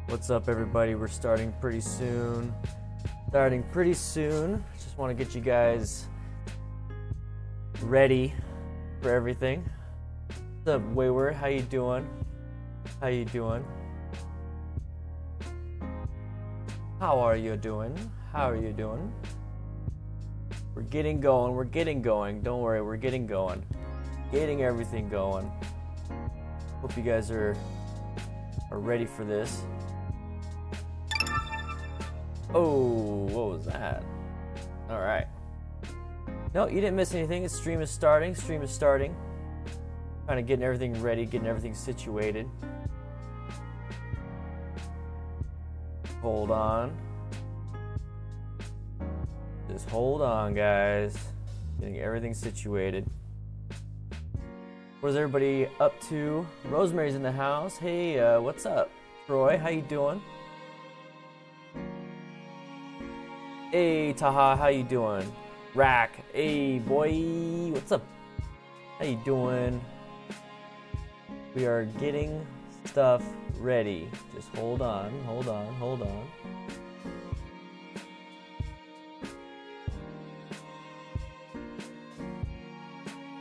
What's up, everybody? We're starting pretty soon. Just want to get you guys ready for everything. What's up, Wayward? How you doing? How are you doing? We're getting going. Don't worry, we're getting going. Getting everything going. Hope you guys are ready for this. Oh, what was that? All right. No, you didn't miss anything. Stream is starting. Kind of getting everything ready, getting everything situated. Hold on. Just hold on, guys. Getting everything situated. What is everybody up to? Rosemary's in the house. Hey, what's up? Troy, how you doing? Hey, Taha, how you doing? Rack, hey, boy, what's up? How you doing? We are getting stuff ready. Just hold on.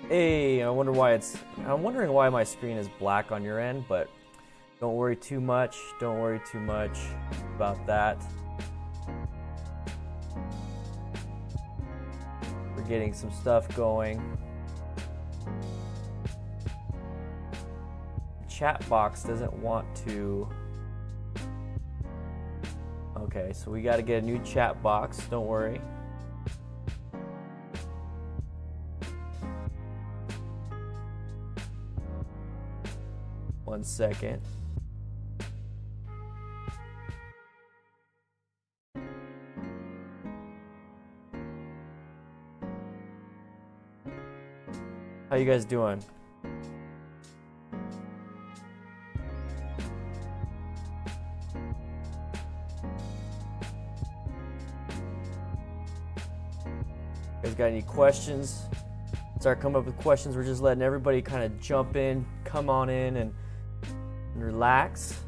Hey, I'm wondering why my screen is black on your end, but don't worry too much about that. We're getting some stuff going. Chat box doesn't want to. Okay, so we got to get a new chat box. Don't worry. One second. How you guys doing? You guys got any questions? Start coming up with questions. We're just letting everybody kind of jump in, come on in and relax.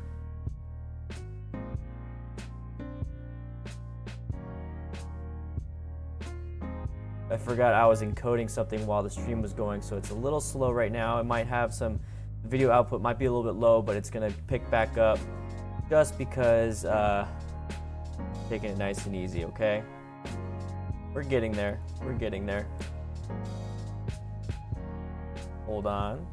I forgot I was encoding something while the stream was going, so it's a little slow right now. It might have some video output, might be a little bit low, but it's gonna pick back up just because taking it nice and easy, okay? We're getting there. Hold on.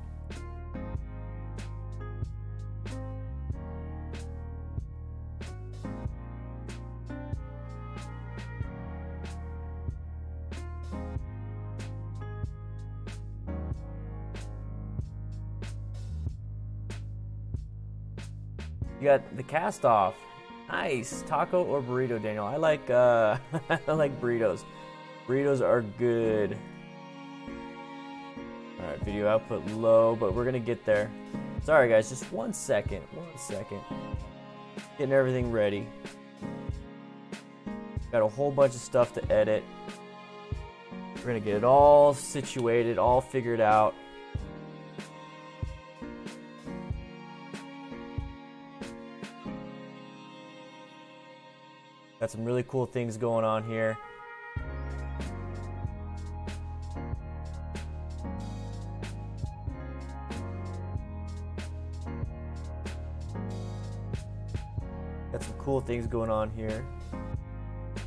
You got the cast off. Nice. Taco or burrito, Daniel? I like I like burritos. Burritos are good. All right, video output low, but we're gonna get there. Sorry guys, just one second. Getting everything ready. Got a whole bunch of stuff to edit. We're gonna get it all situated, all figured out. Got some really cool things going on here.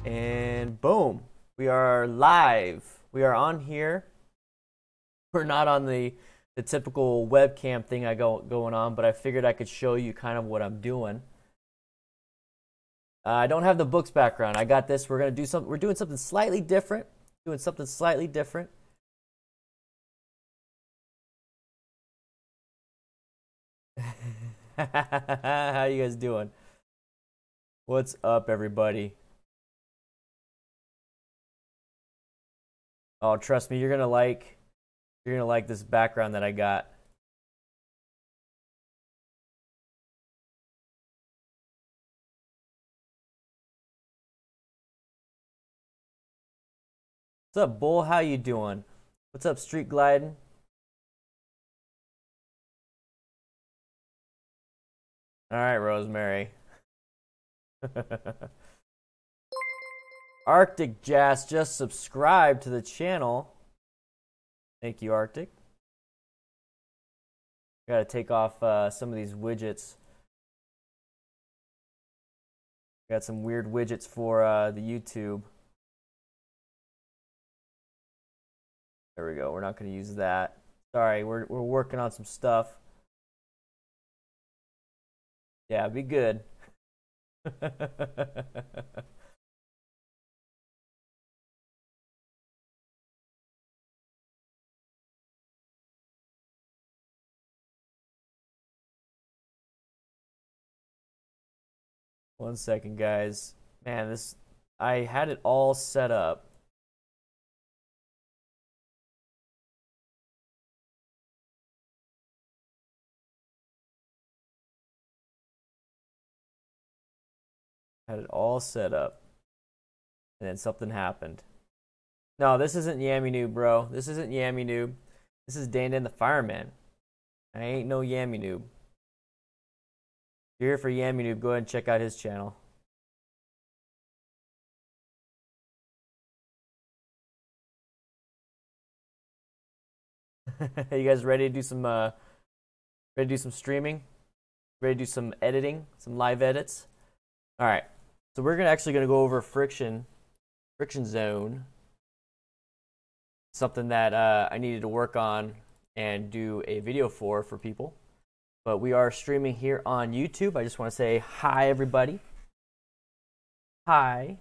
And boom, we are live. We are on here. We're not on the typical webcam thing I going on, but I figured I could show you kind of what I'm doing. I don't have the books background. I got this. We're doing something slightly different. How you guys doing? What's up, everybody? Oh, trust me, you're gonna like this background that I got. What's up, Bull? How you doing? What's up, Street Gliding? All right, Rosemary. Arctic Jazz just subscribed to the channel. Thank you, Arctic. Gotta take off some of these widgets. Got some weird widgets for the YouTube. There we go. We're not gonna use that. Sorry, we're working on some stuff. Yeah, be good. One second, guys. Man, I had it all set up. Had it all set up. And then something happened. No, this isn't Yammy Noob, bro. This isn't Yammy Noob. This is DanDanTheFireman. I ain't no Yammy Noob. If you're here for Yammy Noob, go ahead and check out his channel. You guys ready to do some streaming? Ready to do some editing, some live edits? All right. So we're actually gonna go over friction zone. Something that I needed to work on and do a video for people. But we are streaming here on YouTube. I just want to say hi, everybody. Hi.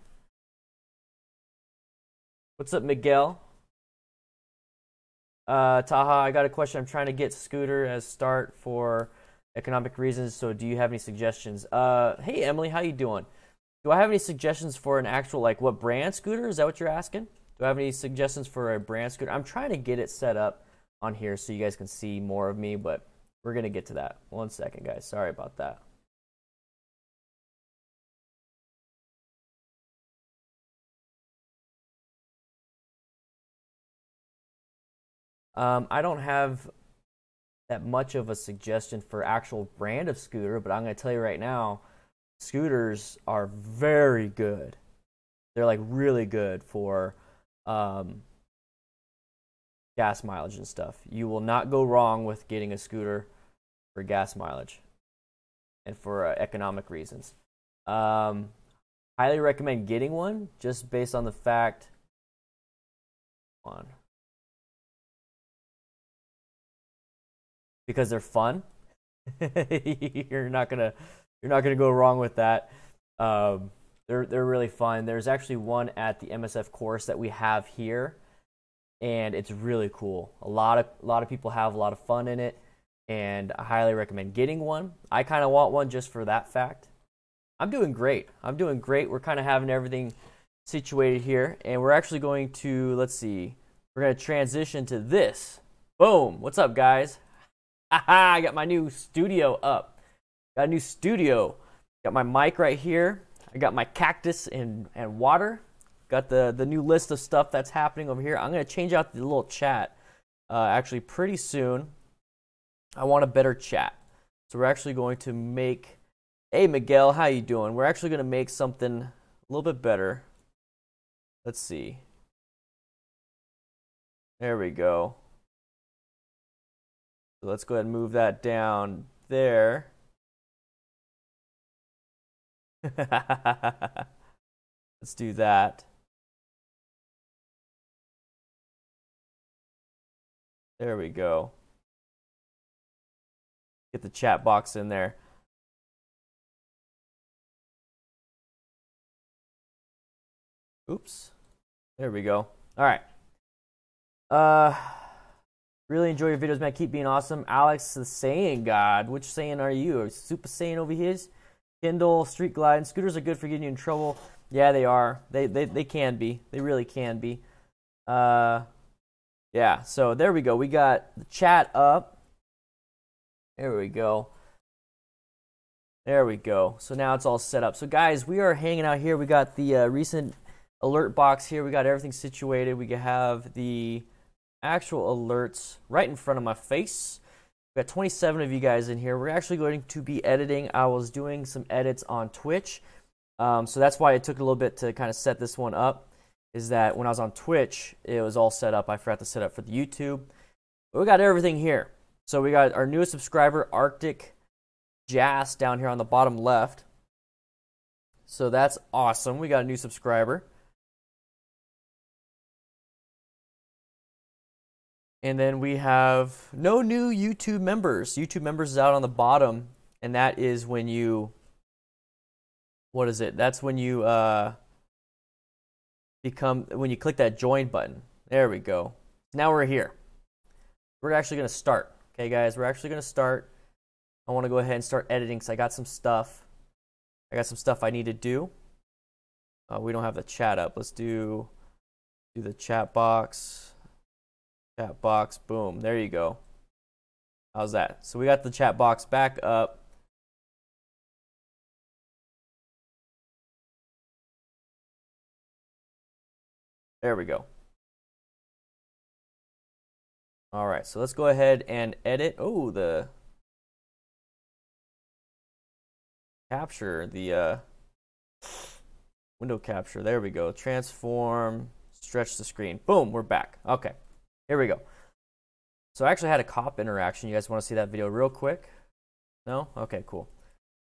What's up, Miguel? Taha, I got a question. I'm trying to get Scooter as start for economic reasons. So do you have any suggestions? Hey, Emily, how you doing? Do I have any suggestions for an actual, like, what brand scooter? Is that what you're asking? Do I have any suggestions for a brand scooter? I'm trying to get it set up on here so you guys can see more of me, but we're going to get to that. One second, guys. Sorry about that. I don't have that much of a suggestion for actual brand of scooter, but I'm going to tell you right now, scooters are very good. They're like really good for gas mileage and stuff. You will not go wrong with getting a scooter for gas mileage and for economic reasons. Highly recommend getting one just based on the fact because they're fun. You're not gonna go wrong with that. They're really fun. There's actually one at the MSF course that we have here, and it's really cool. A lot of people have a lot of fun in it, and I highly recommend getting one. I kind of want one just for that fact. I'm doing great. We're kind of having everything situated here, and we're actually going to, let's see, we're going to transition to this. Boom. What's up, guys? Haha, I got my new studio up. Got a new studio. Got my mic right here. I got my cactus and water. Got the new list of stuff that's happening over here. I'm going to change out the little chat actually pretty soon. I want a better chat. So we're actually going to make, hey Miguel, how you doing? We're actually going to make something a little bit better. Let's see. There we go. So let's go ahead and move that down there. Let's do that. There we go. Get the chat box in there. Oops. There we go. All right. Really enjoy your videos, man. Keep being awesome. Alex, the Saiyan God. Which Saiyan are you? Super Saiyan over here? Kindle, street gliding. Scooters are good for getting you in trouble. Yeah, they are. They can be. They really can be. Yeah, so there we go. We got the chat up. There we go. There we go. So now it's all set up. So guys, we are hanging out here. We got the recent alert box here. We got everything situated. We have the actual alerts right in front of my face. We got 27 of you guys in here. We're actually going to be editing. I was doing some edits on Twitch, So that's why it took a little bit to kind of set this one up, is that when I was on Twitch, it was all set up. I forgot to set up for the YouTube. But we got everything here. So we got our newest subscriber, Arctic Jas, down here on the bottom left. So that's awesome. We got a new subscriber. And then we have no new YouTube members. YouTube members is out on the bottom, and that is when you, what is it? That's when you when you click that join button. There we go. Now we're here. We're actually going to start. Okay, guys, we're actually going to start. I want to go ahead and start editing because I got some stuff. I need to do. We don't have the chat up. Let's do the chat box. Chat box, boom, there you go. How's that? So we got the chat box back up. There we go. All right, so let's go ahead and edit. Oh, the capture, the window capture. There we go. Transform, stretch the screen. Boom, we're back. Okay. Here we go. So I actually had a cop interaction. You guys want to see that video real quick? No? Okay, cool.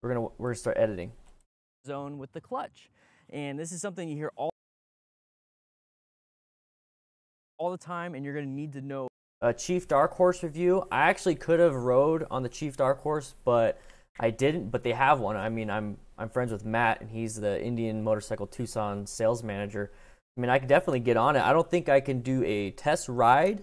We're gonna start editing. Zone with the clutch, and this is something you hear all the time, and you're gonna need to know. Chief Dark Horse review. I actually could have rode on the Chief Dark Horse, but I didn't. But they have one. I mean, I'm friends with Matt, and he's the Indian Motorcycle Tucson sales manager. I mean, I could definitely get on it. I don't think I can do a test ride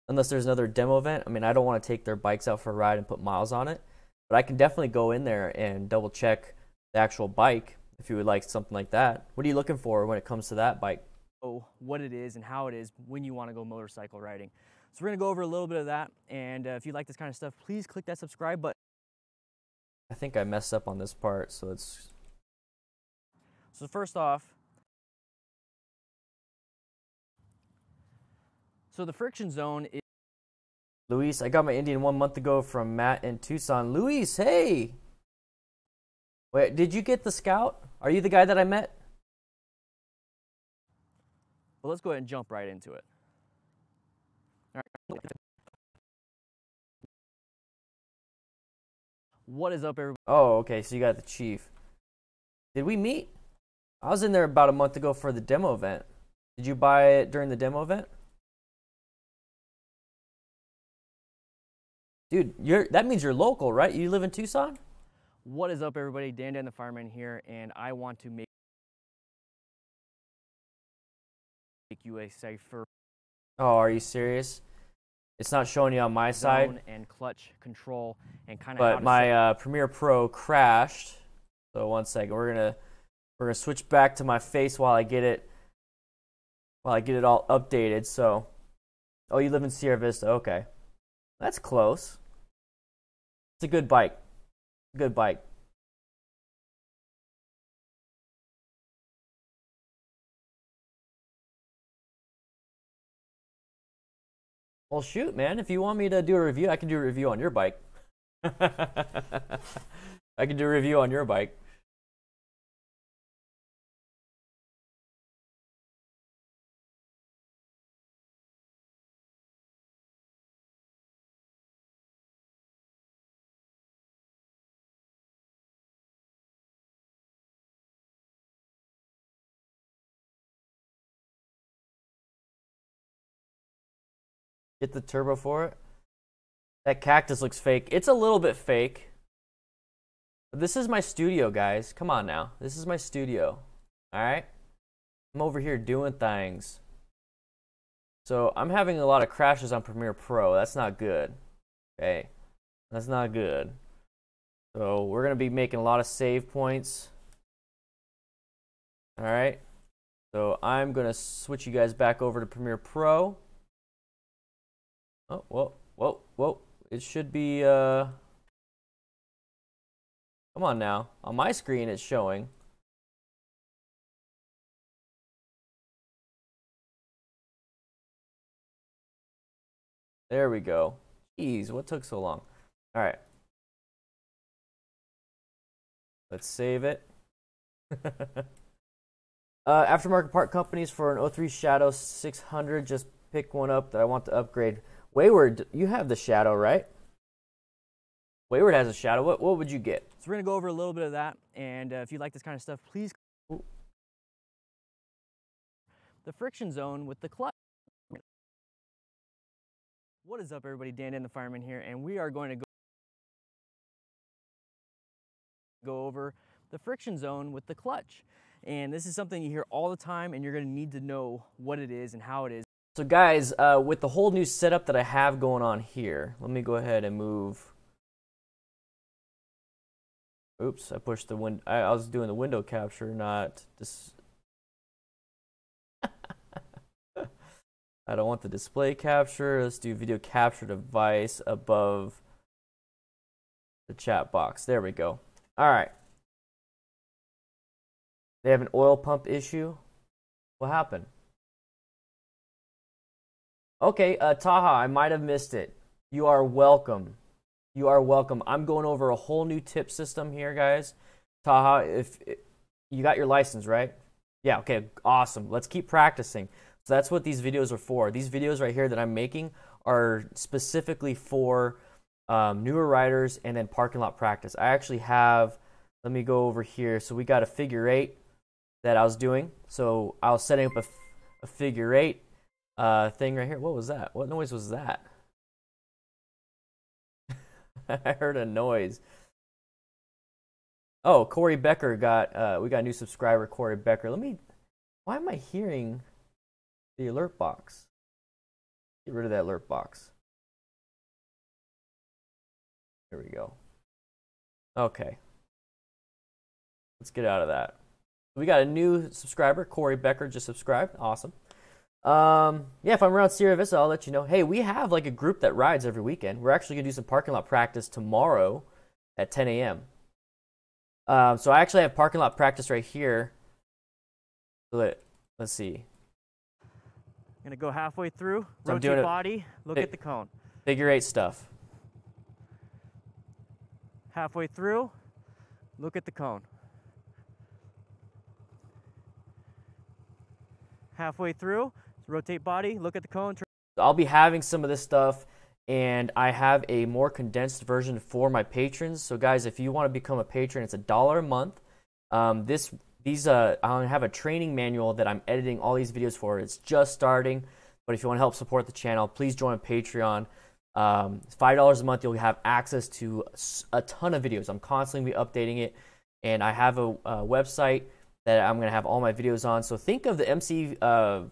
unless there's another demo event. I mean, I don't want to take their bikes out for a ride and put miles on it. But I can definitely go in there and double check the actual bike if you would like something like that. What are you looking for when it comes to that bike? Oh, what it is and how it is when you want to go motorcycle riding. So we're going to go over a little bit of that. And if you like this kind of stuff, please click that subscribe button. I think I messed up on this part, so let's... So first off, so the friction zone is... Luis, I got my Indian 1 month ago from Matt in Tucson. Luis, hey! Wait, did you get the Scout? Are you the guy that I met? Well, let's go ahead and jump right into it. All right. What is up, everybody? Oh, okay, so you got the Chief. Did we meet? I was in there about a month ago for the demo event. Did you buy it during the demo event? Dude, that means you're local, right? You live in Tucson? What is up, everybody? DanDanTheFireman here, and I want to make you a safer... Oh, are you serious? It's not showing you on my side. And clutch control and kind of. But my Premiere Pro crashed. So 1 second, we're gonna switch back to my face while I get it all updated. So, oh, you live in Sierra Vista? Okay, that's close. It's a good bike. Good bike. Well, shoot, man. If you want me to do a review, I can do a review on your bike. I can do a review on your bike. Get the turbo for it. That cactus looks fake. It's a little bit fake. But this is my studio, guys. Come on now. This is my studio. All right? I'm over here doing things. So I'm having a lot of crashes on Premiere Pro. That's not good. Okay? That's not good. So we're going to be making a lot of save points. All right? So I'm going to switch you guys back over to Premiere Pro. Oh, whoa, whoa, whoa. It should be, come on now. On my screen, it's showing. There we go. Jeez, what took so long? All right. Let's save it. Aftermarket part companies for an 03 Shadow 600. Just pick one up that I want to upgrade. Wayward, you have the Shadow, right? Wayward has a Shadow. What would you get? So we're going to go over a little bit of that, and if you like this kind of stuff, please. The friction zone with the clutch. What is up, everybody? DanDanTheFireman here, and we are going to go over the friction zone with the clutch. And this is something you hear all the time, and you're going to need to know what it is and how it is. So guys, with the whole new setup that I have going on here, let me go ahead and move. Oops, I pushed the window. I was doing the window capture, not this. I don't want the display capture. Let's do video capture device above the chat box. There we go. All right. They have an oil pump issue. What happened? Okay, Taha, I might have missed it. You are welcome. You are welcome. I'm going over a whole new tip system here, guys. Taha, if you got your license, right? Yeah, okay, awesome. Let's keep practicing. So that's what these videos are for. These videos right here that I'm making are specifically for newer riders and then parking lot practice. I actually have, let me go over here. So we got a figure eight that I was doing. So I was setting up a figure eight thing right here. What was that? What noise was that? I heard a noise. Oh, Corey Becker got, we got a new subscriber, Corey Becker. Why am I hearing the alert box? Get rid of that alert box. There we go. Okay. Let's get out of that. We got a new subscriber, Corey Becker, just subscribed. Awesome. Yeah, if I'm around Sierra Vista, I'll let you know. Hey, we have like a group that rides every weekend. We're actually gonna do some parking lot practice tomorrow at 10 a.m. So I actually have parking lot practice right here. So let's see. Gonna go halfway through, So rotate body, look at the cone. Figure eight stuff. Halfway through, look at the cone. Halfway through, rotate body, look at the cone. I'll be having some of this stuff, and I have a more condensed version for my patrons. So guys, if you want to become a patron, it's $1 a month. I have a training manual that I'm editing all these videos for. It's just starting, but if you want to help support the channel, please join Patreon. $5 a month, you'll have access to a ton of videos. I'm constantly updating it, and I have a website that I'm going to have all my videos on. So think of the MC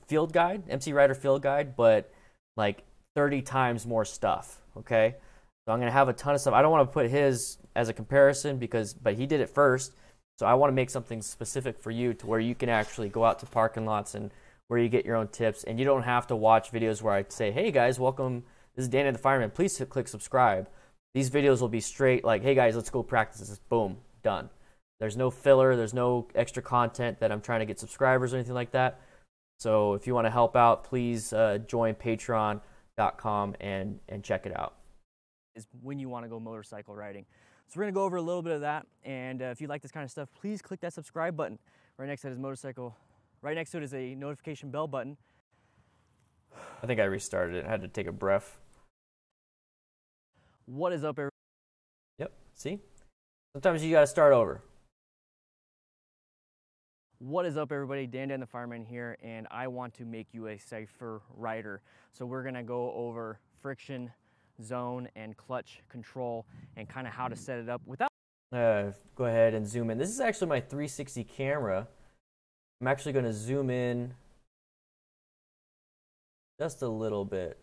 field guide, MC Rider field guide, but like 30 times more stuff, okay? So I'm going to have a ton of stuff. I don't want to put his as a comparison but he did it first. So I want to make something specific for you to where you can actually go out to parking lots and where you get your own tips. And you don't have to watch videos where I say, hey guys, welcome. This is DanDanTheFireman. Please click subscribe. These videos will be straight like, hey guys, let's go practice this. Boom, done. There's no filler. There's no extra content that I'm trying to get subscribers or anything like that. So if you want to help out, please join patreon.com and check it out. Is when you want to go motorcycle riding. So we're going to go over a little bit of that, and if you like this kind of stuff, please click that subscribe button. Right next to it is motorcycle. Right next to it is a notification bell button. I think I restarted it. I had to take a breath. What is up, everybody? Yep, see? Sometimes you got to start over. What is up, everybody? DanDanTheFireman here, and I want to make you a safer rider. So we're going to go over friction, zone, and clutch control and kind of how to set it up without go ahead and zoom in. This is actually my 360 camera. I'm actually going to zoom in just a little bit.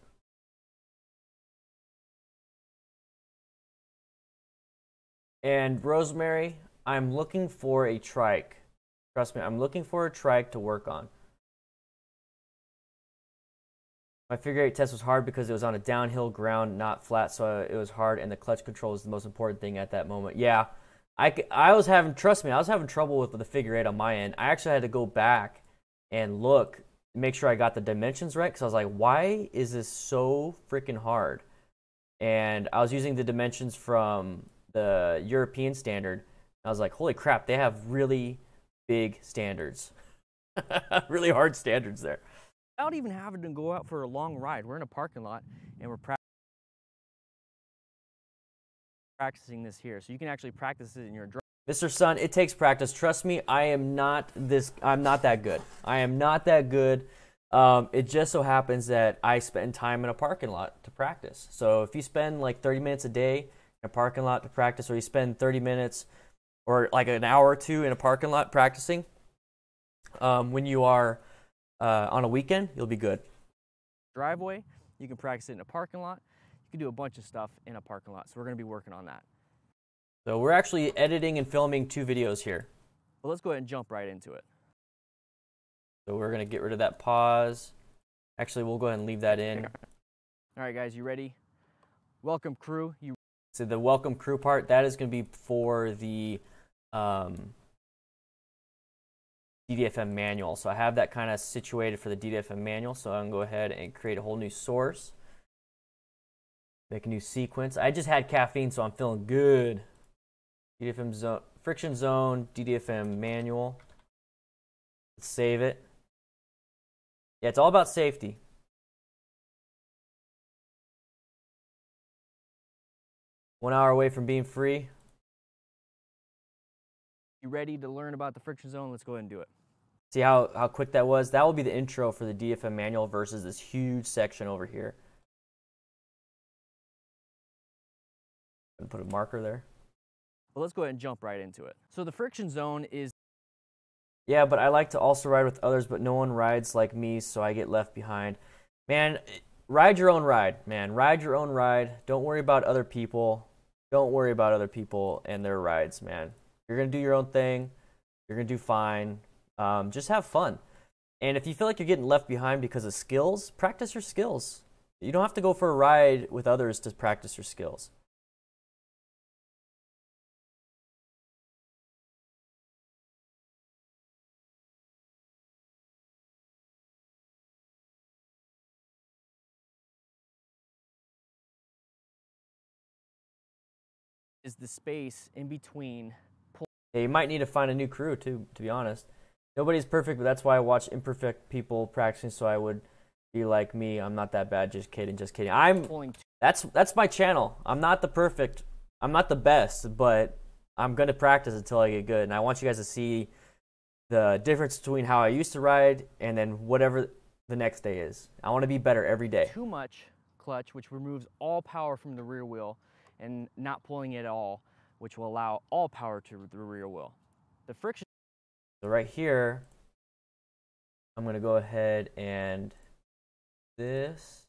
And Rosemary, I'm looking for a trike. Trust me, I'm looking for a trike to work on. My figure eight test was hard because it was on a downhill ground, not flat, so it was hard, and the clutch control is the most important thing at that moment. Yeah, I was having, trust me, I was having trouble with the figure eight on my end. I actually had to go back and look, make sure I got the dimensions right, because I was like, why is this so freaking hard? And I was using the dimensions from the European standard. I was like, holy crap, they have really big standards. Really hard standards there. Without even having to go out for a long ride. We're in a parking lot and we're practicing this here. So you can actually practice it in your drive. Mr. Sun, it takes practice. Trust me, I'm not that good. I am not that good. It just so happens that I spend time in a parking lot to practice. So if you spend like 30 minutes a day in a parking lot to practice, or you spend 30 minutes or like an hour or two in a parking lot practicing, when you are on a weekend, you'll be good. Driveway, you can practice it in a parking lot. You can do a bunch of stuff in a parking lot. So we're going to be working on that. So we're actually editing and filming 2 videos here. Well, let's go ahead and jump right into it. So we're going to get rid of that pause. Actually, we'll go ahead and leave that in. All right, guys, you ready? Welcome, crew. So the welcome crew part, that is going to be for the DDFM manual. So I have that kind of situated for the DDFM manual. So I'm going to go ahead and create a whole new source. Make a new sequence. I just had caffeine, so I'm feeling good. DDFM zone, friction zone, DDFM manual. Let's save it. Yeah, it's all about safety. One hour away from being free. You ready to learn about the friction zone? Let's go ahead and do it. See how quick that was? That will be the intro for the DFM manual versus this huge section over here. And put a marker there. Well, let's go ahead and jump right into it. So the friction zone is... Yeah, but I like to also ride with others, but no one rides like me, so I get left behind. Man, ride your own ride, man. Ride your own ride. Don't worry about other people. Don't worry about other people and their rides, man. You're going to do your own thing. You're going to do fine. Just have fun. And if you feel like you're getting left behind because of skills, practice your skills. You don't have to go for a ride with others to practice your skills. Is the space in between. Yeah, you might need to find a new crew too, to be honest. Nobody's perfect, but that's why I watch imperfect people practicing, so I would be like me. I'm not that bad. Just kidding. Just kidding. That's my channel. I'm not the perfect. I'm not the best, but I'm gonna practice until I get good. And I want you guys to see the difference between how I used to ride and then whatever the next day is. I want to be better every day. Too much clutch, which removes all power from the rear wheel, and not pulling it at all, which will allow all power to the rear wheel. The friction. So right here, I'm going to go ahead and do this,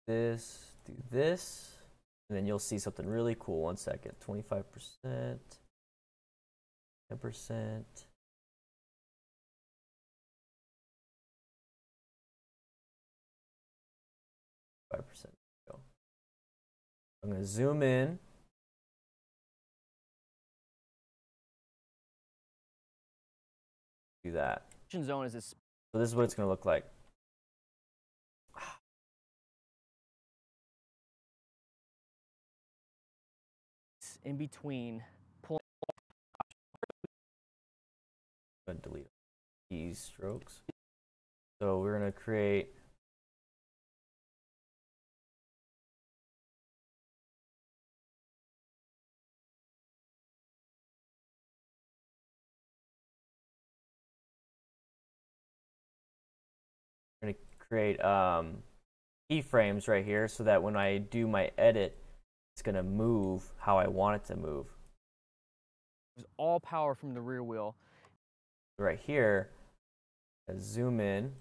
and then you'll see something really cool. 1 second. 25%, 10%. 5%. I'm going to zoom in. Do that. Friction zone is this. So this is what it's going to look like. In between. And delete these strokes. So we're going to create. Going to create keyframes right here so that when I do my edit, it's going to move how I want it to move. All power from the rear wheel. Right here, I zoom in.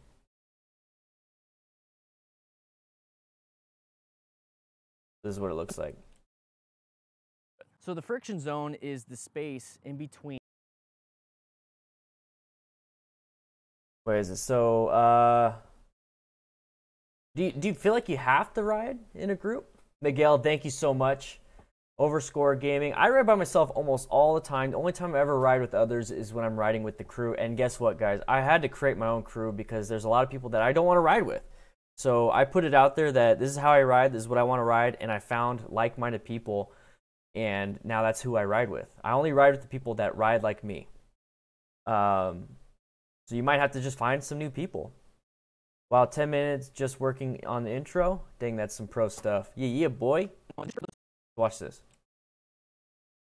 This is what it looks like. So the friction zone is the space in between. Where is it? So, do you feel like you have to ride in a group? Miguel, thank you so much. Overscore Gaming. I ride by myself almost all the time. The only time I ever ride with others is when I'm riding with the crew. And guess what, guys? I had to create my own crew because there's a lot of people that I don't want to ride with. So I put it out there that this is how I ride, this is what I want to ride, and I found like-minded people and now that's who I ride with. I only ride with the people that ride like me. So you might have to just find some new people. Wow, 10 minutes just working on the intro. Dang, that's some pro stuff. Yeah, boy. Watch this.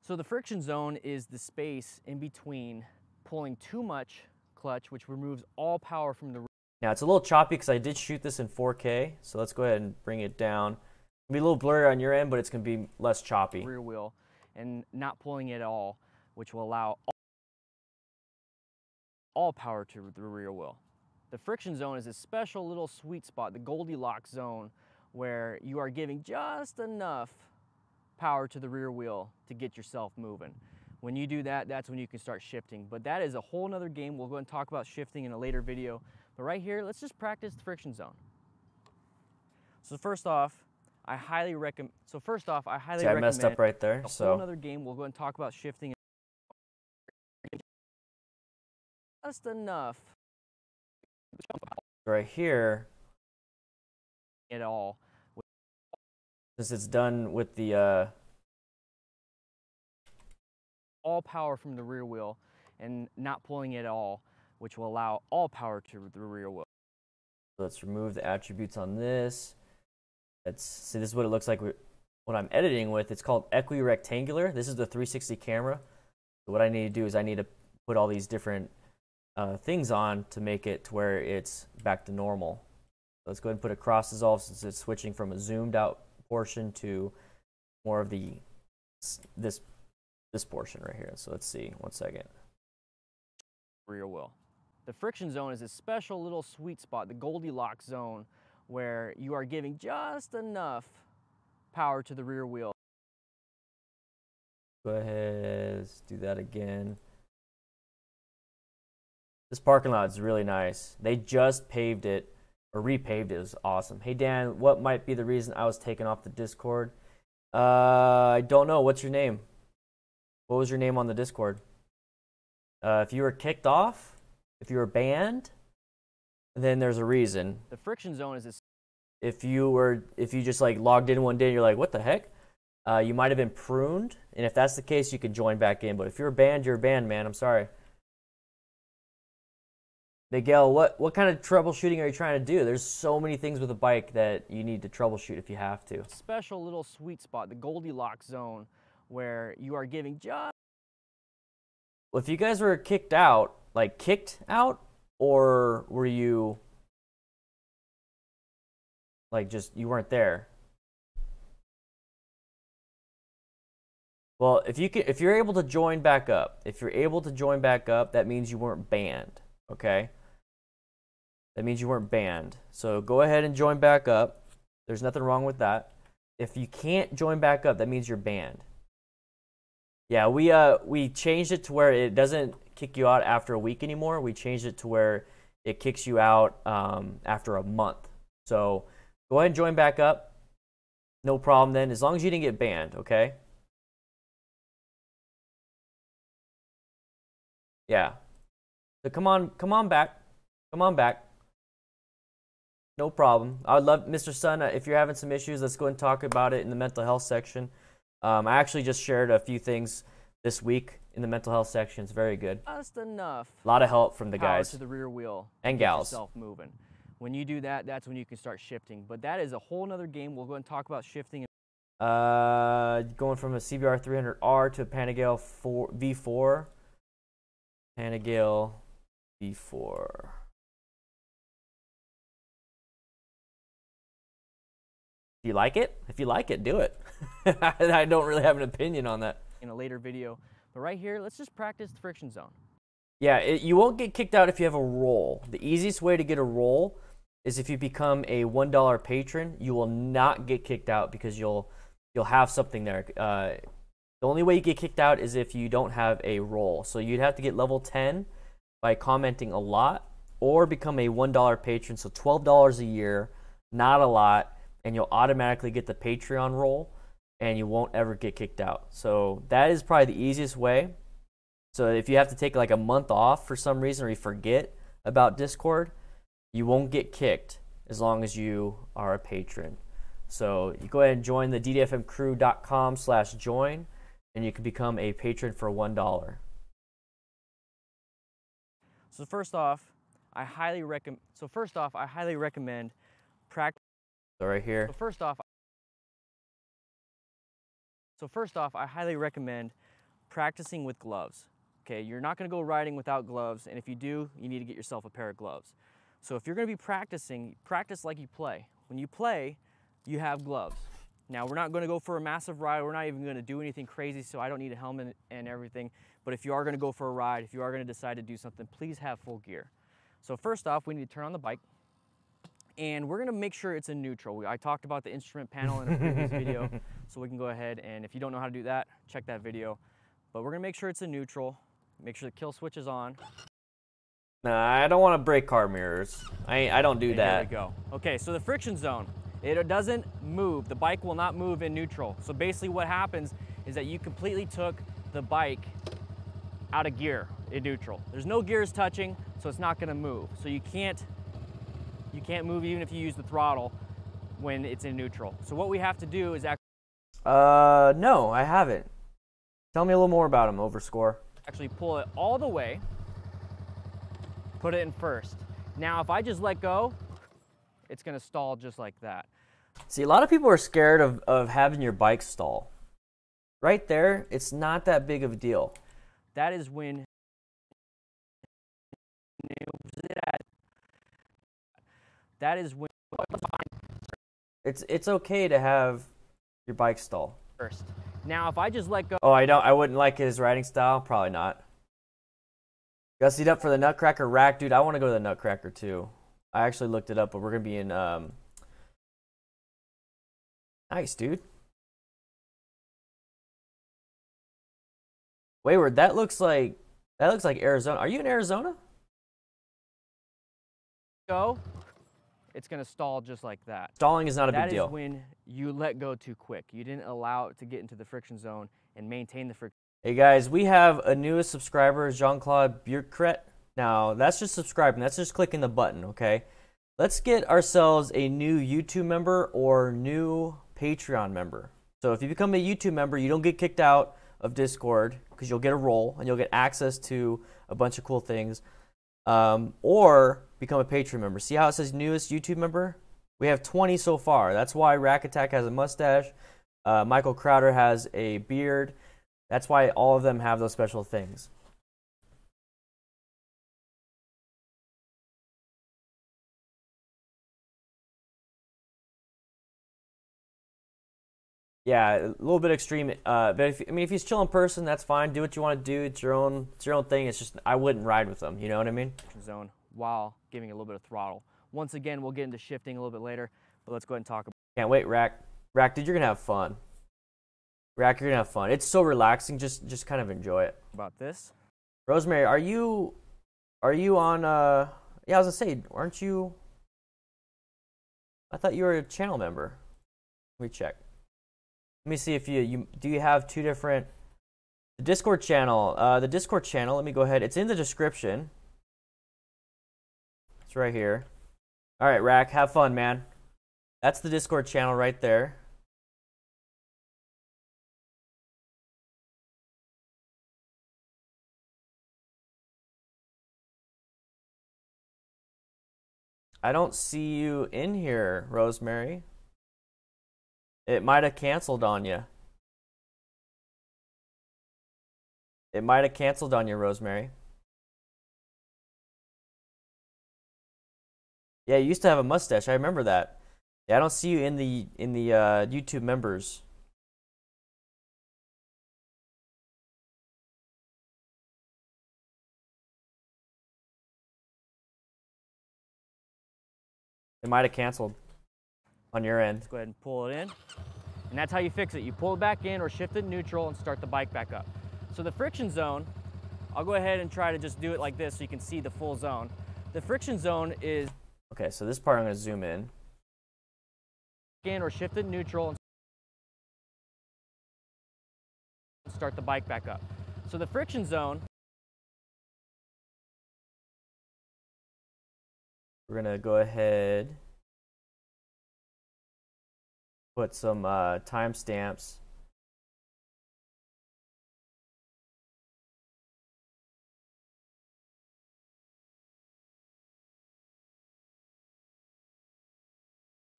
So the friction zone is the space in between pulling too much clutch, which removes all power from the rear. Now it's a little choppy because I did shoot this in 4K, so let's go ahead and bring it down. It'll be a little blurry on your end, but it's going to be less choppy. Rear wheel and not pulling it at all, which will allow all power to the rear wheel. The friction zone is a special little sweet spot, the Goldilocks zone, where you are giving just enough power to the rear wheel to get yourself moving. When you do that, that's when you can start shifting. But that is a whole nother game. We'll go and talk about shifting in a later video. But right here, let's just practice the friction zone. So first off, I highly recommend. I messed up right there. A whole nother game. We'll go and talk about shifting. Just enough. Right here, At all. since it's done with the all power from the rear wheel and not pulling it at all, which will allow all power to the rear wheel. let's remove the attributes on this. See, this is what it looks like when I'm editing with. It's called equirectangular. This is the 360 camera. So what I need to do is I need to put all these different things on to make it to where it's back to normal. So let's go ahead and put a cross dissolve since it's switching from a zoomed out portion to more of the this portion right here. So let's see, 1 second. Rear wheel. The friction zone is a special little sweet spot, the Goldilocks zone, where you are giving just enough power to the rear wheel. Go ahead, let's do that again. This parking lot is really nice. They just paved it, or repaved it. It was awesome. Hey Dan, what might be the reason I was taken off the Discord? I don't know. What's your name? What was your name on the Discord? If you were kicked off, if you were banned, then there's a reason. The friction zone is a if you just like logged in one day and you're like, what the heck? You might have been pruned, and if that's the case, you could join back in. But if you're banned, man. I'm sorry. Miguel, what kind of troubleshooting are you trying to do? There's so many things with a bike that you need to troubleshoot if you have to. special little sweet spot, the Goldilocks zone, where you are giving just... Well, if you guys were kicked out, or were you like just you weren't there? Well, if you're able to join back up, that means you weren't banned, okay? That means you weren't banned. So go ahead and join back up. There's nothing wrong with that. If you can't join back up, that means you're banned. Yeah, we changed it to where it doesn't kick you out after a week anymore. We changed it to where it kicks you out after a month. So go ahead and join back up. No problem then, as long as you didn't get banned, okay? Yeah. So come on back. No problem. I would love, Mr. Sun, if you're having some issues, let's go and talk about it in the mental health section. I actually just shared a few things this week in the mental health section. It's very good. Just enough. A lot of help from the guys to the rear wheel and gals. Yourself moving. When you do that, that's when you can start shifting. But that is a whole nother game. We'll go and talk about shifting. Going from a CBR 300R to a Panigale V4. Panigale V4. If you like it? If you like it, do it. I don't really have an opinion on that. In a later video. But right here, let's just practice the friction zone. Yeah, you won't get kicked out if you have a roll. The easiest way to get a roll is if you become a $1 patron. You will not get kicked out because you'll have something there. The only way you get kicked out is if you don't have a roll. So you'd have to get level 10 by commenting a lot or become a $1 patron. So $12 a year, not a lot, and you'll automatically get the Patreon roll and you won't ever get kicked out. So that is probably the easiest way. So if you have to take like a month off for some reason or you forget about Discord, you won't get kicked as long as you are a patron. So you go ahead and join the ddfmcrew.com/join, and you can become a patron for $1. So first off, I highly recommend practice. So right here. So first off, I highly recommend practicing with gloves. Okay, you're not going to go riding without gloves, and if you do, you need to get yourself a pair of gloves. So if you're going to be practicing, practice like you play. When you play, you have gloves. Now, we're not going to go for a massive ride. We're not even going to do anything crazy, so I don't need a helmet and everything. But if you are going to go for a ride, if you are going to decide to do something, please have full gear. So first off, we need to turn on the bike, and we're going to make sure it's in neutral. I talked about the instrument panel in a previous video, so we can go ahead, and if you don't know how to do that, check that video. But we're going to make sure it's in neutral, make sure the kill switch is on. Nah, I don't want to break car mirrors. I don't do that. Here we go. Okay, so the friction zone, it doesn't move. The bike will not move in neutral. So basically what happens is that you completely took the bike out of gear in neutral. There's no gears touching, so it's not going to move. So you can't move even if you use the throttle when it's in neutral. So what we have to do is no, I haven't. Tell me a little more about him, Overscore. actually pull it all the way, put it in first. Now, if I just let go, it's going to stall just like that. See, a lot of people are scared of having your bike stall. Right there, it's not that big of a deal. That is when It's okay to have your bike stall. first. Now, if I just let go, Oh, I wouldn't like his riding style. Probably not. Gussied up for the Nutcracker rack, dude. I want to go to the Nutcracker too. I actually looked it up, but we're gonna be in. Nice, dude. Wayward, that looks like Arizona. Are you in Arizona? it's going to stall just like that. Stalling is not a big deal. That is when you let go too quick. You didn't allow it to get into the friction zone and maintain the friction. Hey guys, we have a newest subscriber, Jean-Claude Burkret. Now, that's just subscribing. That's just clicking the button, okay? Let's get ourselves a new YouTube member or new Patreon member. So if you become a YouTube member, you don't get kicked out of Discord because you'll get a role and you'll get access to a bunch of cool things. Or become a Patreon member. See how it says newest YouTube member? We have 20 so far. That's why Rack Attack has a mustache. Michael Crowder has a beard. That's why all of them have those special things. Yeah, a little bit extreme. But if he's chill in person, that's fine. Do what you want to do. It's your own thing. It's just I wouldn't ride with him. You know what I mean? Zone while giving a little bit of throttle. Once again, we'll get into shifting a little bit later, but let's go ahead and talk about. Can't wait, Rack. Rack, dude, you're gonna have fun. Rack, you're gonna have fun. It's so relaxing. Just kind of enjoy it. About this. Rosemary, are you on? Yeah, I was gonna say, aren't you? I thought you were a channel member. Let me check. Let me see if you have two different. The Discord channel. Let me go ahead. It's in the description. It's right here. All right, Rack, have fun, man. That's the Discord channel right there. I don't see you in here, Rosemary. It might have canceled on you. It might have canceled on you, Rosemary. Yeah, you used to have a mustache. I remember that. Yeah, I don't see you in the YouTube members. It might have canceled on your end. Let's go ahead and pull it in. And that's how you fix it. You pull it back in or shift it neutral and start the bike back up. So the friction zone, I'll go ahead and try to just do it like this so you can see the full zone. The friction zone is... Okay, so this part I'm going to zoom in. In or shift it neutral and start the bike back up. So the friction zone... We're going to go ahead put some timestamps.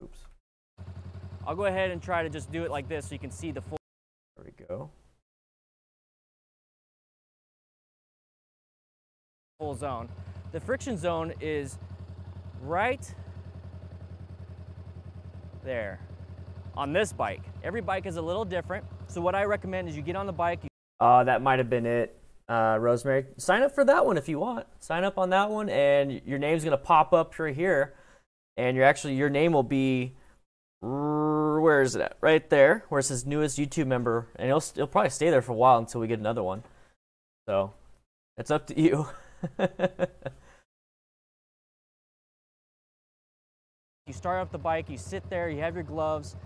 Oops. I'll go ahead and try to just do it like this so you can see the full. There we go. Full zone. The friction zone is right there on this bike. Every bike is a little different. So what I recommend is you get on the bike. That might have been it, Rosemary. Sign up for that one if you want. Sign up on that one, and your name's gonna pop up right here, and your name will be, where is it at? Right there, where it says newest YouTube member, and it'll probably stay there for a while until we get another one. So it's up to you. You start up the bike, you sit there, you have your gloves,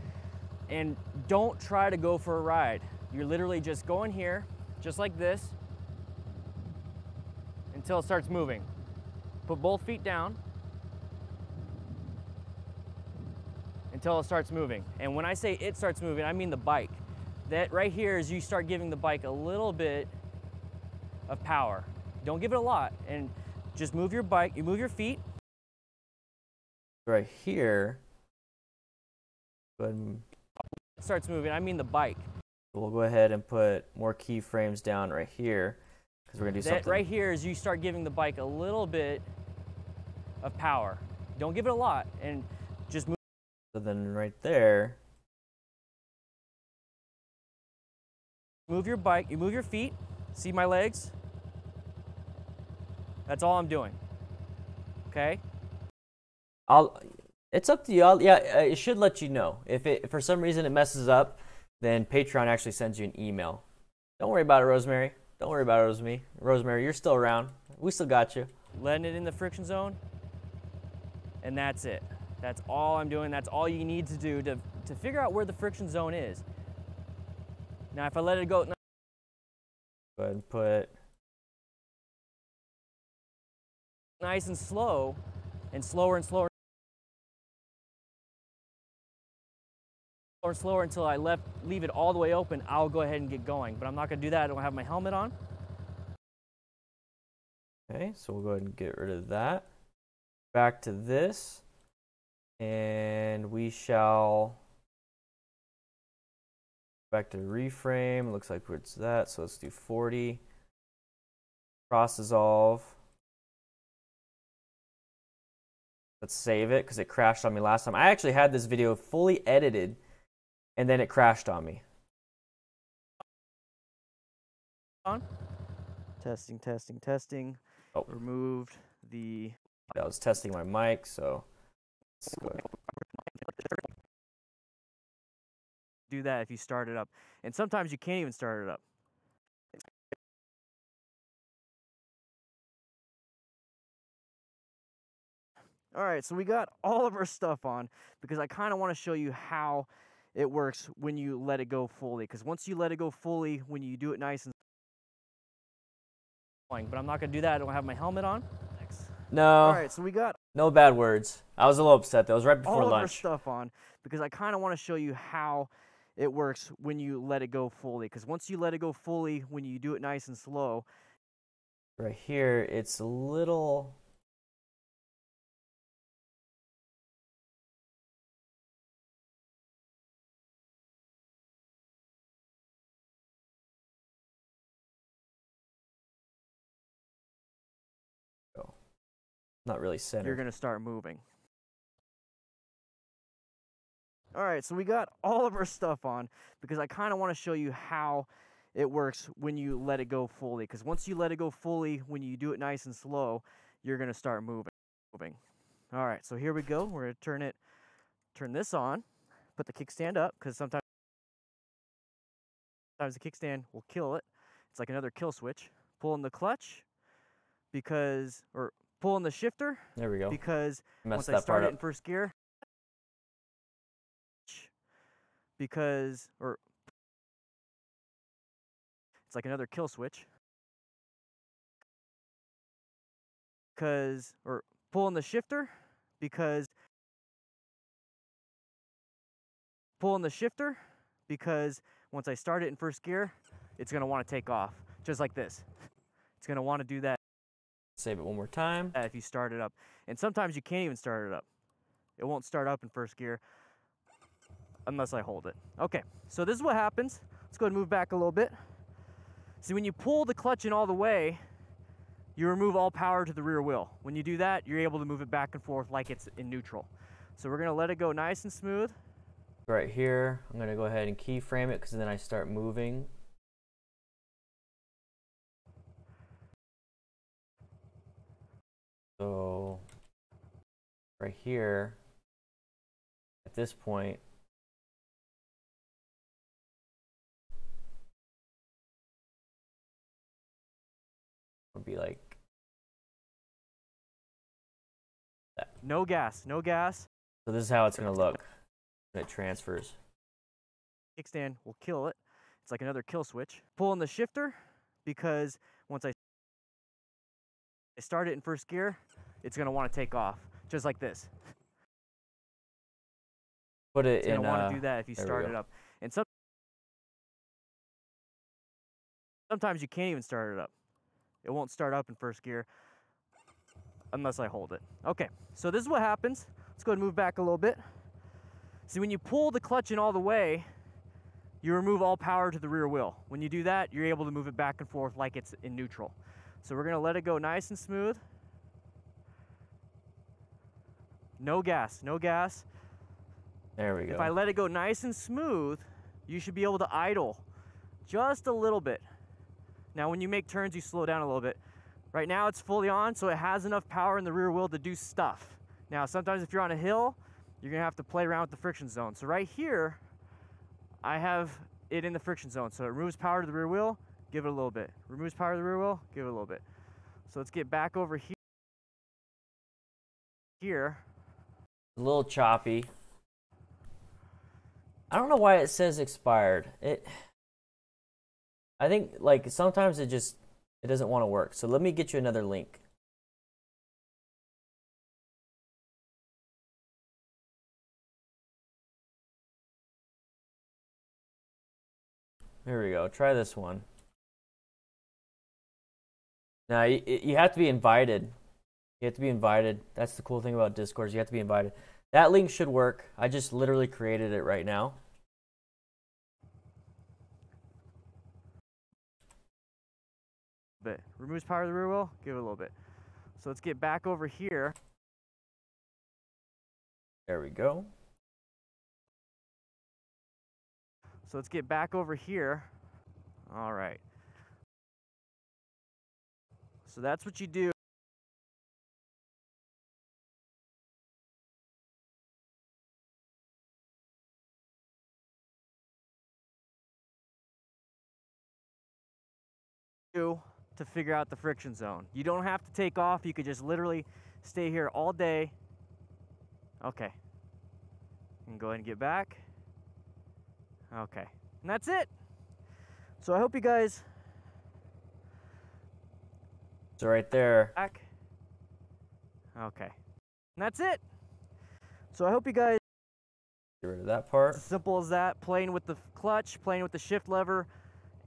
and don't try to go for a ride. You're literally just going here, just like this, until it starts moving. Put both feet down until it starts moving. And when I say it starts moving, I mean the bike. That right here is you start giving the bike a little bit of power. Don't give it a lot, and just move your bike, you move your feet. Right here. Go ahead and It starts moving, I mean the bike. we'll go ahead and put more keyframes down right here because we're gonna do That something. right here is you start giving the bike a little bit of power. Don't give it a lot, and just move. So then right there, Move your bike, you move your feet. See my legs? That's all I'm doing. Okay? it's up to you. It should let you know. If for some reason it messes up, then Patron actually sends you an email. Don't worry about it, Rosemary. Don't worry about it, Rosemary, you're still around. We still got you. Letting it in the friction zone, and that's it. That's all I'm doing. That's all you need to do to figure out where the friction zone is. Now, if I let it go, Go ahead and put nice and slow, and slower and slower and slower until I leave it all the way open, I'll go ahead and get going. But I'm not going to do that. I don't have my helmet on. Okay, so we'll go ahead and get rid of that. Back to this, and we shall back to reframe. Looks like it's that, so let's do 40. Cross dissolve. Let's save it because it crashed on me last time. I actually had this video fully edited, and then it crashed on me. On. Testing, testing, testing. Oh. Removed the... I was testing my mic, so let's go ahead. Do that if you start it up. And sometimes you can't even start it up. All right, so we got all of our stuff on because I kind of want to show you how it works when you let it go fully. Because once you let it go fully, when you do it nice and... But I'm not going to do that. I don't have my helmet on. No. All right, so we got no bad words. I was a little upset. That was right before all lunch. of our stuff on because I kind of want to show you how it works when you let it go fully. Because once you let it go fully, when you do it nice and slow... Right here, it's a little... not really centered. You're going to start moving. All right, so we got all of our stuff on because I kind of want to show you how it works when you let it go fully. Because once you let it go fully, when you do it nice and slow, you're going to start moving. All right, so here we go. We're going to turn this on, put the kickstand up because sometimes the kickstand will kill it. It's like another kill switch. Pull in the clutch or pull in the shifter. There we go. Because once I start it in first gear, it's like another kill switch. Pull in the shifter because pulling the shifter because once I start it in first gear, it's going to want to take off, just like this. It's going to want to do that. Save it one more time. If you start it up. And sometimes you can't even start it up. It won't start up in first gear unless I hold it. Okay, so this is what happens. Let's go ahead and move back a little bit. See, when you pull the clutch in all the way, you remove all power to the rear wheel. When you do that, you're able to move it back and forth like it's in neutral. So we're gonna let it go nice and smooth. Right here, I'm gonna go ahead and keyframe it because then I start moving. So right here, at this point, it'll be like that. No gas, no gas. So this is how it's gonna look when it transfers. Kickstand will kill it. It's like another kill switch. Pulling the shifter because once I start it in first gear, it's gonna want to take off, just like this. Put it it's in. It's gonna want to do that if you start it up. And sometimes you can't even start it up. It won't start up in first gear unless I hold it. Okay, so this is what happens. Let's go ahead and move back a little bit. See, when you pull the clutch in all the way, you remove all power to the rear wheel. When you do that, you're able to move it back and forth like it's in neutral. So we're gonna let it go nice and smooth. No gas, no gas. There we go. If I let it go nice and smooth, you should be able to idle just a little bit. Now when you make turns, you slow down a little bit. Right now it's fully on, so it has enough power in the rear wheel to do stuff. Now sometimes if you're on a hill, you're gonna have to play around with the friction zone. So right here, I have it in the friction zone. So it removes power to the rear wheel, give it a little bit. Removes power to the rear wheel, give it a little bit. So let's get back over here. A little choppy. I don't know why it says expired. I think like sometimes it doesn't want to work. So let me get you another link. Here we go. Try this one. Now you have to be invited. You have to be invited. That's the cool thing about Discord. You have to be invited. That link should work. I just literally created it right now. Bit. Removes power to the rear wheel, give it a little bit. So let's get back over here. There we go. So let's get back over here. All right. So that's what you do. To figure out the friction zone. You don't have to take off. You could just literally stay here all day. Okay. And go ahead and get back. Okay. And that's it. So I hope you guys. So right there. Back. Okay. And that's it. So I hope you guys. Get rid of that part. As simple as that. Playing with the clutch, playing with the shift lever,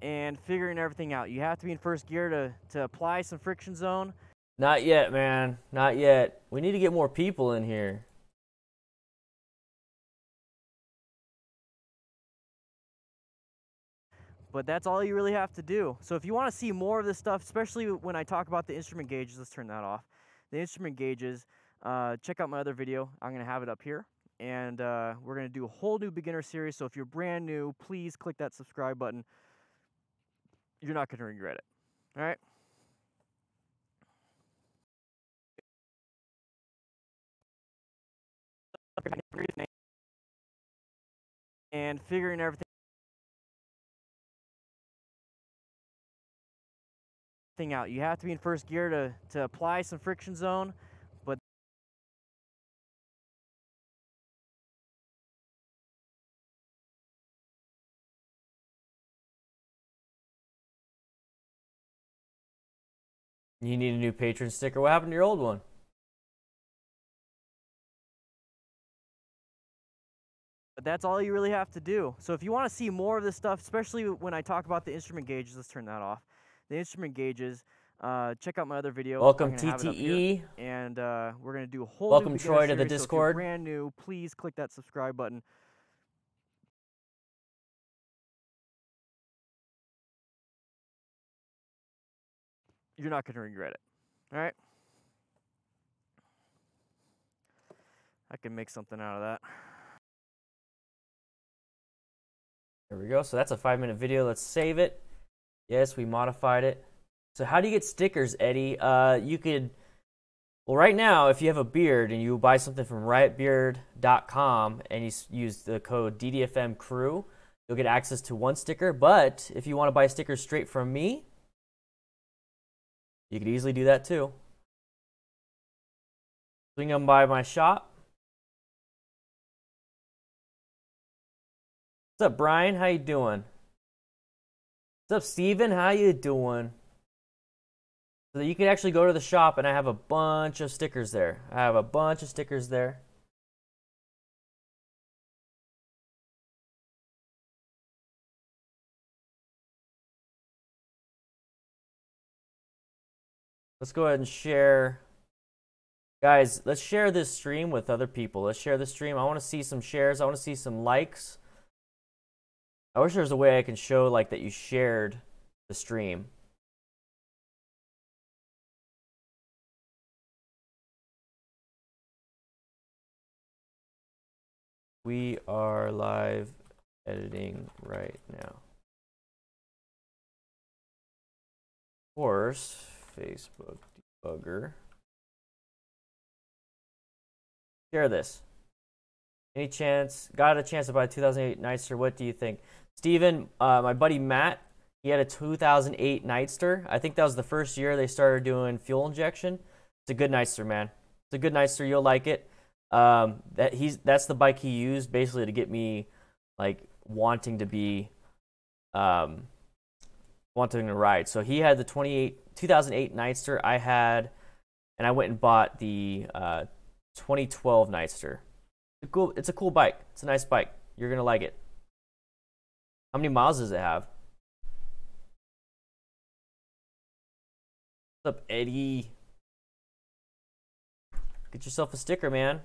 and figuring everything out. You have to be in first gear to apply some friction zone. Not yet, man. Not yet. We need to get more people in here. But that's all you really have to do. So if you want to see more of this stuff, especially when I talk about the instrument gauges, let's turn that off. The instrument gauges, check out my other video. I'm going to have it up here. And we're going to do a whole new beginner series. So if you're brand new, please click that subscribe button. You're not going to regret it. All right? And figuring everything out. You have to be in first gear to apply some friction zone. But You need a new Patron sticker. What happened to your old one? But that's all you really have to do. So if you want to see more of this stuff, especially when I talk about the instrument gauges, let's turn that off. The instrument gauges, check out my other video. Welcome, I'm gonna have it up TTE. here, and we're going to do a whole Welcome, new Troy, to the series. So if Discord. you're brand new, please click that subscribe button. You're not going to regret it. All right? I can make something out of that. There we go. So that's a 5-minute video. Let's save it. Yes, we modified it. So how do you get stickers, Eddie? You could, well, right now, if you have a beard and you buy something from riotbeard.com and you use the code DDFMCrew, you'll get access to 1 sticker. But if you want to buy stickers straight from me, you could easily do that too. Swing them by my shop. What's up, Brian? How you doing? What's up, Steven? How you doing? So that you can actually go to the shop, and I have a bunch of stickers there. I have a bunch of stickers there. Let's go ahead and share. Guys, let's share this stream with other people. Let's share the stream. I want to see some shares. I want to see some likes. I wish there was a way I can show like that you shared the stream. We are live editing right now. Of course, Facebook debugger. Share this. Any chance? Got a chance to buy a 2008 Nightster? What do you think? Steven, my buddy Matt, he had a 2008 Nightster. I think that was the first year they started doing fuel injection. It's a good Nightster, man. It's a good Nightster. You'll like it. That's the bike he used basically to get me like wanting to be wanting to ride. So he had the 2008 Nightster. I had, and I went and bought the 2012 Nightster. It's a cool bike. It's a nice bike. You're gonna like it. How many miles does it have? What's up, Eddie? Get yourself a sticker, man.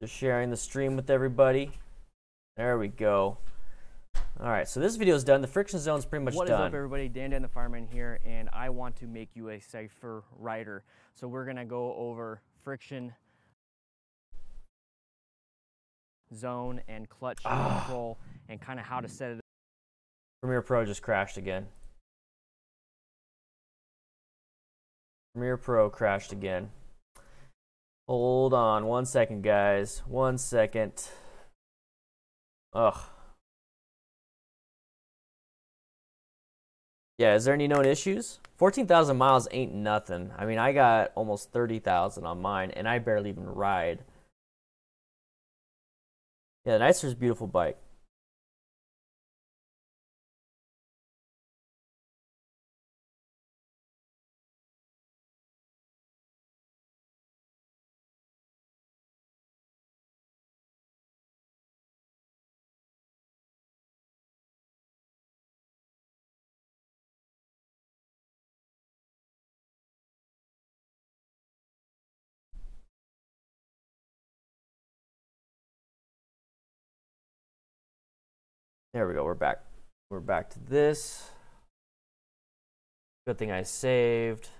Just sharing the stream with everybody. There we go. All right, so this video is done. The friction zone is pretty much done. What is up, everybody? DanDanTheFireman here, and I want to make you a safer rider. So we're going to go over friction zone and clutch control and kind of how to set it. Premiere Pro just crashed again. Premiere Pro crashed again. Hold on 1 second, guys. 1 second. Ugh. Yeah, is there any known issues? 14,000 miles ain't nothing. I mean, I got almost 30,000 on mine, and I barely even ride. Yeah, the Nightster's a beautiful bike. There we go, we're back. We're back to this. Good thing I saved.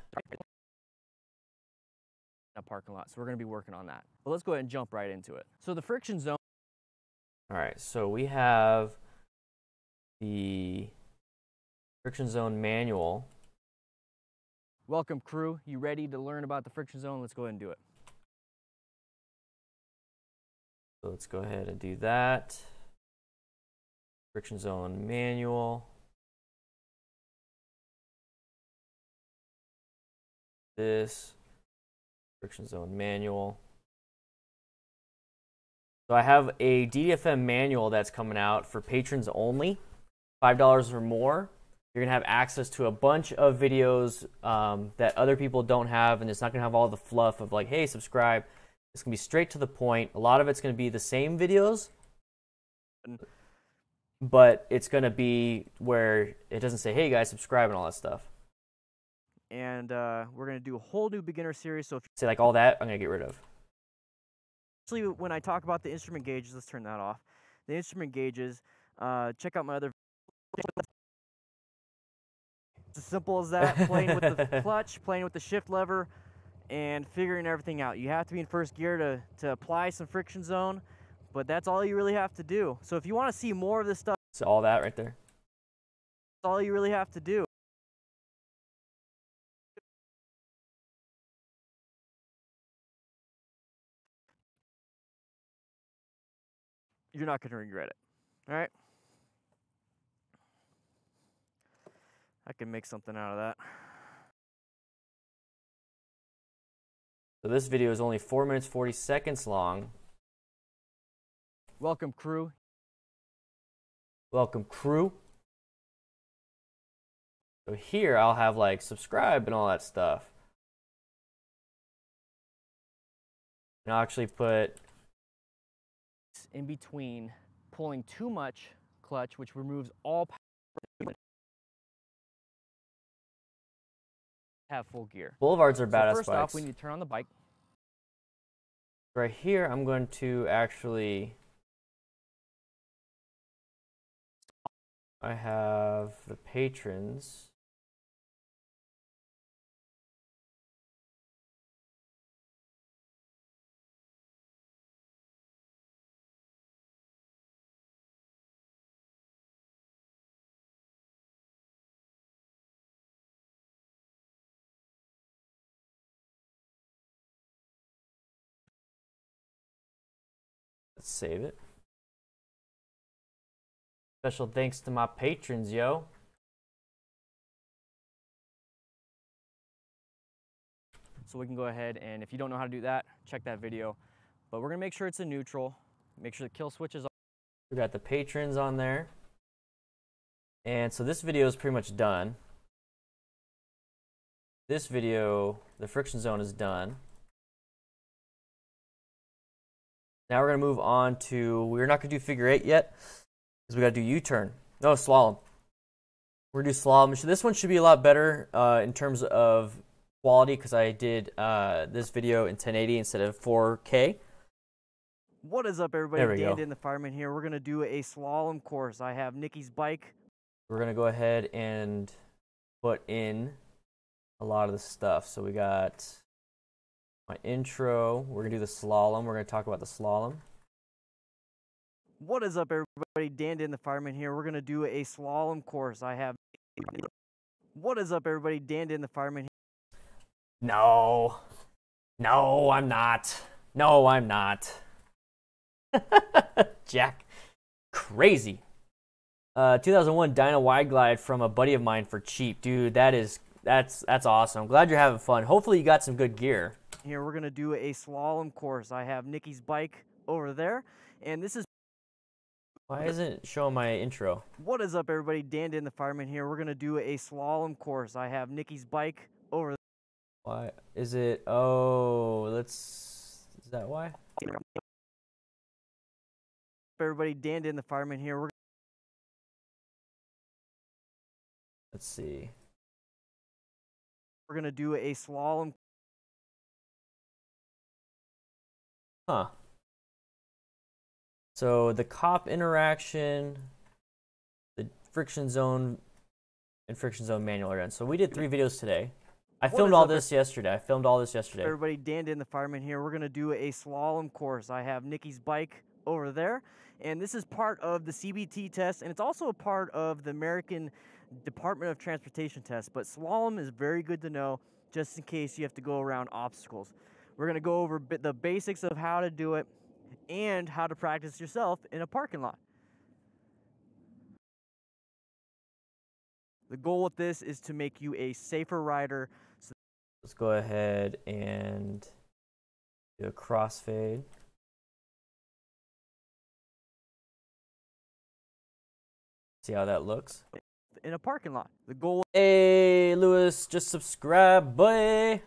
A parking lot, so we're going to be working on that. But let's go ahead and jump right into it. So the friction zone. All right, so we have the friction zone manual. Welcome, crew. You ready to learn about the friction zone? Let's go ahead and do it. So let's go ahead and do that. Friction zone manual. This friction zone manual. So I have a DDFM manual that's coming out for patrons only, $5 or more. You're going to have access to a bunch of videos that other people don't have, and it's not going to have all the fluff of like, hey, subscribe. It's going to be straight to the point. A lot of it's going to be the same videos, but it's going to be where it doesn't say, hey, guys, subscribe and all that stuff. And we're going to do a whole new beginner series. So if you say like all that, I'm going to get rid of. Actually, when I talk about the instrument gauges, let's turn that off. The instrument gauges, check out my other. It's as simple as that, playing with the clutch, playing with the shift lever, and figuring everything out. You have to be in first gear to apply some friction zone, but that's all you really have to do. So if you want to see more of this stuff, So all that right there. that's all you really have to do. You're not going to regret it. All right? I can make something out of that. So this video is only 4 minutes 40 seconds long. Welcome, crew. Welcome, crew. So here I'll have like subscribe and all that stuff. And I'll actually put In between pulling too much clutch, which removes all power, have full gear. boulevards are So badass first bikes. off, we need to turn on the bike. Right here, I'm going to actually, I have the patrons. Let's save it. Special thanks to my patrons, yo. So we can go ahead, and if you don't know how to do that, check that video. But we're gonna make sure it's in neutral. Make sure the kill switch is on. We got the patrons on there. And so this video is pretty much done. This video, the friction zone is done. Now we're going to move on to, we're not going to do figure eight yet, because we got to do U-turn. No, slalom. We're going to do slalom. This one should be a lot better in terms of quality, because I did this video in 1080 instead of 4K. What is up, everybody? There we go. DanDanTheFireman here. We're gonna do a slalom course. I have Nikki's bike. We're going to go ahead and put in a lot of the stuff. So we got my intro. We're going to do the slalom. We're going to talk about the slalom. What is up, everybody? DanDanTheFireman here. We're gonna do a slalom course. I have. What is up, everybody? DanDanTheFireman here. No. No, I'm not. No, I'm not. Jack. Crazy. 2001 Dyna Wide Glide from a buddy of mine for cheap. Dude, that's awesome. I'm glad you're having fun. Hopefully you got some good gear. Here we're gonna do a slalom course. I have Nikki's bike over there, and this is. Why isn't it showing my intro? What is up, everybody? DanDanTheFireman here. We're gonna do a slalom course. I have Nikki's bike over there. Why is it? Oh, is that why? Everybody, DanDanTheFireman here. Let's see. We're gonna do a slalom. Huh. So the cop interaction, the friction zone, and friction zone manual are done. So we did 3 videos today. I filmed all this yesterday. Everybody, DanDanTheFireman here. We're gonna do a slalom course. I have Nikki's bike over there, and this is part of the CBT test, and it's also a part of the American Department of Transportation test. But slalom is very good to know, just in case you have to go around obstacles. We're gonna go over the basics of how to do it and how to practice yourself in a parking lot. The goal with this is to make you a safer rider. Let's go ahead and do a crossfade. See how that looks. in a parking lot. The goal. Hey, Lewis, just subscribe, boy.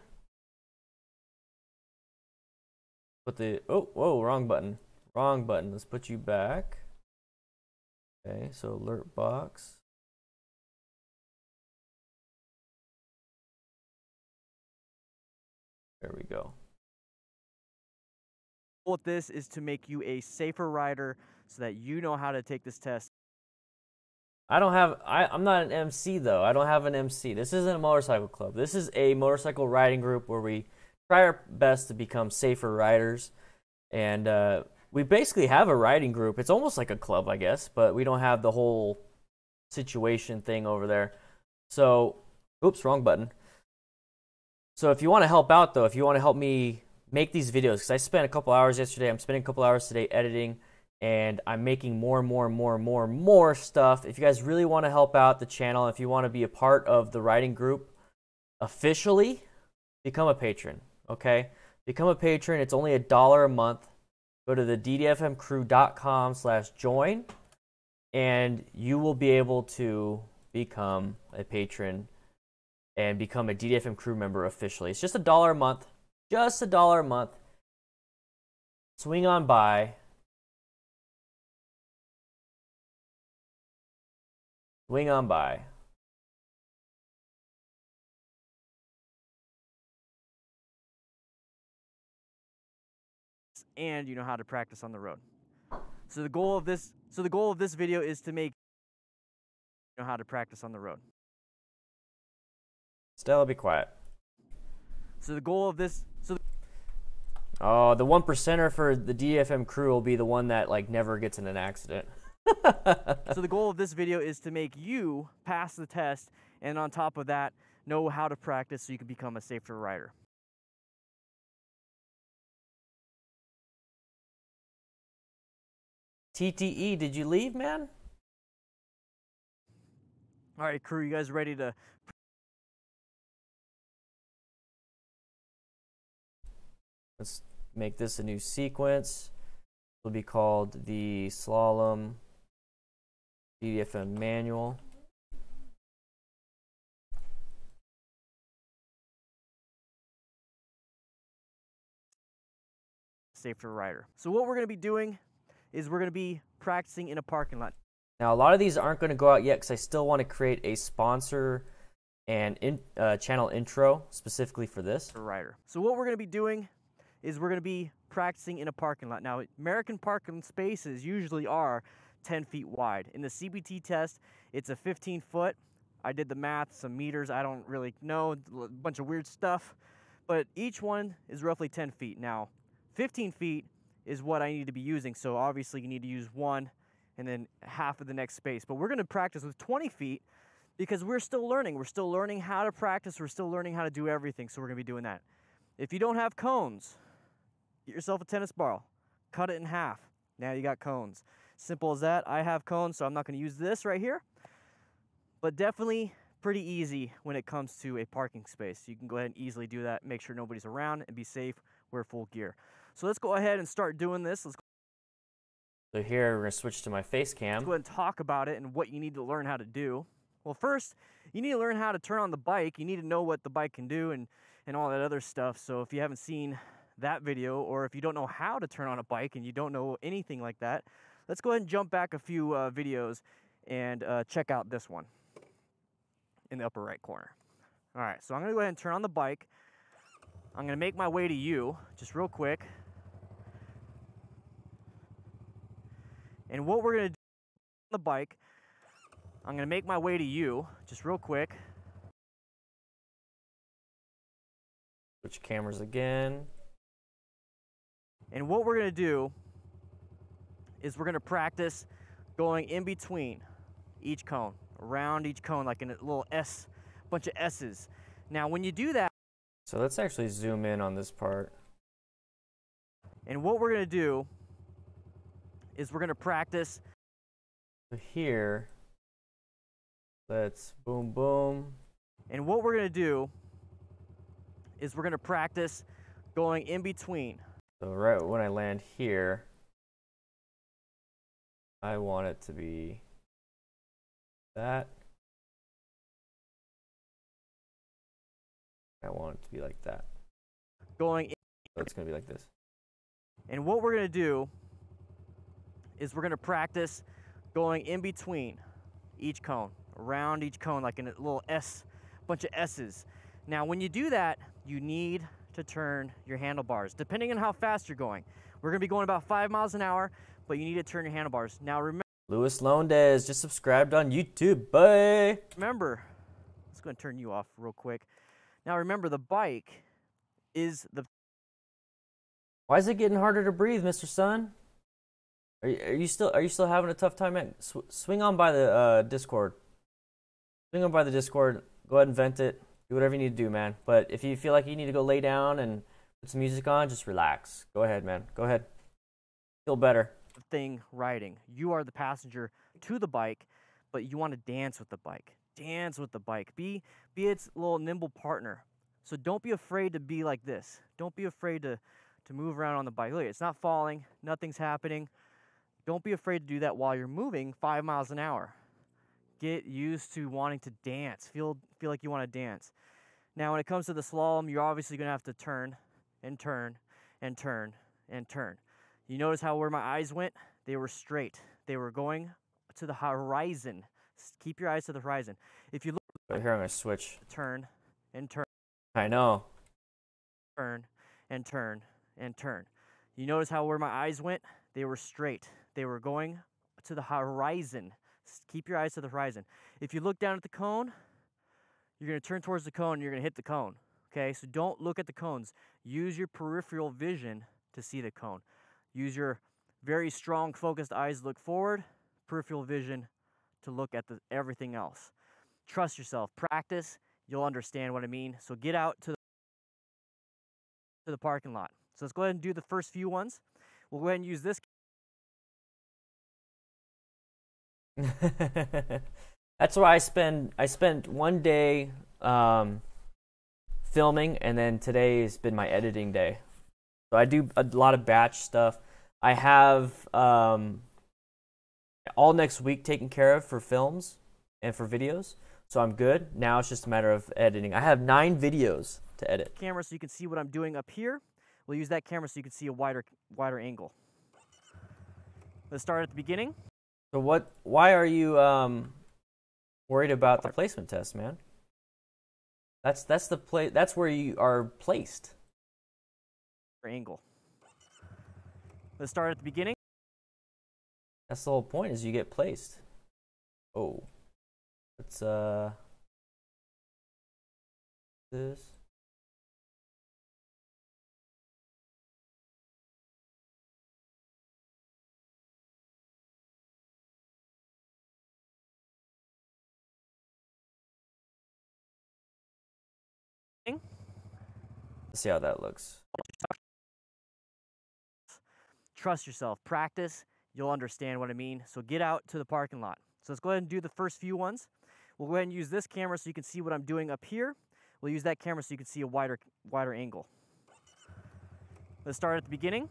Put the, oh, whoa, wrong button. Wrong button. Let's put you back. Okay, so alert box. There we go. With this is to make you a safer rider so that you know how to take this test. I'm not an MC though. I don't have an MC. This isn't a motorcycle club. This is a motorcycle riding group where we try our best to become safer riders. And we basically have a riding group. It's almost like a club, I guess, but we don't have the whole situation thing over there. So, oops, wrong button. So if you want to help out though, if you want to help me make these videos, because I spent a couple hours yesterday, I'm spending a couple hours today editing, and I'm making more stuff. If you guys really want to help out the channel, if you want to be a part of the writing group officially, become a patron, okay? Become a patron. It's only $1 a month. Go to the ddfmcrew.com/join, and you will be able to become a patron and become a DDFM crew member officially. It's just $1 a month. Just $1 a month. Swing on by. Swing on by. And you know how to practice on the road. So the goal of this video is to make you know how to practice on the road. Stella, be quiet. So the goal of this Oh, the 1%er for the DFM crew will be the one that like never gets in an accident. So the goal of this video is to make you pass the test, and on top of that, know how to practice so you can become a safer rider. TTE, did you leave, man? All right, crew, you guys ready to... Let's make this a new sequence. It'll be called the Slalom DDFM manual. Safer rider. So what we're going to be doing is we're going to be practicing in a parking lot. Now, a lot of these aren't going to go out yet because I still want to create a sponsor and channel intro specifically for this. Rider. So what we're going to be doing is we're going to be practicing in a parking lot. Now, American parking spaces usually are 10 feet wide. In the CBT test, it's a 15-foot. I did the math, some meters, I don't really know, a bunch of weird stuff. But each one is roughly 10 feet. Now, 15 feet is what I need to be using. So obviously you need to use one and then half of the next space. But we're going to practice with 20 feet because we're still learning. We're still learning how to practice. We're still learning how to do everything. So we're going to be doing that. If you don't have cones, get yourself a tennis ball. Cut it in half. Now you got cones. Simple as that. I have cones, so I'm not going to use this right here. But definitely pretty easy when it comes to a parking space. You can go ahead and easily do that. Make sure nobody's around and be safe. Wear full gear. So let's go ahead and start doing this. So here we're going to switch to my face cam. Let's go ahead and talk about it and what you need to learn how to do. Well, first, you need to learn how to turn on the bike. You need to know what the bike can do and all that other stuff. So if you haven't seen that video, or if you don't know how to turn on a bike and you don't know anything like that, let's go ahead and jump back a few videos and check out this one in the upper right corner. All right, so I'm going to go ahead and turn on the bike. I'm going to make my way to you just real quick. And what we're going to do on the bike, I'm going to make my way to you just real quick. Switch cameras again. And what we're going to do is we're going to practice going in between each cone, around each cone, like in a little S, bunch of S's. Now, when you do that... So let's actually zoom in on this part. And what we're going to do is we're going to practice. So here, let's boom, boom. And what we're going to do is we're going to practice going in between. So right when I land here, I want it to be that. I want it to be like that. Going in. So it's going to be like this. And what we're going to do is we're going to practice going in between each cone, around each cone like in a little S, bunch of S's. Now when you do that, you need to turn your handlebars, depending on how fast you're going. We're going to be going about 5 miles an hour, but you need to turn your handlebars. Now remember, Luis Londes just subscribed on YouTube, boy. Remember, let's go and turn you off real quick. Now remember, the bike is the... Why is it getting harder to breathe, Mr. Sun? Are you still having a tough time? Man? Swing on by the Discord. Swing on by the Discord. Go ahead and vent it. Do whatever you need to do, man. But if you feel like you need to go lay down and put some music on, just relax. Go ahead, man. Go ahead. Feel better. Thing riding. You are the passenger to the bike, but you want to dance with the bike. Dance with the bike. Be its little nimble partner. So don't be afraid to be like this. Don't be afraid to move around on the bike. Look, it's not falling. Nothing's happening. Don't be afraid to do that while you're moving 5 miles an hour. Get used to wanting to dance. Feel like you want to dance. Now, when it comes to the slalom, you're obviously going to have to turn and turn and turn and turn. You notice how where my eyes went? They were straight. They were going to the horizon. Keep your eyes to the horizon. If you look Right here, I'm going to switch. Turn and turn. I know. Turn and turn and turn. You notice how where my eyes went? They were straight. They were going to the horizon. Keep your eyes to the horizon. If you look down at the cone, you're going to turn towards the cone and you're going to hit the cone. Okay, so don't look at the cones. Use your peripheral vision to see the cone. Use your very strong, focused eyes to look forward, peripheral vision to look at everything else. Trust yourself. Practice. You'll understand what I mean. So get out to the parking lot. So let's go ahead and do the first few ones. We'll go ahead and use this. That's why I spent one day filming, and then today has been my editing day. So I do a lot of batch stuff. I have all next week taken care of for films and for videos, so I'm good. Now it's just a matter of editing. I have 9 videos to edit. Camera so you can see what I'm doing up here. We'll use that camera so you can see a wider angle. Let's start at the beginning. So why are you worried about the placement test, man? That's where you are placed. Angle. Let's start at the beginning. That's the whole point, is you get placed. Oh. Let's this. Let's see how that looks. Trust yourself. Practice. You'll understand what I mean. So get out to the parking lot. So let's go ahead and do the first few ones. We'll go ahead and use this camera so you can see what I'm doing up here. We'll use that camera so you can see a wider angle. Let's start at the beginning.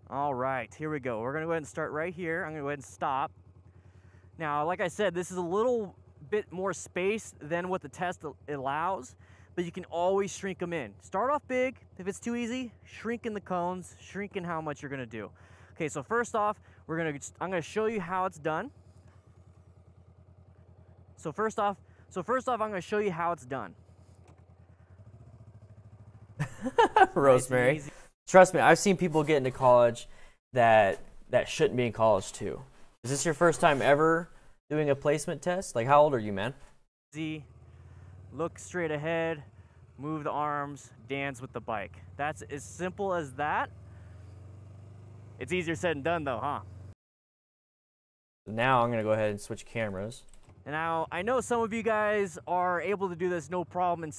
All right, here we go. We're going to go ahead and start right here. I'm going to go ahead and stop. Now, like I said, this is a little bit more space than what the test allows, but you can always shrink them in. Start off big. If it's too easy, shrink in the cones, shrink in how much you're going to do. Okay, so first off, I'm going to show you how it's done. So first off, I'm going to show you how it's done. Rosemary. Nice. Trust me, I've seen people get into college that shouldn't be in college too. Is this your first time ever doing a placement test? Like, how old are you, man? Easy. Look straight ahead, move the arms, dance with the bike. That's as simple as that. It's easier said than done though, huh? Now I'm going to go ahead and switch cameras. And now, I know some of you guys are able to do this no problem, and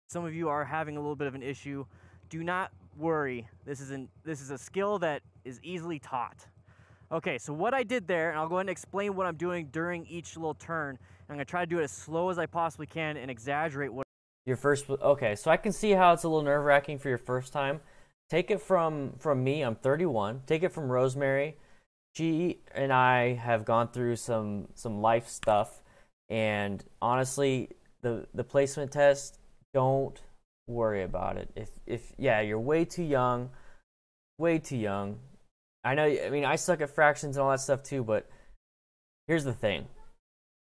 some of you are having a little bit of an issue. Do not worry. This is a skill that is easily taught. Okay, so what I did there, and I'll go ahead and explain what I'm doing during each little turn. I'm going to try to do it as slow as I possibly can and exaggerate what... Okay, so I can see how it's a little nerve-wracking for your first time. Take it from me, I'm 31. Take it from Rosemary. She and I have gone through some life stuff, and honestly, the placement test, don't worry about it. If yeah, you're way too young, way too young. I know. I mean, I suck at fractions and all that stuff too, but here's the thing.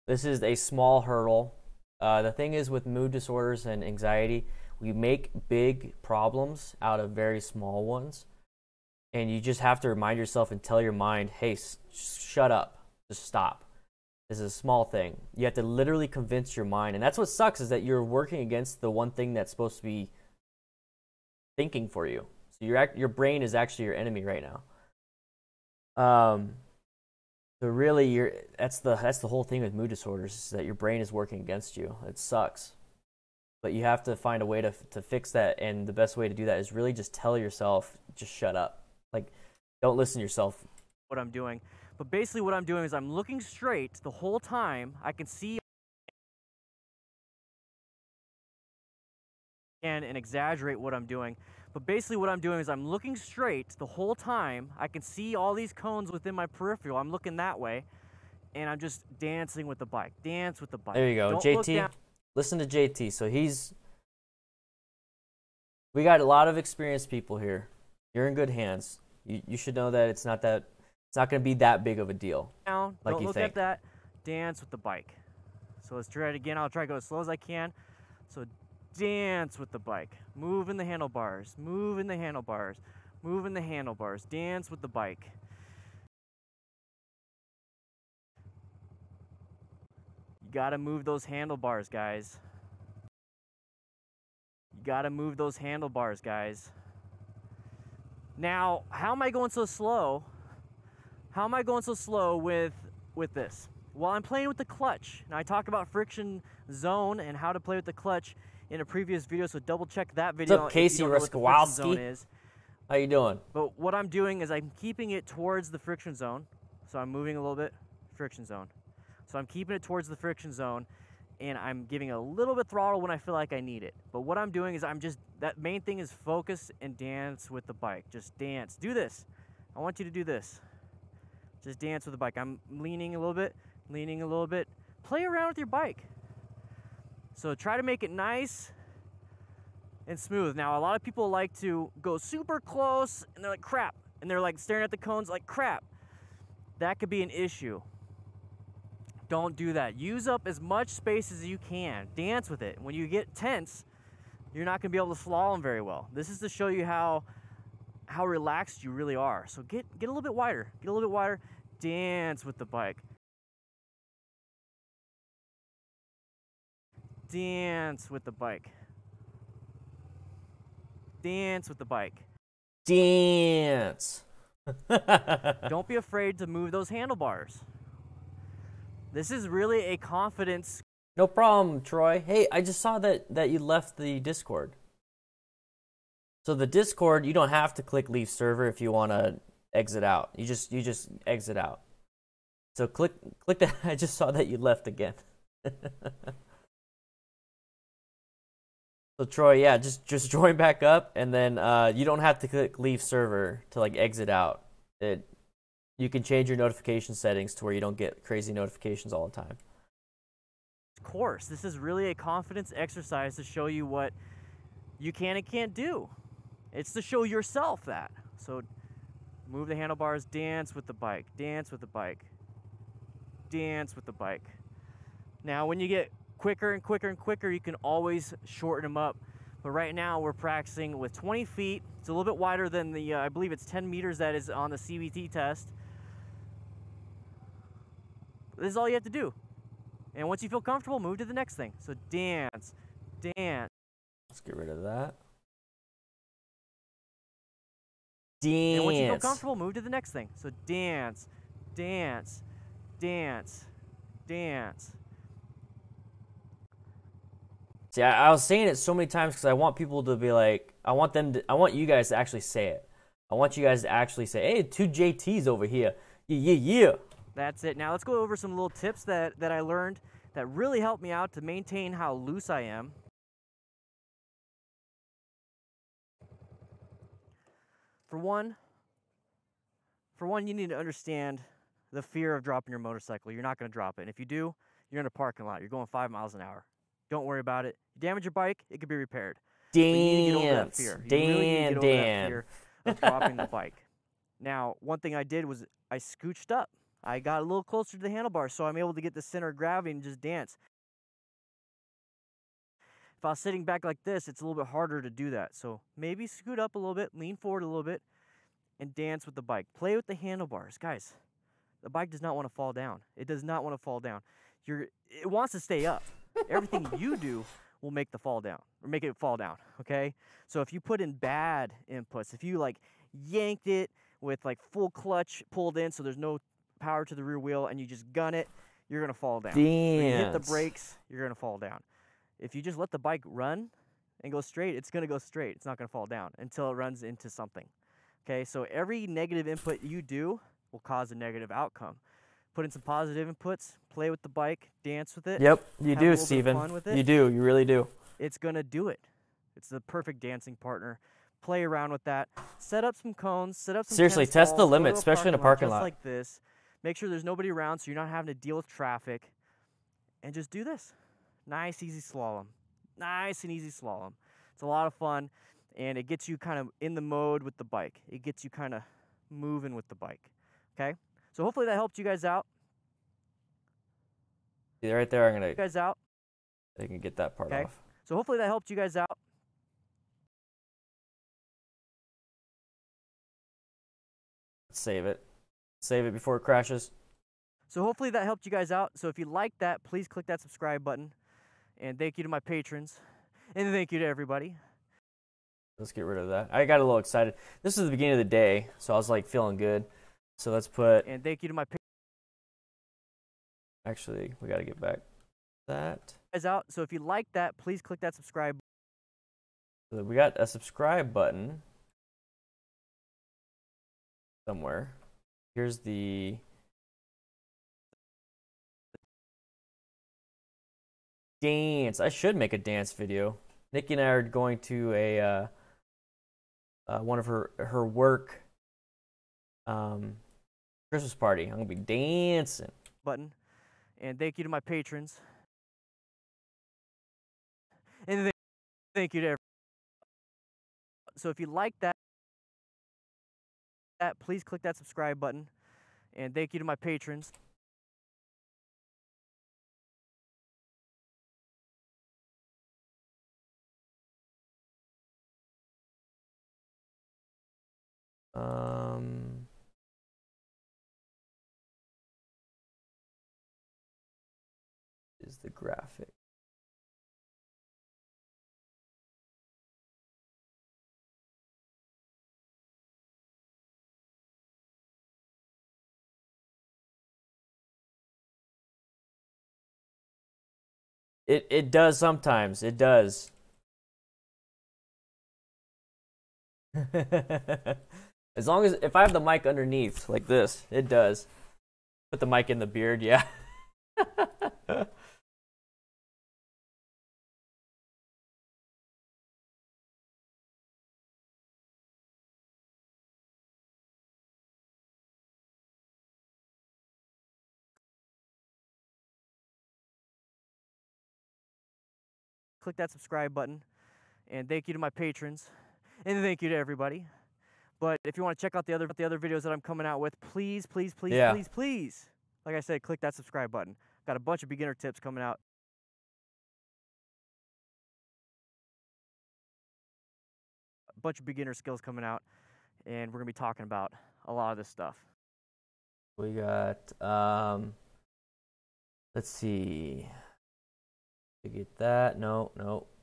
This is a small hurdle. The thing is with mood disorders and anxiety, we make big problems out of very small ones. And you just have to remind yourself and tell your mind, hey, shut up. Just stop. This is a small thing. You have to literally convince your mind. And that's what sucks, is that you're working against the one thing that's supposed to be thinking for you. So your brain is actually your enemy right now. So really, that's the whole thing with mood disorders, is that your brain is working against you. It sucks. But you have to find a way to fix that. And the best way to do that is really just tell yourself, just shut up. Like, don't listen to yourself. What I'm doing. But basically what I'm doing is I'm looking straight the whole time. I can see and exaggerate what I'm doing. But basically what I'm doing is I'm looking straight the whole time. I can see all these cones within my peripheral. I'm looking that way. And I'm just dancing with the bike. Dance with the bike. There you go. Don't JT, listen to JT. So we got a lot of experienced people here. You're in good hands. You should know that it's not going to be that big of a deal. Down, like don't you look think. at that. Dance with the bike. So let's try it again. I'll try to go as slow as I can. So dance with the bike. Move in the handlebars. Move in the handlebars. Move in the handlebars. Dance with the bike. You gotta move those handlebars, guys. You gotta move those handlebars, guys. Now, how am I going so slow? How am I going so slow with this? Well, I'm playing with the clutch. Now, I talked about friction zone and how to play with the clutch in a previous video, so double check that video. What's up, Casey Ruskowski? How you doing? But what I'm doing is I'm keeping it towards the friction zone. So I'm moving a little bit, friction zone. So I'm keeping it towards the friction zone, and I'm giving a little bit throttle when I feel like I need it. But what I'm doing is that main thing is focus and dance with the bike. Just dance. Do this. I want you to do this. Just dance with the bike. I'm leaning a little bit, leaning a little bit. Play around with your bike. So try to make it nice and smooth. Now, a lot of people like to go super close, and they're like, crap. And they're like staring at the cones like, crap. That could be an issue. Don't do that. Use up as much space as you can. Dance with it. When you get tense, you're not going to be able to slalom very well. This is to show you how relaxed you really are. So get a little bit wider. Get a little bit wider. Dance with the bike. Dance with the bike. Dance with the bike. Dance. Don't be afraid to move those handlebars. This is really a confidence. No problem, Troy. Hey, I just saw that you left the Discord. So the Discord, you don't have to click leave server if you want to exit out. You just exit out. So click that. I just saw that you left again. So Troy, yeah, just join back up, and then you don't have to click leave server to like exit out. You can change your notification settings to where you don't get crazy notifications all the time. Course, this is really a confidence exercise to show you what you can and can't do. It's to show yourself that. So move the handlebars, dance with the bike, dance with the bike, dance with the bike. Now, when you get quicker and quicker and quicker, you can always shorten them up. But right now we're practicing with 20 feet. It's a little bit wider than the, I believe it's 10 meters that is on the CBT test. This is all you have to do. And once you feel comfortable, move to the next thing. So dance, dance. Let's get rid of that. Dance. And once you feel comfortable, move to the next thing. So dance, dance, dance, dance. See, I was saying it so many times because I want people to be like, I want you guys to actually say it. I want you guys to actually say, hey, 2 JTs over here. Yeah. That's it. Now let's go over some little tips that I learned that really helped me out to maintain how loose I am. For one, for one, you need to understand the fear of dropping your motorcycle. You're not going to drop it. And if you do, you're in a parking lot. You're going 5 miles an hour. Don't worry about it. You damage your bike, it can be repaired. But you need to get over that fear. You really need to get over that fear of dropping the bike. Now, one thing I did was I scooched up. I got a little closer to the handlebars, so I'm able to get the center of gravity and just dance. If I was sitting back like this, it's a little bit harder to do that. So maybe scoot up a little bit, lean forward a little bit, and dance with the bike. Play with the handlebars. Guys, the bike does not want to fall down. It does not want to fall down. It wants to stay up. Everything you do will make the fall down, or make it fall down, okay? So if you put in bad inputs, if you like yanked it with like full clutch pulled in so there's no power to the rear wheel and you just gun it, you're gonna fall down. If you hit the brakes, you're gonna fall down. If you just let the bike run and go straight, it's gonna go straight. It's not gonna fall down until it runs into something, okay? So every negative input you do will cause a negative outcome. Put in some positive inputs, play with the bike, dance with it. Yep, you do, Steven. You do, you really do. It's gonna do it. It's the perfect dancing partner. Play around with that. Set up some cones, set up some Seriously, test the limit, especially in a parking lot. Just like this. Make sure there's nobody around so you're not having to deal with traffic. And just do this. Nice, easy slalom. Nice and easy slalom. It's a lot of fun, and it gets you kind of in the mode with the bike. It gets you kind of moving with the bike, okay? So hopefully that helped you guys out. See, right there, I'm going to... guys out. I can get that part off. So hopefully that helped you guys out. Save it. Save it before it crashes. So hopefully that helped you guys out. So if you like that, please click that subscribe button. And thank you to my patrons. And thank you to everybody. Let's get rid of that. I got a little excited. This is the beginning of the day, so I was like feeling good. So let's put... And thank you to my patrons. Actually, we got to get back that. Guys out. So if you like that, please click that subscribe. So we got a subscribe button somewhere. Here's the dance. I should make a dance video. Nikki and I are going to a one of her work Christmas party. I'm gonna be dancing. Button. And thank you to my patrons. And thank you to everyone. So if you like that, please click that subscribe button. And thank you to my patrons. Is the graphic. It does sometimes. It does. As long as if I have the mic underneath like this, it does. Put the mic in the beard, yeah. Click that subscribe button. And thank you to my patrons. And thank you to everybody. But if you want to check out the other videos that I'm coming out with, please, please, please, please, please, like I said, click that subscribe button. Got a bunch of beginner tips coming out. A bunch of beginner skills coming out. And we're going to be talking about a lot of this stuff. We got, let's see. To get that, no,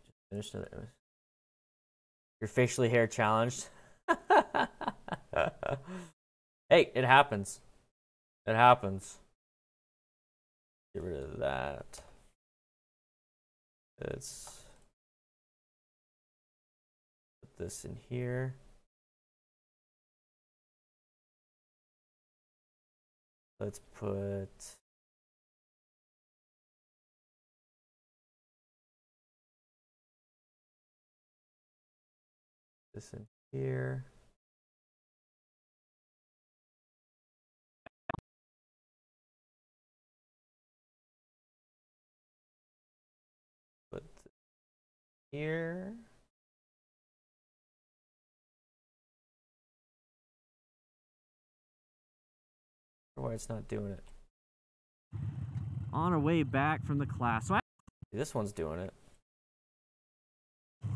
just finished it. You're facially hair challenged. Hey, it happens. It happens. Get rid of that. Let's put this in here. Let's put this in here. put here. Why it's not doing it. On our way back from the class. So This one's doing it.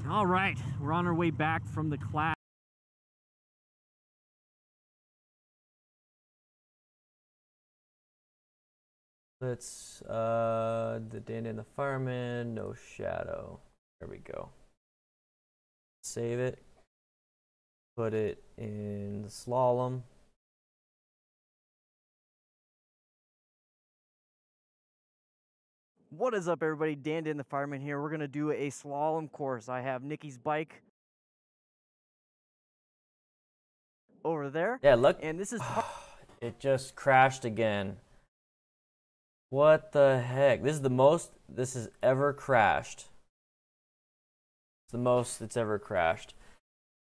all right, we're on our way back from the class. Let's the DanDanTheFireman, no shadow. There we go. Save it. Put it in the Slalom. What is up, everybody? DanDanTheFireman here. We're gonna do a slalom course. I have Nikki's bike over there. Yeah, look. And this is It just crashed again. What the heck? This is the most this has ever crashed. It's the most it's ever crashed.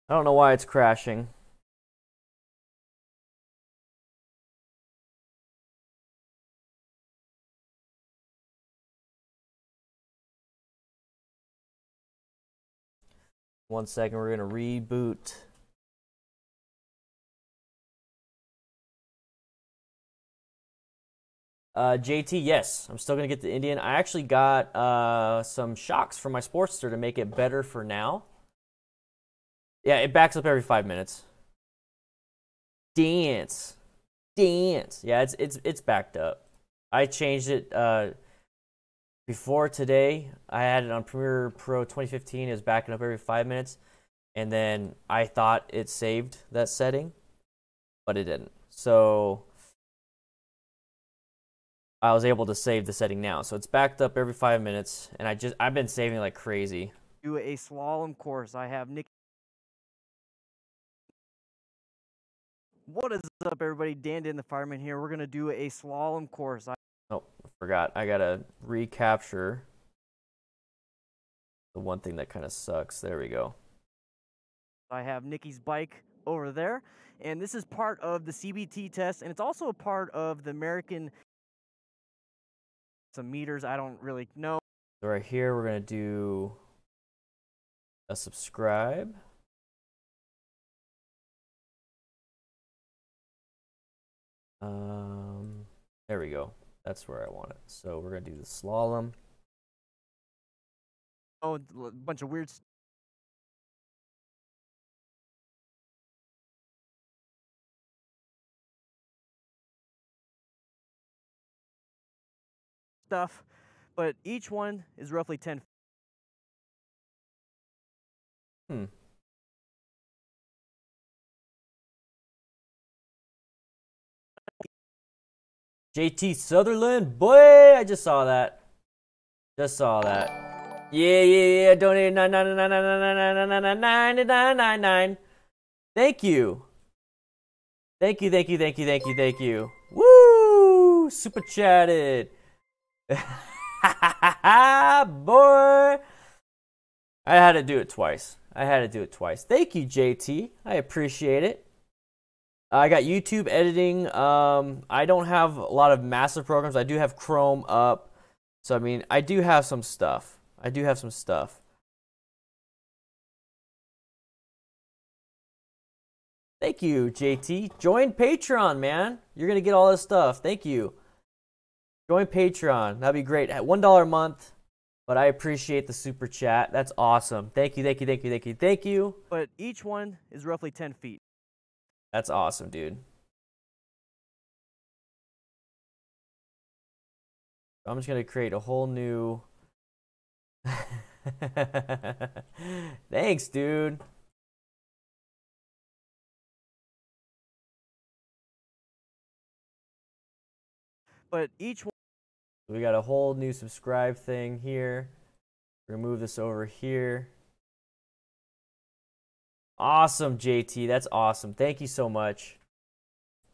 I don't know why it's crashing. One second, we're gonna reboot. JT, yes, I'm still gonna get the Indian. I actually got some shocks for my Sportster to make it better for now. Yeah, it backs up every 5 minutes. Dance. Yeah, it's backed up. I changed it before today. I had it on Premiere Pro 2015. It was backing up every 5 minutes, and then I thought it saved that setting, but it didn't. So I was able to save the setting now. So it's backed up every 5 minutes, and I've been saving like crazy. do a slalom course. I have Nikki. What is up, everybody? DanDanTheFireman here. We're gonna do a slalom course. Oh, I forgot. I gotta recapture the one thing that kind of sucks. There we go. I have Nikki's bike over there, and this is part of the CBT test, and it's also a part of the American. Some meters, I don't really know. So right here, we're gonna do a subscribe. There we go. That's where I want it. So we're gonna do the slalom. Oh, a bunch of weird stuff, but each one is roughly 10. JT Sutherland, boy, I just saw that. Just saw that. Yeah. Donate 99999999999. Thank you. Thank you. Woo! Super chatted. Boy, I had to do it twice. Thank you, JT. I appreciate it. I got YouTube editing. I don't have a lot of massive programs. I do have Chrome up. So, I mean, I do have some stuff. Thank you, JT. Join Patreon, man. You're going to get all this stuff. Thank you. Join Patreon. That'd be great. At $1 a month. But I appreciate the super chat. That's awesome. Thank you. But each one is roughly 10 feet. That's awesome, dude. I'm just going to create a whole new... Thanks, dude. But each one... We got a whole new subscribe thing here. Remove this over here. Awesome, JT. That's awesome. Thank you so much.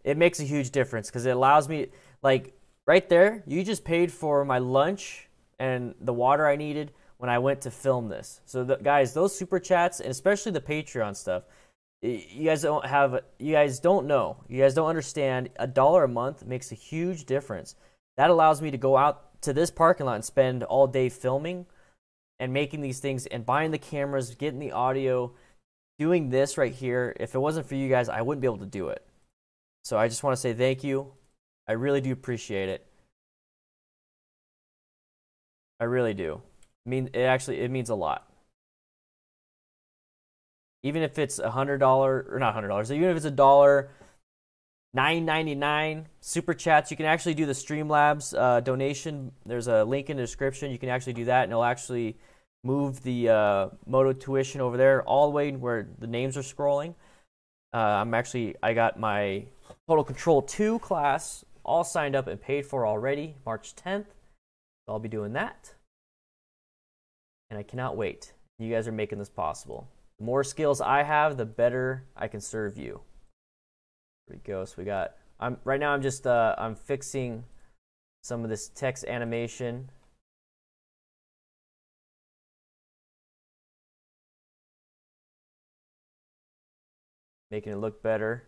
It makes a huge difference because it allows me, like, right there, you just paid for my lunch and the water I needed when I went to film this. So, guys, those super chats, and especially the Patreon stuff, you guys don't know. You guys don't understand. $1 a month makes a huge difference. That allows me to go out to this parking lot and spend all day filming and making these things and buying the cameras, getting the audio, doing this right here. If it wasn't for you guys, I wouldn't be able to do it. So I just want to say thank you. I really do appreciate it. I really do. I mean, it means a lot. Even if it's $100 or not $100, even if it's $1, $9.99 super chats. You can actually do the Streamlabs donation. There's a link in the description. You can actually do that, and it'll actually move the Moto tuition over there all the way where the names are scrolling. I got my Total Control 2 class all signed up and paid for already, March 10th. So I'll be doing that. And I cannot wait. You guys are making this possible. The more skills I have, the better I can serve you. There we go. So we got, right now I'm just, I'm fixing some of this text animation. Making it look better.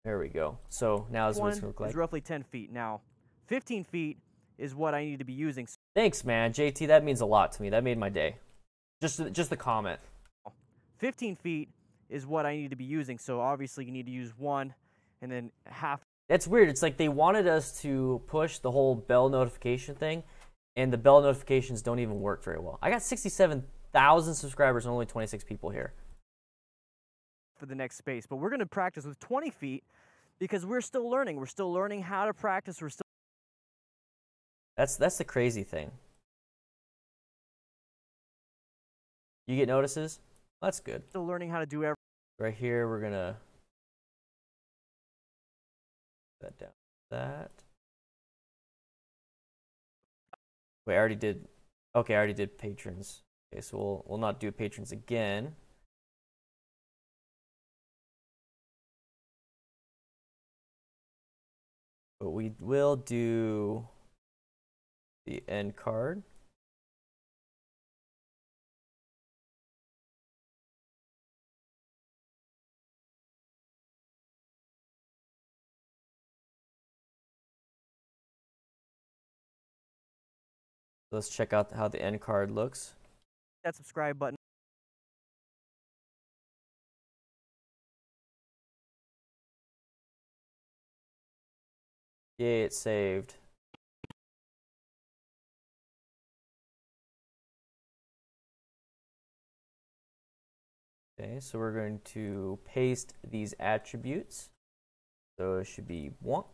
There we go. So now this is what it's going to look like. Is roughly 10 feet. Now, 15 feet is what I need to be using. Thanks, man. JT, that means a lot to me. That made my day. Just the comment. 15 feet is what I need to be using, so obviously you need to use one and then half. That's weird. It's like they wanted us to push the whole bell notification thing, and the bell notifications don't even work very well. I got 67,000 subscribers and only 26 people here. For the next space, but we're going to practice with 20 feet because we're still learning. We're still learning how to practice. We're still. That's the crazy thing. You get notices? That's good. Still learning how to do everything. Right here, we're gonna put that down. That. Wait, I already did. Okay, I already did patrons. Okay, so we'll not do patrons again. But we will do the end card. Let's check out how the end card looks. That subscribe button. Yay, it's saved. Okay, so we're going to paste these attributes. So it should be wonk.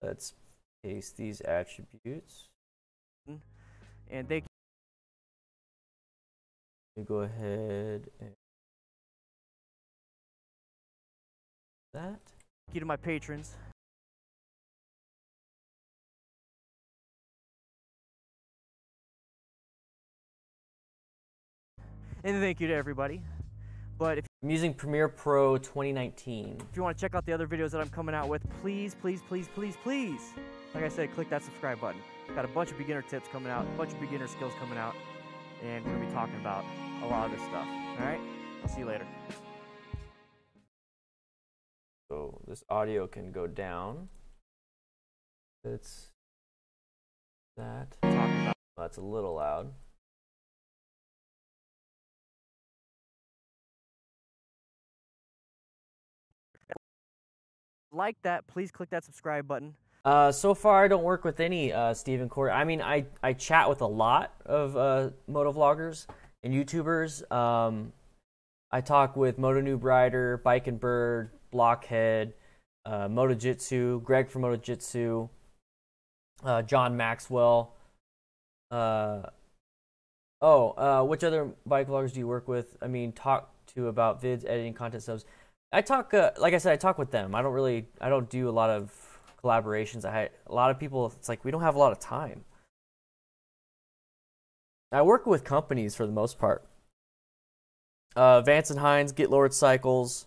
Let's paste these attributes. And they go ahead and that. Thank you to my patrons. And thank you to everybody. But if I'm using Premiere Pro 2019. you want to check out the other videos that I'm coming out with, please, please, please, please, please, like I said, click that subscribe button. Got a bunch of beginner tips coming out, a bunch of beginner skills coming out, and we're going to be talking about a lot of this stuff. All right? I'll see you later. So this audio can go down. It's that. That's a little loud. Like that, please click that subscribe button. So far, I don't work with any Stephen Corey. I mean, I chat with a lot of motovloggers and YouTubers. I talk with Moto Noob Rider, Bike and Bird, Blockhead, MotoJitsu, Greg from MotoJitsu, John Maxwell. Which other bike vloggers do you work with? I mean, talk to about vids, editing, content subs. I talk, like I said, I talk with them. I don't do a lot of collaborations. A lot of people, it's like we don't have a lot of time. I work with companies for the most part. Vance and Hines, Get Lord Cycles.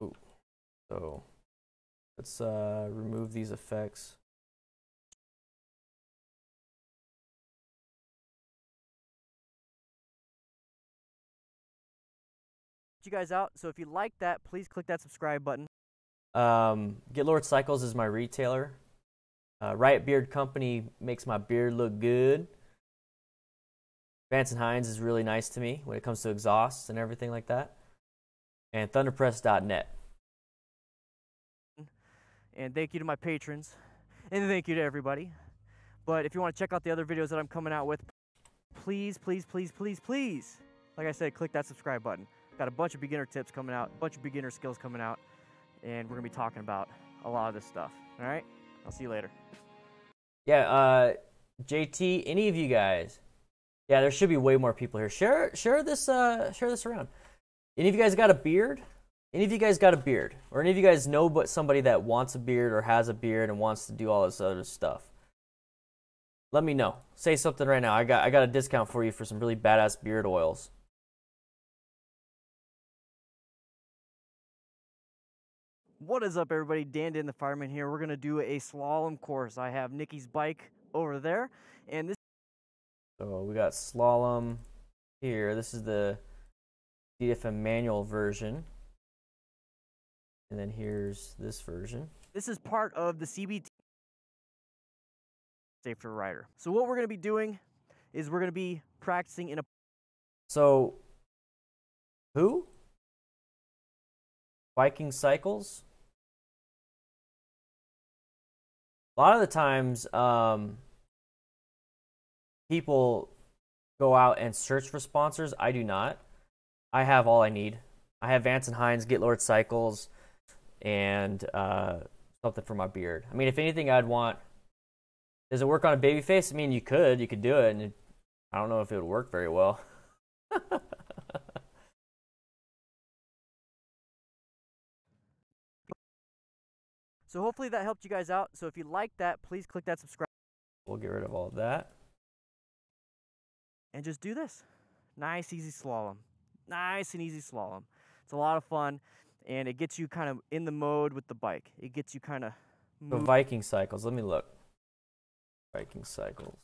Ooh. So let's remove these effects. you guys out. So if you like that, please click that subscribe button. Get Lord Cycles is my retailer. Riot Beard Company makes my beard look good. Vance & Hines is really nice to me when it comes to exhausts and everything like that. And thunderpress.net. And thank you to my patrons. And thank you to everybody. But if you want to check out the other videos that I'm coming out with, please, please, please, please, please, like I said, click that subscribe button. Got a bunch of beginner tips coming out, a bunch of beginner skills coming out, and we're going to be talking about a lot of this stuff. All right? I'll see you later. Yeah, JT, any of you guys? Yeah, there should be way more people here. Share this around. Any of you guys got a beard? Any of you guys got a beard? Or any of you guys know but somebody that wants a beard or has a beard and wants to do all this other stuff? Let me know. Say something right now. I got a discount for you for some really badass beard oils. What is up, everybody? DanDanTheFireman here. We're going to do a slalom course. I have Nikki's bike over there, and this. So we got Slalom here. This is the DFM manual version. And then here's this version. This is part of the CBT Safer Rider. So what we're going to be doing is we're going to be practicing in a. So, who? Viking Cycles? A lot of the times, people go out and search for sponsors. I do not. I have all I need. I have Vance & Hines, Get Lord Cycles, and something for my beard. I mean, if anything, I'd want. Does it work on a baby face? I mean, you could do it, and I don't know if it would work very well. So hopefully that helped you guys out. So if you like that, please click that subscribe. We'll get rid of all of that. And just do this. Nice, easy slalom. Nice and easy slalom. It's a lot of fun, and it gets you kind of in the mode with the bike. It gets you kind of. The Viking Cycles. Let me look. Viking Cycles.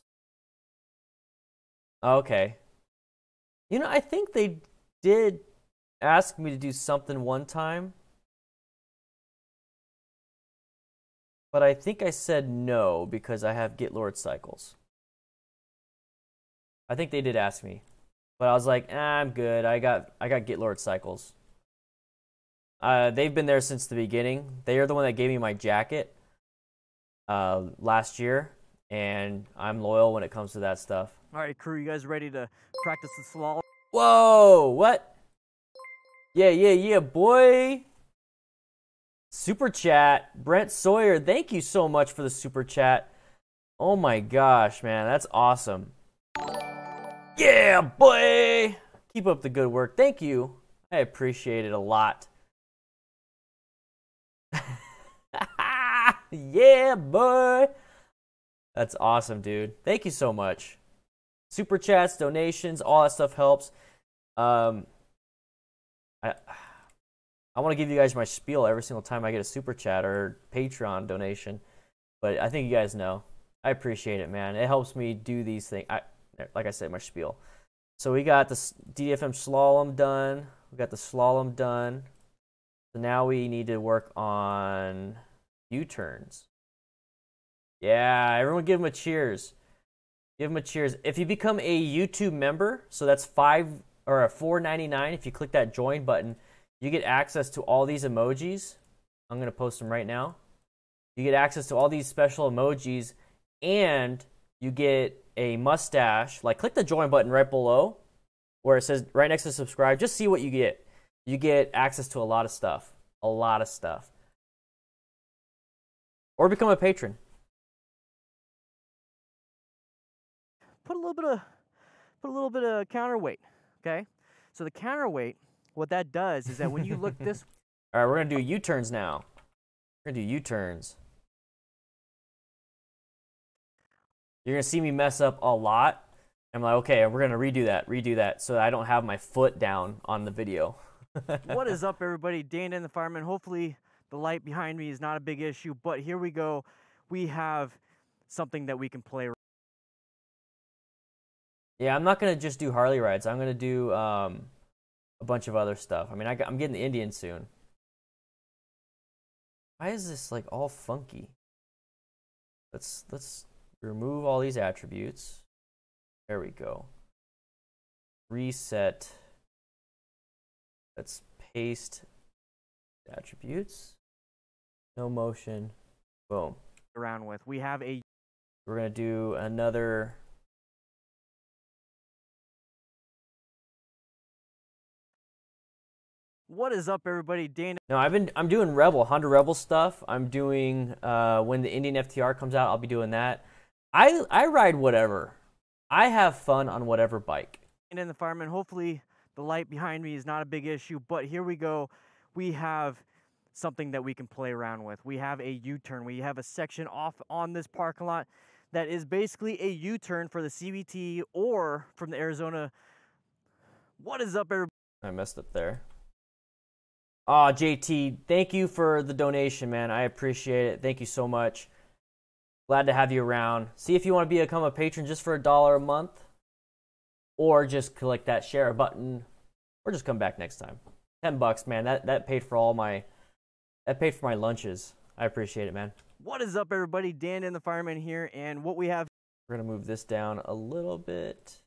Okay. You know, I think they did ask me to do something one time. But I think I said no because I have Get Lord Cycles. I think they did ask me. But I was like, I'm good. I got Get Lord Cycles. They've been there since the beginning. They are the one that gave me my jacket last year. And I'm loyal when it comes to that stuff. All right, crew, you guys ready to practice the slalom? Whoa, what? Yeah, boy. Super chat. Brent Sawyer, thank you so much for the super chat. Oh my gosh, man, that's awesome. Yeah, boy. Keep up the good work. Thank you. I appreciate it a lot. Yeah, boy. That's awesome, dude. Thank you so much. Super chats, donations, all that stuff helps. I want to give you guys my spiel every single time I get a super chat or Patron donation, but I think you guys know. I appreciate it, man. It helps me do these things. Like I said, my spiel. So we got the DFM slalom done. We got the slalom done. So now we need to work on U-turns. Yeah, everyone give them a cheers. Give them a cheers. If you become a YouTube member, so that's $4.99. If you click that join button, you get access to all these emojis. I'm going to post them right now. You get access to all these special emojis, and you get a mustache. Like, click the join button right below where it says right next to subscribe. Just see what you get. You get access to a lot of stuff. A lot of stuff. Or become a patron. Put a little bit of counterweight, okay? So the counterweight, what that does is that when you look this. All right, we're gonna do U-turns now. We're gonna do U-turns. You're gonna see me mess up a lot. I'm like, okay, we're gonna redo that, so I don't have my foot down on the video. What is up, everybody? DanDanTheFireman. Hopefully the light behind me is not a big issue, but here we go. We have something that we can play. Yeah, I'm not gonna just do Harley rides. I'm gonna do a bunch of other stuff. I mean, I'm getting the Indian soon. Why is this like all funky? Let's remove all these attributes. There we go. Reset. Let's paste attributes. No motion. Boom. Around with. We have a. We're gonna do another. What is up, everybody? Dan. No, I'm doing Honda Rebel stuff. I'm doing when the Indian FTR comes out, I'll be doing that. I ride whatever. I have fun on whatever bike. And the fireman. Hopefully the light behind me is not a big issue, but here we go. We have something that we can play around with. We have a U-turn. We have a section off on this parking lot that is basically a U-turn for the CBT or from the Arizona. What is up, everybody? I messed up there. Aw, JT, thank you for the donation, man. I appreciate it. Thank you so much. Glad to have you around. See if you want to become a patron just for $1 a month, or just click that share button, or just come back next time. $10, man. That paid for all my lunches. I appreciate it, man. What is up, everybody? DanDanTheFireman here, and what we have. We're gonna move this down a little bit.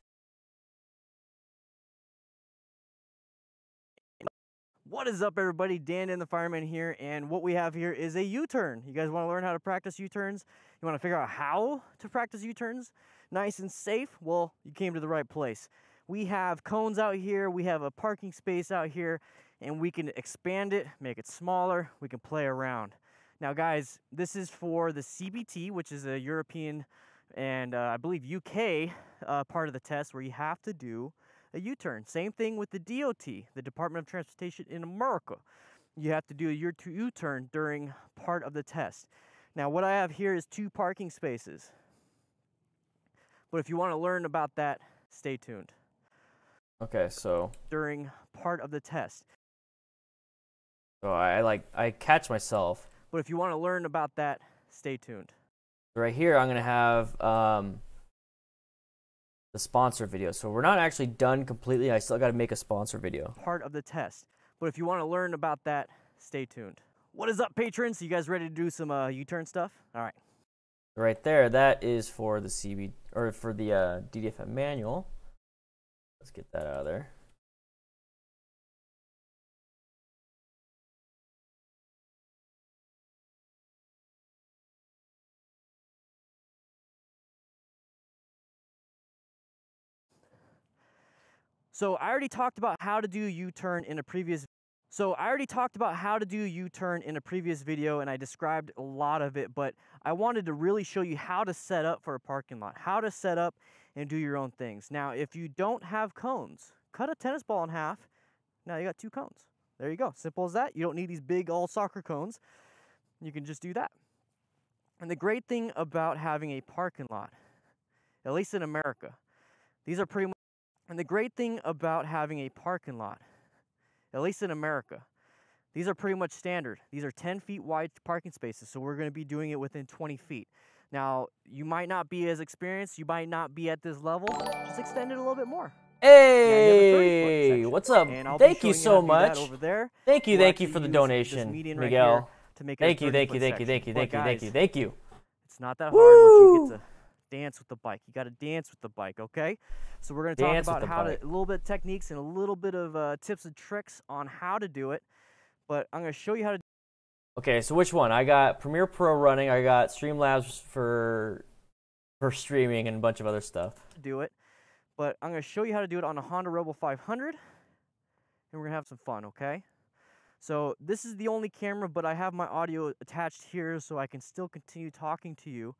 What is up, everybody? DanDanTheFireman here, and what we have here is a U-turn. You guys want to learn how to practice U-turns? You want to figure out how to practice U-turns nice and safe? Well, you came to the right place. We have cones out here, we have a parking space out here, and we can expand it, make it smaller, we can play around. Now, guys, this is for the CBT, which is a European and I believe UK part of the test where you have to do a U-turn. Same thing with the DOT, the Department of Transportation in America. You have to do a U-turn during part of the test. Now, what I have here is 2 parking spaces. But if you want to learn about that, stay tuned. Okay, so during part of the test. So I catch myself. But if you want to learn about that, stay tuned. Right here, I'm gonna have the sponsor video. So we're not actually done completely. I still got to make a sponsor video. Part of the test. But if you want to learn about that, stay tuned. What is up, patrons? You guys ready to do some U-turn stuff? All right. Right there, that is for the DDFM manual. Let's get that out of there. So I already talked about how to do U-turn in a previous video, and I described a lot of it, but I wanted to really show you how to set up for a parking lot, how to set up and do your own things. Now, if you don't have cones, cut a tennis ball in half. Now you got 2 cones. There you go. Simple as that. You don't need these big all soccer cones. You can just do that. And the great thing about having a parking lot, at least in America, these are pretty much standard. These are 10 feet wide parking spaces, so we're going to be doing it within 20 feet. Now, you might not be as experienced, you might not be at this level, just extend it a little bit more. Hey, what's up? Thank you so much. Thank you for the donation, Miguel. Thank you. It's not that hard once you get to dance with the bike. You got to dance with the bike, okay? So we're going to talk about a little bit of techniques and a little bit of tips and tricks on how to do it. But I'm going to show you how to. Okay, so which one? I got Premiere Pro running. I got Streamlabs for streaming and a bunch of other stuff. Do it, but I'm going to show you how to do it on a Honda Rebel 500, and we're going to have some fun, okay? So this is the only camera, but I have my audio attached here so I can still continue talking to you.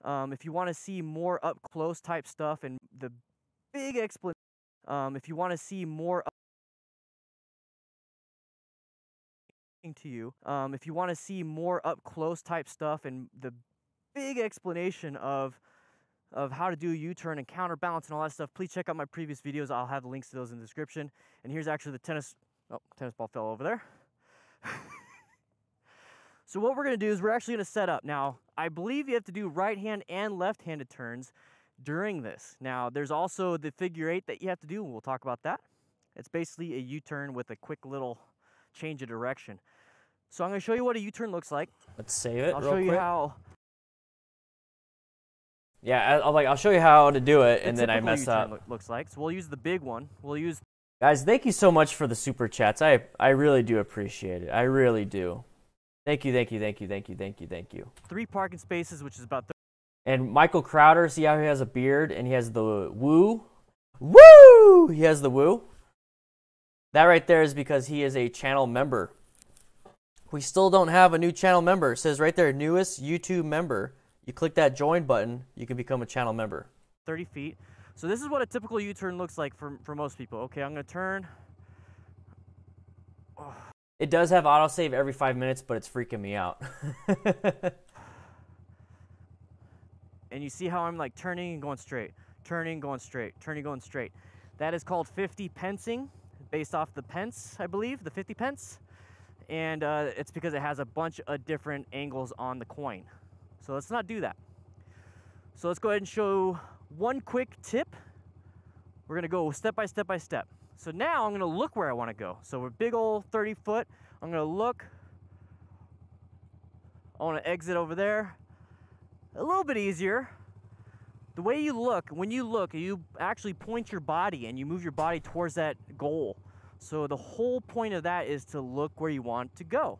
If you want to see more up close type stuff and the big explanation, of how to do a U-turn and counterbalance and all that stuff, please check out my previous videos. I'll have the links to those in the description. And here's actually the tennis ball fell over there. So what we're going to do is we're actually going to set up. Now, I believe you have to do right-hand and left-handed turns during this. Now, there's also the figure 8 that you have to do, and we'll talk about that. It's basically a U-turn with a quick little change of direction. So I'm going to show you what a U-turn looks like. Let's save it. I'll real show you quick. how. Yeah, I'll show you how to do it, and then I mess up. Looks like. So we'll use the big one. We'll use. Guys, thank you so much for the super chats. I really do appreciate it. I really do. Thank you, thank you, thank you, thank you, thank you, thank you. 3 parking spaces, which is about. And Michael Crowder, see how he has a beard and he has the woo? Woo! He has the woo. That right there is because he is a channel member. We still don't have a new channel member. It says right there, newest YouTube member. You click that join button, you can become a channel member. 30 feet. So this is what a typical U-turn looks like for most people. Okay, I'm going to turn. Oh. It does have autosave every 5 minutes, but it's freaking me out. And you see how I'm like turning and going straight, turning, going straight, turning, going straight. That is called 50 pensing, based off the pence, I believe, the 50 pence. And it's because it has a bunch of different angles on the coin. So let's not do that. So let's go ahead and show one quick tip. We're gonna go step by step by step. So now I'm gonna look where I wanna go. So we're big old 30 foot. I'm gonna look. I wanna exit over there. A little bit easier. The way you look, when you look, you actually point your body and you move your body towards that goal. So the whole point of that is to look where you want to go.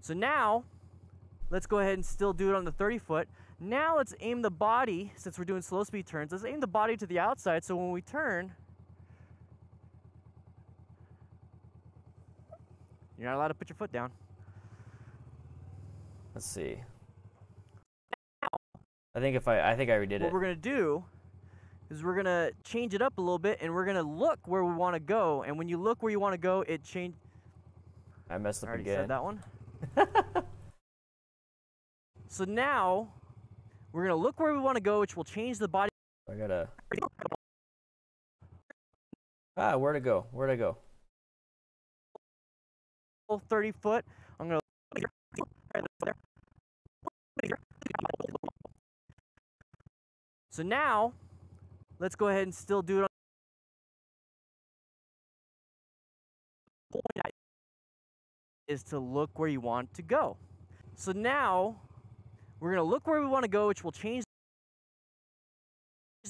So now, let's go ahead and still do it on the 30 foot. Now let's aim the body, since we're doing slow speed turns, let's aim the body to the outside so when we turn, you're not allowed to put your foot down. Let's see. I think I redid it. What we're gonna do is we're gonna change it up a little bit, and we're gonna look where we want to go. And when you look where you want to go, it change. I messed up already again. said that one. So now we're gonna look where we want to go, which will change the body. I gotta. Where to go? Where to go? 30 foot. I'm gonna. So now, let's go ahead and still do it. Is to look where you want to go. So now, we're gonna look where we want to go, which will change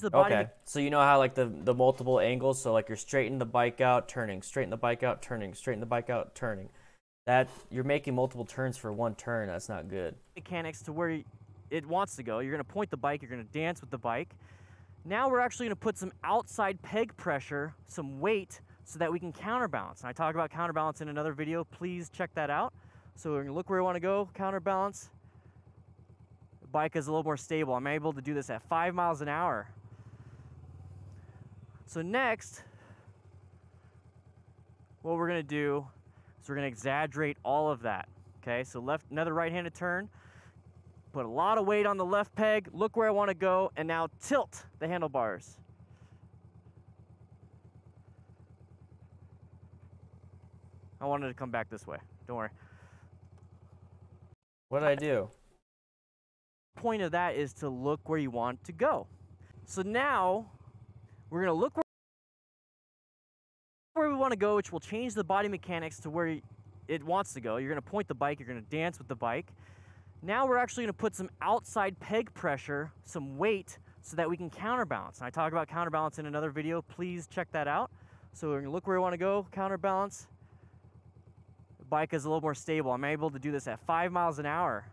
the body. Okay, so you know how like the multiple angles, so like you're straightening the bike out, turning, straighten the bike out, turning, straighten the bike out, turning. That you're making multiple turns for one turn. That's not good. Mechanics to where it wants to go. You're going to point the bike. You're going to dance with the bike. Now we're actually going to put some outside peg pressure, some weight, so that we can counterbalance. And I talk about counterbalance in another video. Please check that out. So we're going to look where we want to go, counterbalance. The bike is a little more stable. I'm able to do this at 5 miles an hour. So next, what we're going to do is we're going to exaggerate all of that. Okay, so another right-handed turn. Put a lot of weight on the left peg, look where I want to go, and now tilt the handlebars. I wanted to come back this way, don't worry. What did I do? The point of that is to look where you want to go. So now, we're going to look where we want to go, which will change the body mechanics to where it wants to go. You're going to point the bike, you're going to dance with the bike. Now we're actually going to put some outside peg pressure, some weight, so that we can counterbalance. And I talk about counterbalance in another video. Please check that out. So we're going to look where we want to go, counterbalance. The bike is a little more stable. I'm able to do this at 5 miles an hour.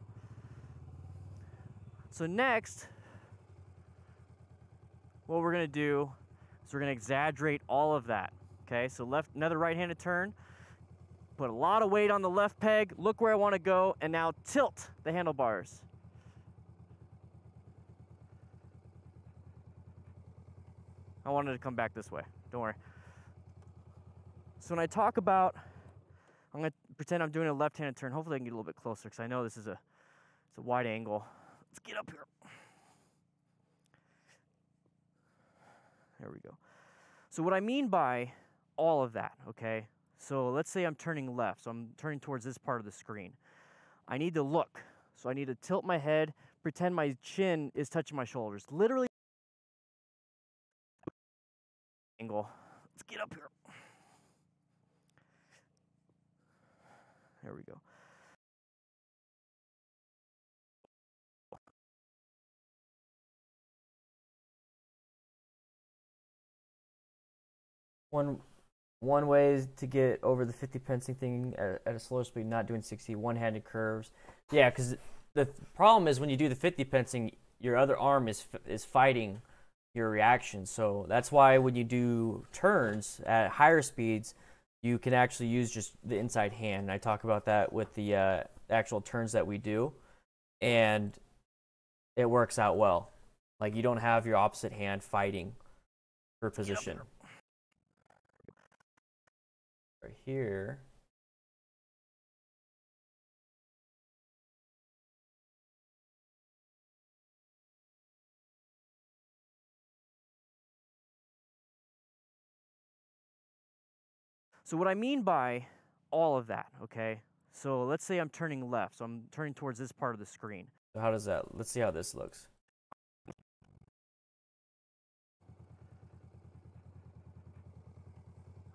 So next, what we're going to do is we're going to exaggerate all of that. Okay, so another right-handed turn. Put a lot of weight on the left peg, look where I want to go, and now tilt the handlebars. I wanted to come back this way, don't worry. So when I talk about, I'm going to pretend I'm doing a left-handed turn. Hopefully I can get a little bit closer because I know this is it's a wide angle. Let's get up here. There we go. So what I mean by all of that, okay? So let's say I'm turning left, so I'm turning towards this part of the screen. I need to look, so I need to tilt my head, pretend my chin is touching my shoulders. Literally, angle. Let's get up here. There we go. One way is to get over the 50 pensing thing at a slower speed, not doing 60 one-handed curves. Yeah, because the problem is when you do the 50 pensing, your other arm is fighting your reaction. So that's why when you do turns at higher speeds, you can actually use just the inside hand. And I talk about that with the actual turns that we do, and it works out well. Like you don't have your opposite hand fighting for position. Yep. Right here. So what I mean by all of that, okay? So let's say I'm turning left, so I'm turning towards this part of the screen. So how does that, let's see how this looks.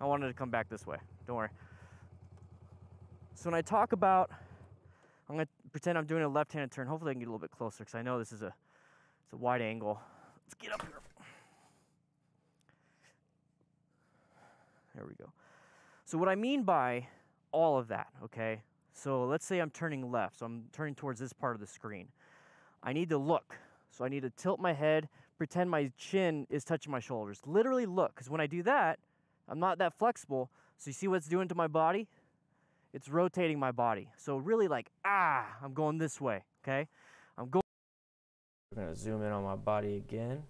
I wanted to come back this way, don't worry. So when I talk about, I'm gonna pretend I'm doing a left-handed turn. Hopefully I can get a little bit closer because I know this is it's a wide angle. Let's get up here. There we go. So what I mean by all of that, okay? So let's say I'm turning left, so I'm turning towards this part of the screen. I need to look, so I need to tilt my head, pretend my chin is touching my shoulders. Literally look, because when I do that, I'm not that flexible. So you see what it's doing to my body? It's rotating my body. So really like, I'm going this way, okay? I'm going. We're gonna zoom in on my body again.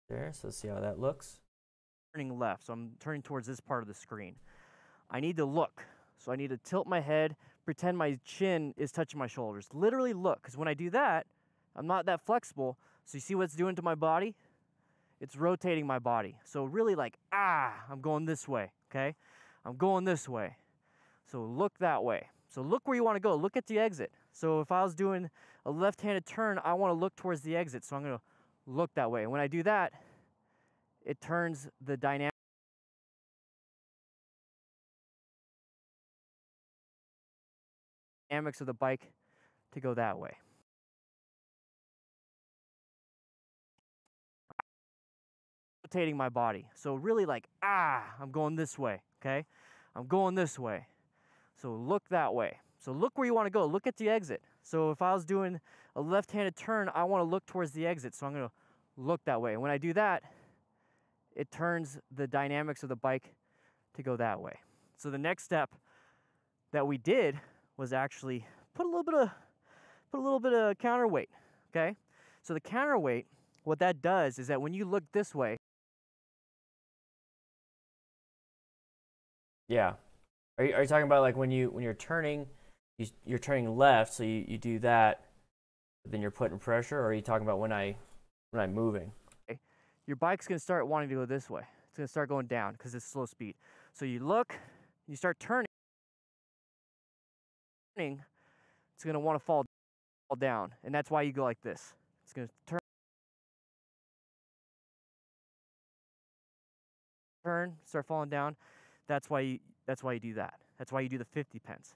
There, so let's see how that looks. Turning left, so I'm turning towards this part of the screen. I need to look, so I need to tilt my head, pretend my chin is touching my shoulders. Literally look, because when I do that, I'm not that flexible. So you see what it's doing to my body? It's rotating my body. So really like, I'm going this way, okay? I'm going this way. So look that way. So look where you want to go. Look at the exit. So if I was doing a left-handed turn, I want to look towards the exit. So I'm going to look that way. And when I do that, it turns the dynamics of the bike to go that way. Rotating my body. So really like, I'm going this way, okay? I'm going this way. So look that way. So look where you want to go. Look at the exit. So if I was doing a left-handed turn, I want to look towards the exit. So I'm going to look that way. And when I do that, it turns the dynamics of the bike to go that way. So the next step that we did was actually put a little bit of counterweight, okay? So the counterweight, what that does is that when you look this way. Yeah. Are you talking about like when you're turning, you're turning left, so you do that, but then you're putting pressure, or are you talking about when I'm moving? Okay. Your bike's gonna start wanting to go this way. It's gonna start going down because it's slow speed. So you look, you start turning, it's gonna want to fall down, and that's why you go like this. It's gonna turn, start falling down. That's why you do that. That's why you do the 50 pence.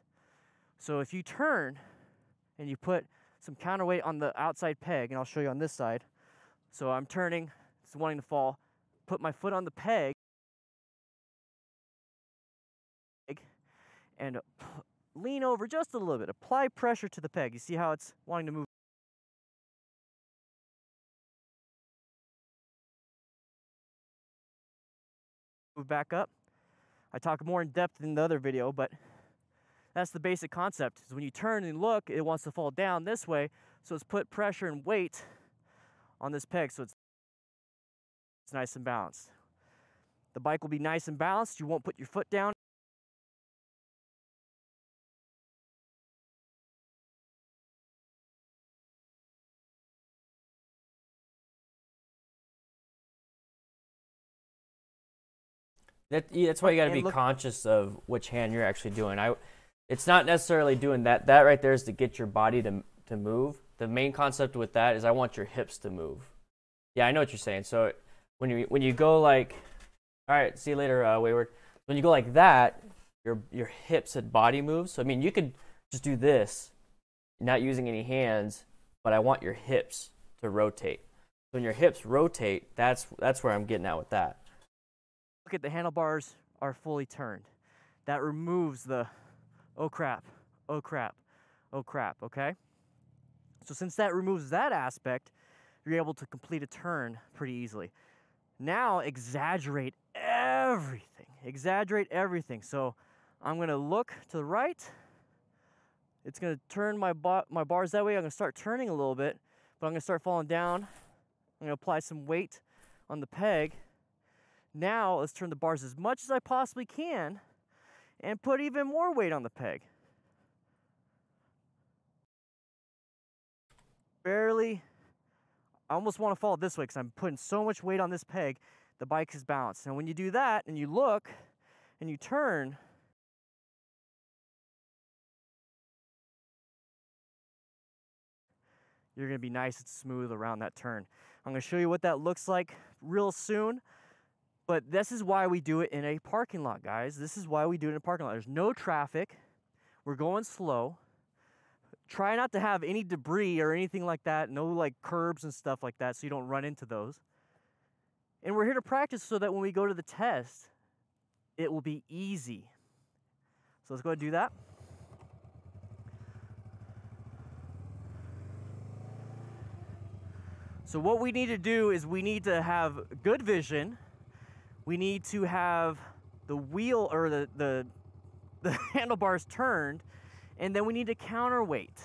So if you turn and you put some counterweight on the outside peg, and I'll show you on this side. So I'm turning, it's wanting to fall, put my foot on the peg, and lean over just a little bit. Apply pressure to the peg. You see how it's wanting to move? Move back up. I talk more in depth in the other video, but that's the basic concept. Is when you turn and look, it wants to fall down this way, so it's put pressure and weight on this peg, so it's nice and balanced. The bike will be nice and balanced. You won't put your foot down. That's why you got to be conscious of which hand you're actually doing. It's not necessarily doing that. That right there is to get your body to move. The main concept with that is I want your hips to move. Yeah, I know what you're saying. So when you go like, all right, see you later, Wayward. When you go like that, your hips and body moves. So I mean, you could just do this, not using any hands, but I want your hips to rotate. When your hips rotate, that's where I'm getting at with that. Look at the handlebars are fully turned. That removes the oh crap, oh crap, oh crap, okay? So since that removes that aspect, you're able to complete a turn pretty easily. Now exaggerate everything. Exaggerate everything. So I'm gonna look to the right. It's gonna turn my bars that way. I'm gonna start turning a little bit, but I'm gonna start falling down. I'm gonna apply some weight on the peg. Now let's turn the bars as much as I possibly can and put even more weight on the peg. Barely. I almost want to fall this way because I'm putting so much weight on this peg, the bike is balanced. And when you do that and you look and you turn, you're going to be nice and smooth around that turn. I'm going to show you what that looks like real soon. But this is why we do it in a parking lot, guys. This is why we do it in a parking lot. There's no traffic. We're going slow. Try not to have any debris or anything like that. No like curbs and stuff like that so you don't run into those. And we're here to practice so that when we go to the test, it will be easy. So let's go ahead and do that. So what we need to do is we need to have good vision. We need to have the wheel or the handlebars turned, and then we need to counterweight.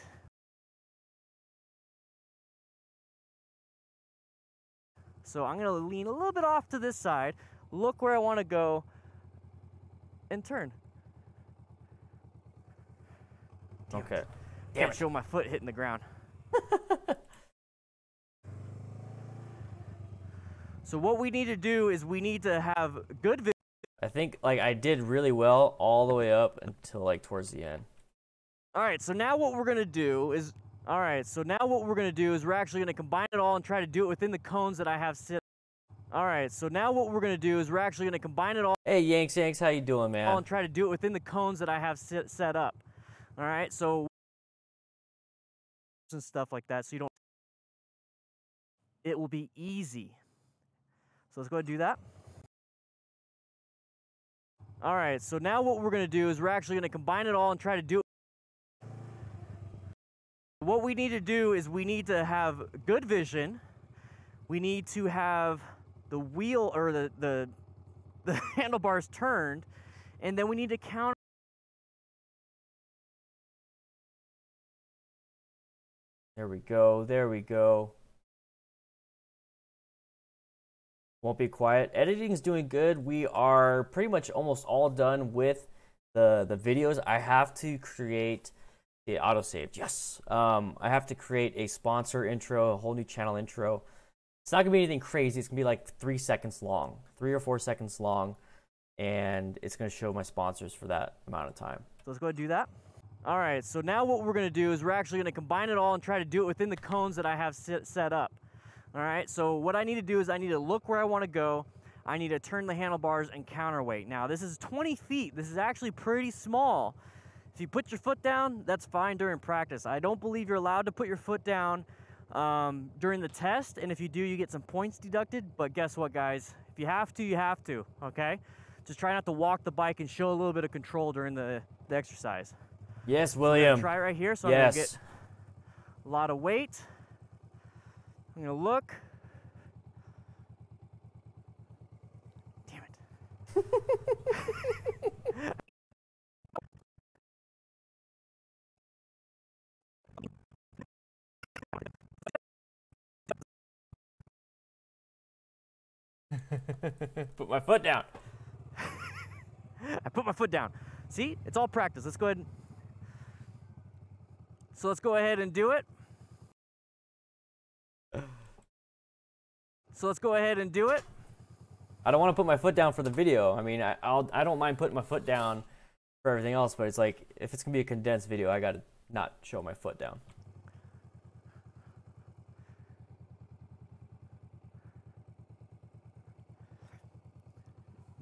So I'm gonna lean a little bit off to this side, look where I wanna go, and turn. Okay. Can't show my foot hitting the ground. So what we need to do is we need to have good vision. I think like I did really well all the way up until like towards the end. All right, so now what we're gonna do is, we're actually gonna combine it all and try to do it within the cones that I have set. All right, so now what we're gonna do is we're actually gonna combine it all. Hey, Yanks, how you doing, man? And try to do it within the cones that I have set up. All right, so and stuff like that, so you don't. It will be easy. So let's go ahead and do that. All right, so now what we're gonna do is we're actually gonna combine it all and try to do it. What we need to do is we need to have good vision. We need to have the wheel or the handlebars turned, and then we need to counter. There we go. There we go. Won't be quiet. Editing's doing good. We are pretty much almost all done with the videos. I have to create the autosave. Yes. I have to create a sponsor intro, a whole new channel intro. It's not gonna be anything crazy. It's gonna be like 3 seconds long, 3 or 4 seconds long, and it's gonna show my sponsors for that amount of time. So let's go ahead and do that. All right, so now what we're gonna do is we're actually gonna combine it all and try to do it within the cones that I have set up. All right, so what I need to do is I need to look where I wanna go. I need to turn the handlebars and counterweight. Now this is 20 feet. This is actually pretty small. If you put your foot down, that's fine during practice. I don't believe you're allowed to put your foot down during the test, and if you do, you get some points deducted. But guess what, guys? If you have to, you have to, okay? Just try not to walk the bike and show a little bit of control during the exercise. Yes, William. So try right here, so yes. I'm gonna get a lot of weight. I'm gonna look. Damn it. Put my foot down. I put my foot down. See, it's all practice. Let's go ahead and do it. I don't want to put my foot down for the video. I mean, I don't mind putting my foot down for everything else, but it's like, if it's going to be a condensed video, I got to not show my foot down.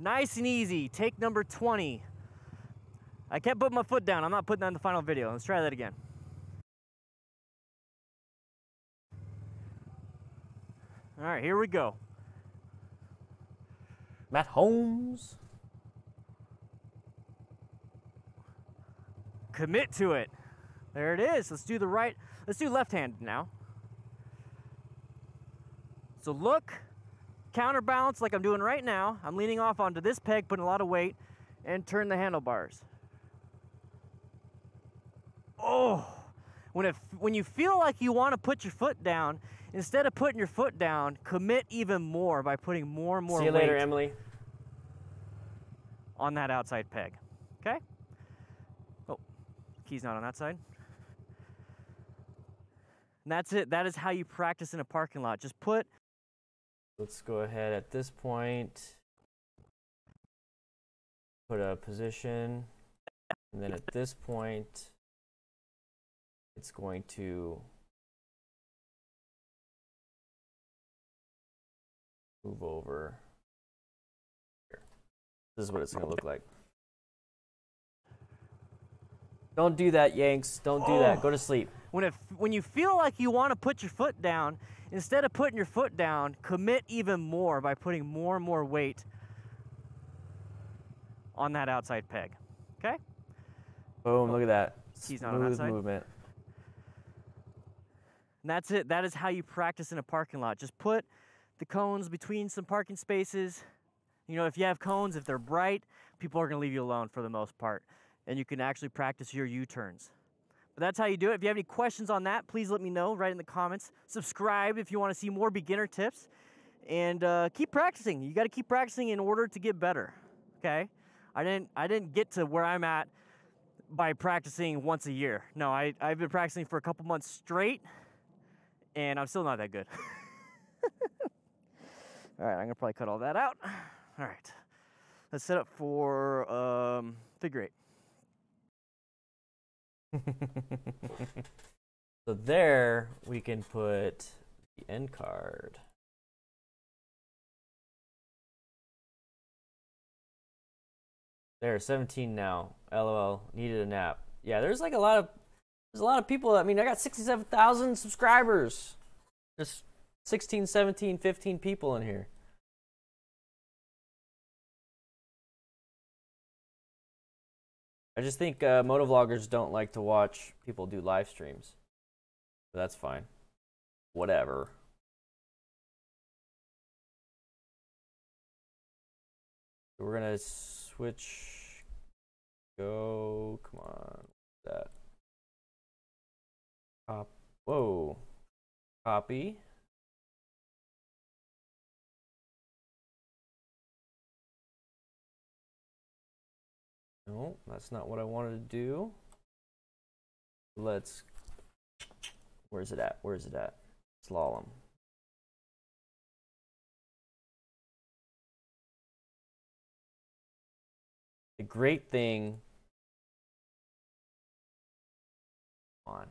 Nice and easy. Take number 20. I kept putting my foot down. I'm not putting that in the final video. Let's try that again. All right, here we go. Matt Holmes. Commit to it. There it is. Let's do the right. Let's do left-handed now. So look, counterbalance like I'm doing right now. I'm leaning off onto this peg, putting a lot of weight, and turn the handlebars. Oh, when you feel like you want to put your foot down, instead of putting your foot down, commit even more by putting more and more weight. See you later, Emily. On that outside peg. Okay? Oh, key's not on that side. And that's it. That is how you practice in a parking lot. Just put. Let's go ahead at this point. Put a position. And then at this point, it's going to move over here. This is what it's going to look like. Don't do that, Yanks. Don't do that. Go to sleep. When you feel like you want to put your foot down, instead of putting your foot down, commit even more by putting more and more weight on that outside peg. Okay? Boom, look at that. Key's not on that side. Movement. And that's it. That is how you practice in a parking lot. Just put the cones between some parking spaces. You know, if you have cones, if they're bright, people are going to leave you alone for the most part. And you can actually practice your U-turns. But that's how you do it. If you have any questions on that, please let me know right in the comments. Subscribe if you want to see more beginner tips. And keep practicing. You got to keep practicing in order to get better. Okay? I didn't get to where I'm at by practicing once a year. No, I've been practicing for a couple months straight, and I'm still not that good. All right, I'm gonna probably cut all that out. All right, let's set up for figure eight. So there we can put the end card. There, 17 now. LOL, needed a nap. Yeah, there's a lot of people. I mean, I got 67,000 subscribers. There's 16, 17, 15 people in here. I just think motovloggers don't like to watch people do live streams. But that's fine. Whatever. So we're gonna switch. Go. Come on. What's that? Whoa. Copy. No, that's not what I wanted to do. Let's. Where's it at? Where's it at? Slalom. The great thing. On.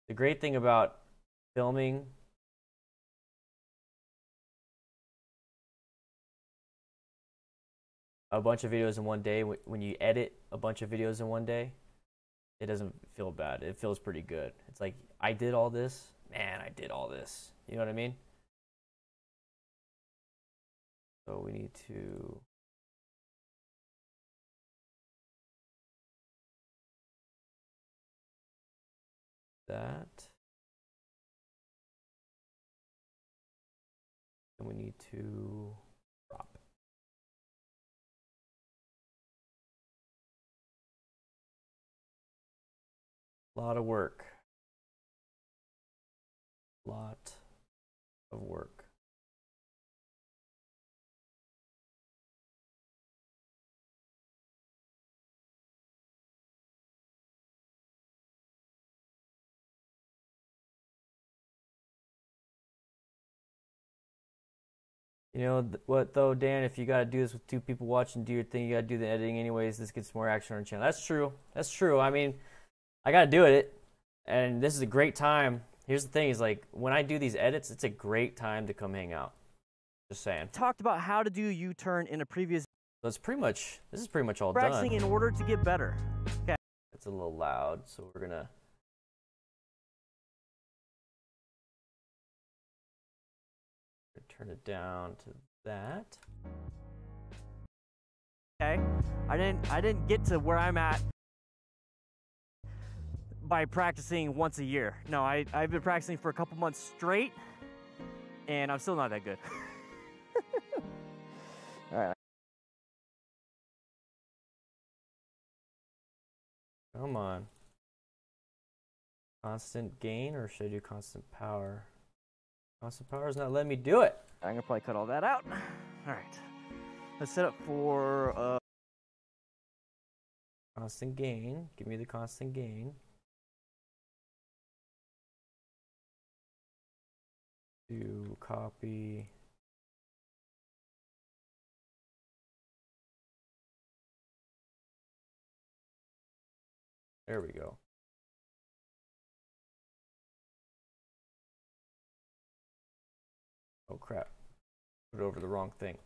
The great thing about filming a bunch of videos in one day, when you edit a bunch of videos in one day, it doesn't feel bad. It feels pretty good. It's like, I did all this. Man, I did all this. You know what I mean? So we need to... that. And we need to drop it. A lot of work. Lot of work. You know what though, Dan? If you gotta do this with two people watching, do your thing. You gotta do the editing anyways. This gets more action on the channel. That's true. That's true. I mean, I gotta do it, and this is a great time here's the thing: is like when I do these edits, it's a great time to come hang out. Just saying. Talked about how to do U-turn in a previous. So it's pretty much. This is pretty much all practicing done. in order to get better. Okay. It's a little loud, so we're gonna. Turn it down to that. Okay. I didn't get to where I'm at by practicing once a year. No, I've been practicing for a couple months straight, and I'm still not that good. All right. Come on. Constant gain, or should I do constant power? Constant power is not letting me do it. I'm gonna probably cut all that out. All right. Let's set up for constant gain. Give me the constant gain. To copy. There we go. Oh crap. Put it over the wrong thing.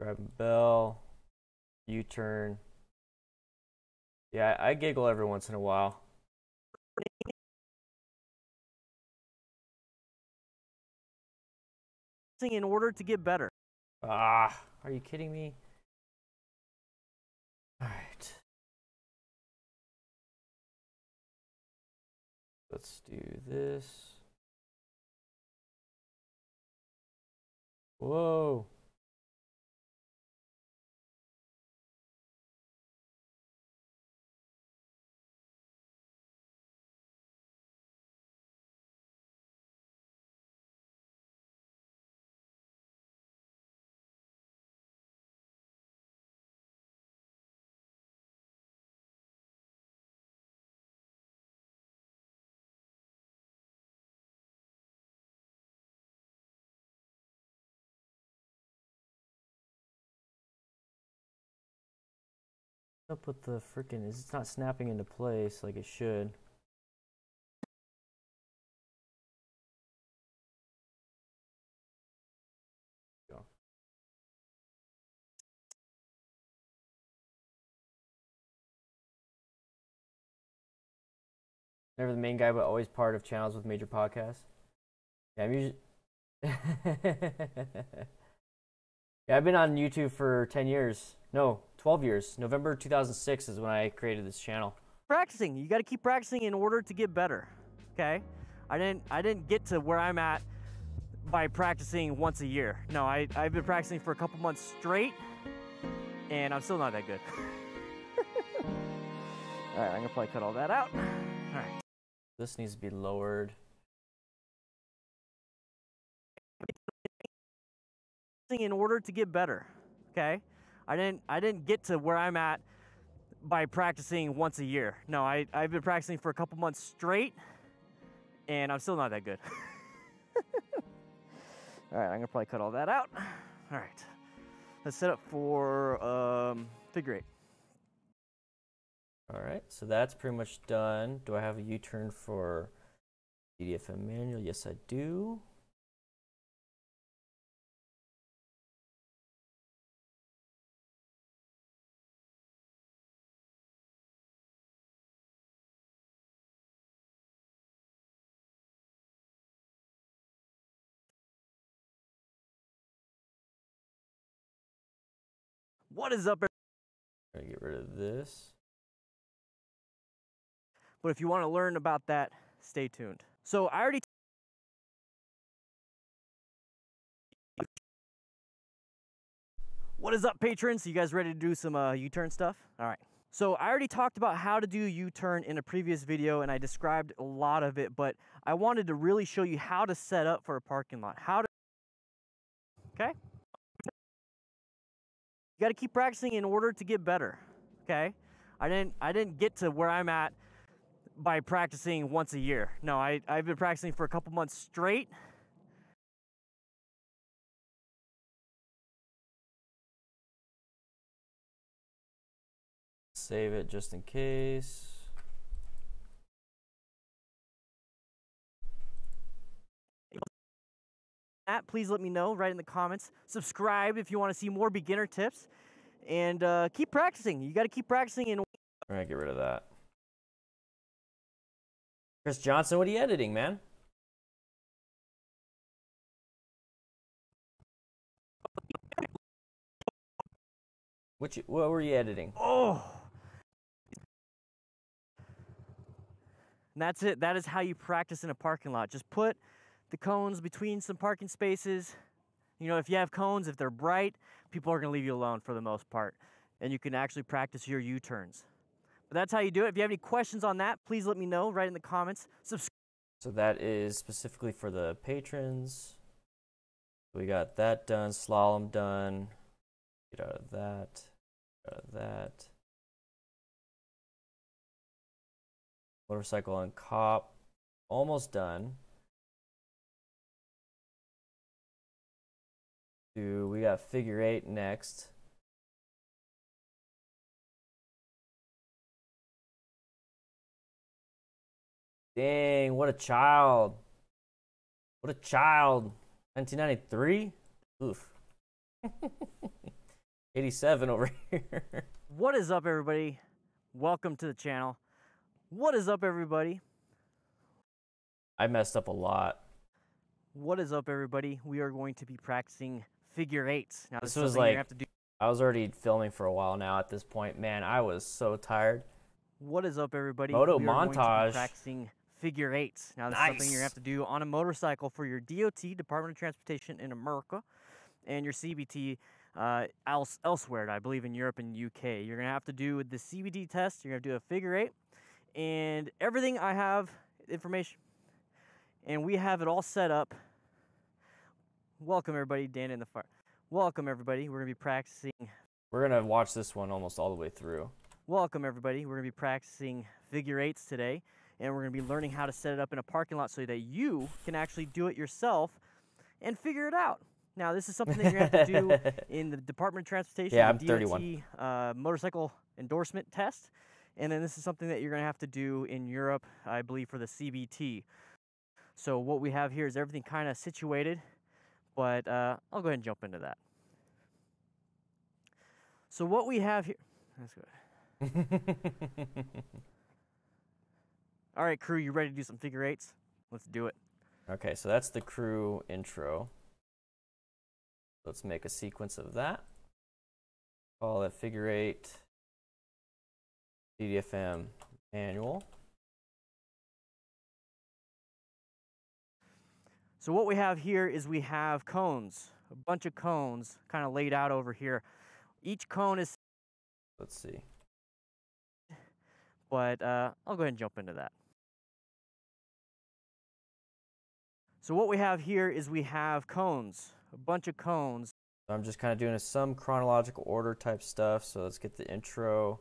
Grab bell. U-turn. Yeah, I giggle every once in a while. in order to get better. Ah, are you kidding me? All right. Let's do this. Whoa. Up with the freaking, it's not snapping into place like it should. Go. Never the main guy, but always part of channels with major podcasts. Yeah, I'm usually. Yeah, I've been on YouTube for 10 years. No, 12 years. November 2006 is when I created this channel. Practicing. You got to keep practicing in order to get better. Okay? I didn't get to where I'm at by practicing once a year. No, I've been practicing for a couple months straight, and I'm still not that good. All right, I'm gonna probably cut all that out. All right. This needs to be lowered. In order to get better. Okay? I didn't get to where I'm at by practicing once a year. No, I've been practicing for a couple months straight, and I'm still not that good. All right, I'm gonna probably cut all that out. All right, let's set up for figure eight. All right, so that's pretty much done. Do I have a U-turn for DDFM manual? Yes, I do. What is up? I'm gonna get rid of this. But if you want to learn about that, stay tuned. So I already. What is up, patrons? You guys ready to do some U-turn stuff? All right. So I already talked about how to do U-turn in a previous video, and I described a lot of it, but I wanted to really show you how to set up for a parking lot. How to. Okay? You got to keep practicing in order to get better. Okay? I didn't get to where I'm at by practicing once a year. No, I've been practicing for a couple months straight. Save it just in case. that, please let me know right in the comments. Subscribe if you want to see more beginner tips. And keep practicing. You got to keep practicing. We're going to get rid of that. Chris Johnson, what are you editing, man? What were you editing? Oh! And that's it. That is how you practice in a parking lot. Just put the cones between some parking spaces. You know, if you have cones, if they're bright, people are going to leave you alone for the most part. And you can actually practice your U-turns. But that's how you do it. If you have any questions on that, please let me know right in the comments. So that is specifically for the patrons. We got that done, slalom done. Get out of that. Get out of that. Motorcycle and cop, almost done. We got figure 8 next. Dang, what a child. What a child. 1993? Oof. 87 over here. What is up, everybody? Welcome to the channel. What is up, everybody? I messed up a lot. What is up, everybody? We are going to be practicing figure 8s. Now, this was like, I was already filming for a while now at this point. Man, I was so tired. What is up, everybody? Moto we are montage. Going to be practicing figure 8s. Now, this is something you're going to have to do on a motorcycle for your DOT, Department of Transportation in America, and your CBT elsewhere, I believe in Europe and UK. You're going to have to do the CBT test. You're going to do a figure 8. And everything I have information, and we have it all set up. Welcome, everybody. Dan and the Fire. Welcome, everybody. We're going to be practicing. We're going to watch this one almost all the way through. Welcome, everybody. We're going to be practicing figure 8s today, and we're going to be learning how to set it up in a parking lot so that you can actually do it yourself and figure it out. Now, this is something that you're going to have to do in the Department of Transportation. Yeah, I'm DOT, 31. Motorcycle endorsement test. And then this is something that you're going to have to do in Europe, I believe, for the CBT. So what we have here is everything kind of situated, but I'll go ahead and jump into that. So what we have here, that's good. All right, crew, you ready to do some figure 8s? Let's do it. Okay, so that's the crew intro. Let's make a sequence of that. Call it figure 8. DDFM manual. So what we have here is we have cones, a bunch of cones kind of laid out over here. Each cone is, let's see. But I'll go ahead and jump into that. So what we have here is we have cones, a bunch of cones. So I'm just kind of doing some chronological order type stuff. So let's get the intro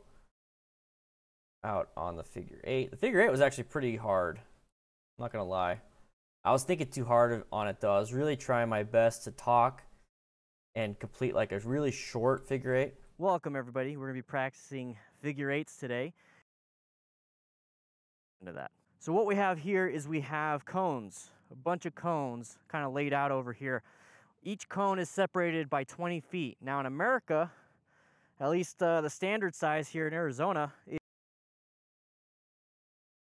out on the figure 8. The figure 8 was actually pretty hard. I'm not going to lie. I was thinking too hard on it, though. I was really trying my best to talk and complete like a really short figure 8. Welcome, everybody. We're going to be practicing figure 8s today. Into that. So what we have here is we have cones, a bunch of cones kind of laid out over here. Each cone is separated by 20 feet. Now in America, at least the standard size here in Arizona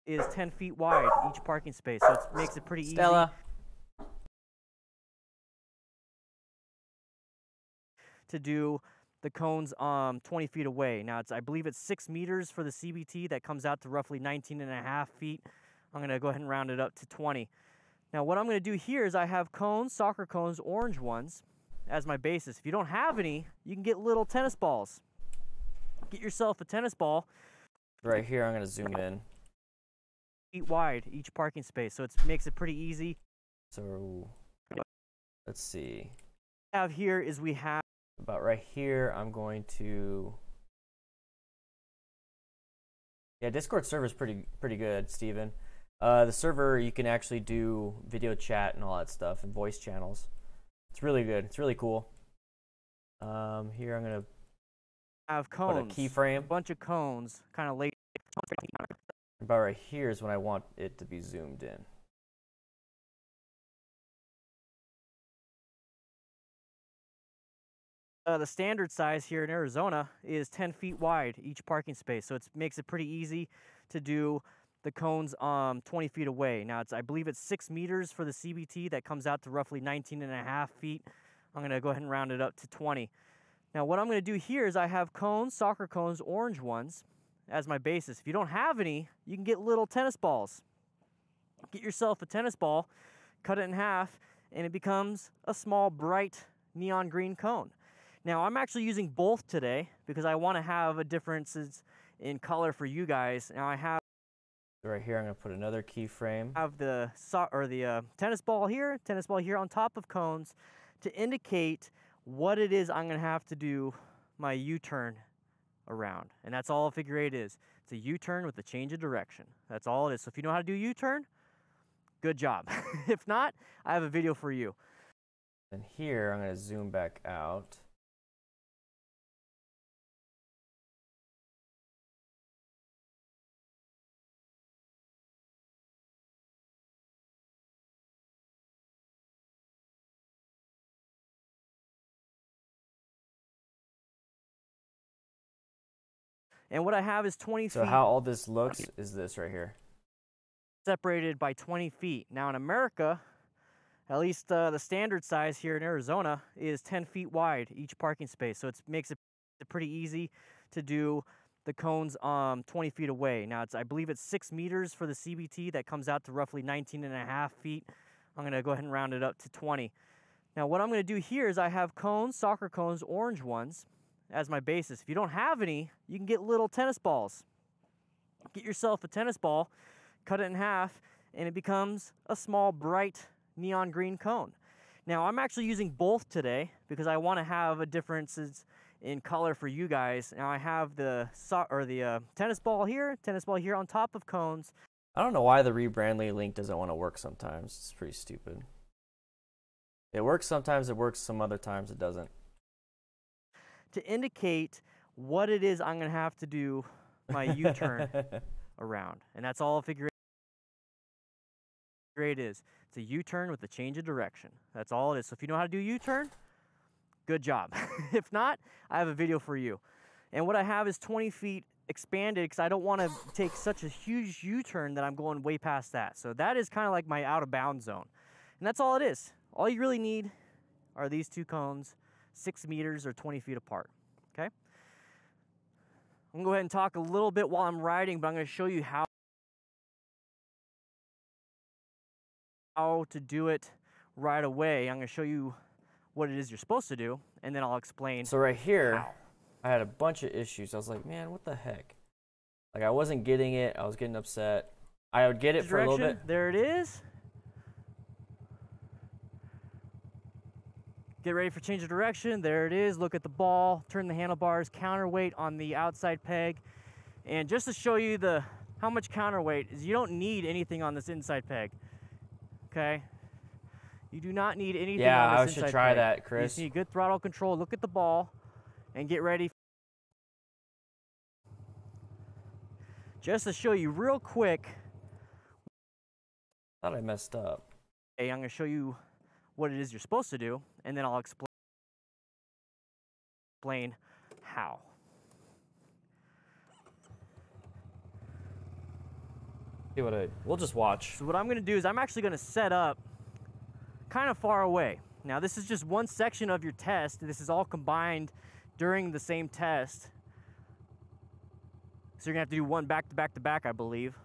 is 10 feet wide, each parking space, so it makes it pretty Stella. easy to do the cones 20 feet away. Now, I believe it's 6 meters for the CBT. That comes out to roughly 19.5 feet. I'm going to go ahead and round it up to 20. Now, what I'm going to do here is I have cones, soccer cones, orange ones, as my basis. If you don't have any, you can get little tennis balls. Get yourself a tennis ball. Right here, I'm going to zoom in. Feet wide, each parking space, so it makes it pretty easy. So, let's see. What we have here is we have about right here, I'm going to, yeah, Discord server is pretty good, Steven. The server, you can actually do video chat and all that stuff and voice channels. It's really good. It's really cool. Here I'm gonna have cones, put a keyframe. A bunch of cones, kind of laid. About right here is when I want it to be zoomed in. The standard size here in Arizona is 10 feet wide, each parking space. So it makes it pretty easy to do the cones 20 feet away. Now, I believe it's 6 meters for the CBT. That comes out to roughly 19.5 feet. I'm going to go ahead and round it up to 20. Now, what I'm going to do here is I have cones, soccer cones, orange ones, as my basis. If you don't have any, you can get little tennis balls. Get yourself a tennis ball, cut it in half, and it becomes a small, bright neon green cone. Now, I'm actually using both today because I want to have a differences in color for you guys. Now, I have right here, I'm going to put another keyframe. I have the tennis ball here on top of cones to indicate what it is I'm going to have to do my U-turn around. And that's all a figure eight is. It's a U-turn with a change of direction. That's all it is. So if you know how to do U-turn, good job. If not, I have a video for you. And here, I'm going to zoom back out. And what I have is 20 feet. So how all this looks is this right here. Separated by 20 feet. Now in America, at least the standard size here in Arizona is 10 feet wide, each parking space. So it makes it pretty easy to do the cones 20 feet away. Now, I believe it's 6 meters for the CBT. That comes out to roughly 19.5 feet. I'm going to go ahead and round it up to 20. Now, what I'm going to do here is I have cones, soccer cones, orange ones, as my basis. If you don't have any, you can get little tennis balls. Get yourself a tennis ball, cut it in half, and it becomes a small, bright neon green cone. Now, I'm actually using both today because I want to have a differences in color for you guys. Now, I have the tennis ball here on top of cones. I don't know why the rebrandly link doesn't want to work sometimes. It's pretty stupid. It works sometimes, it works some other times it doesn't. To indicate what it is I'm going to have to do my U-turn around. And that's all a figure eight is. It's a U-turn with a change of direction. That's all it is. So if you know how to do U-turn, good job. If not, I have a video for you. And what I have is 20 feet expanded because I don't want to take such a huge U-turn that I'm going way past that. So that is kind of like my out of bounds zone. And that's all it is. All you really need are these two cones, 6 meters or 20 feet apart, okay? I'm gonna go ahead and talk a little bit while I'm riding, but I'm gonna show you how to do it right away. I'm gonna show you what it is you're supposed to do, and then I'll explain. So right here, how. I had a bunch of issues. I was like, man, what the heck? Like, I wasn't getting it. I was getting upset. I would get it for a little bit. There it is. Get ready for change of direction. There it is. Look at the ball. Turn the handlebars. Counterweight on the outside peg. And just to show you how much counterweight is, you don't need anything on this inside peg. Okay? You do not need anything on this inside peg. Yeah, I should try that, Chris. You just need good throttle control. Look at the ball and get ready. Just to show you real quick. I thought I messed up. Hey, I'm going to show you what it is you're supposed to do, and then I'll explain how. We'll just watch. So what I'm going to do is I'm actually going to set up kind of far away. Now, this is just one section of your test. This is all combined during the same test. So you're going to have to do one back to back to back, I believe.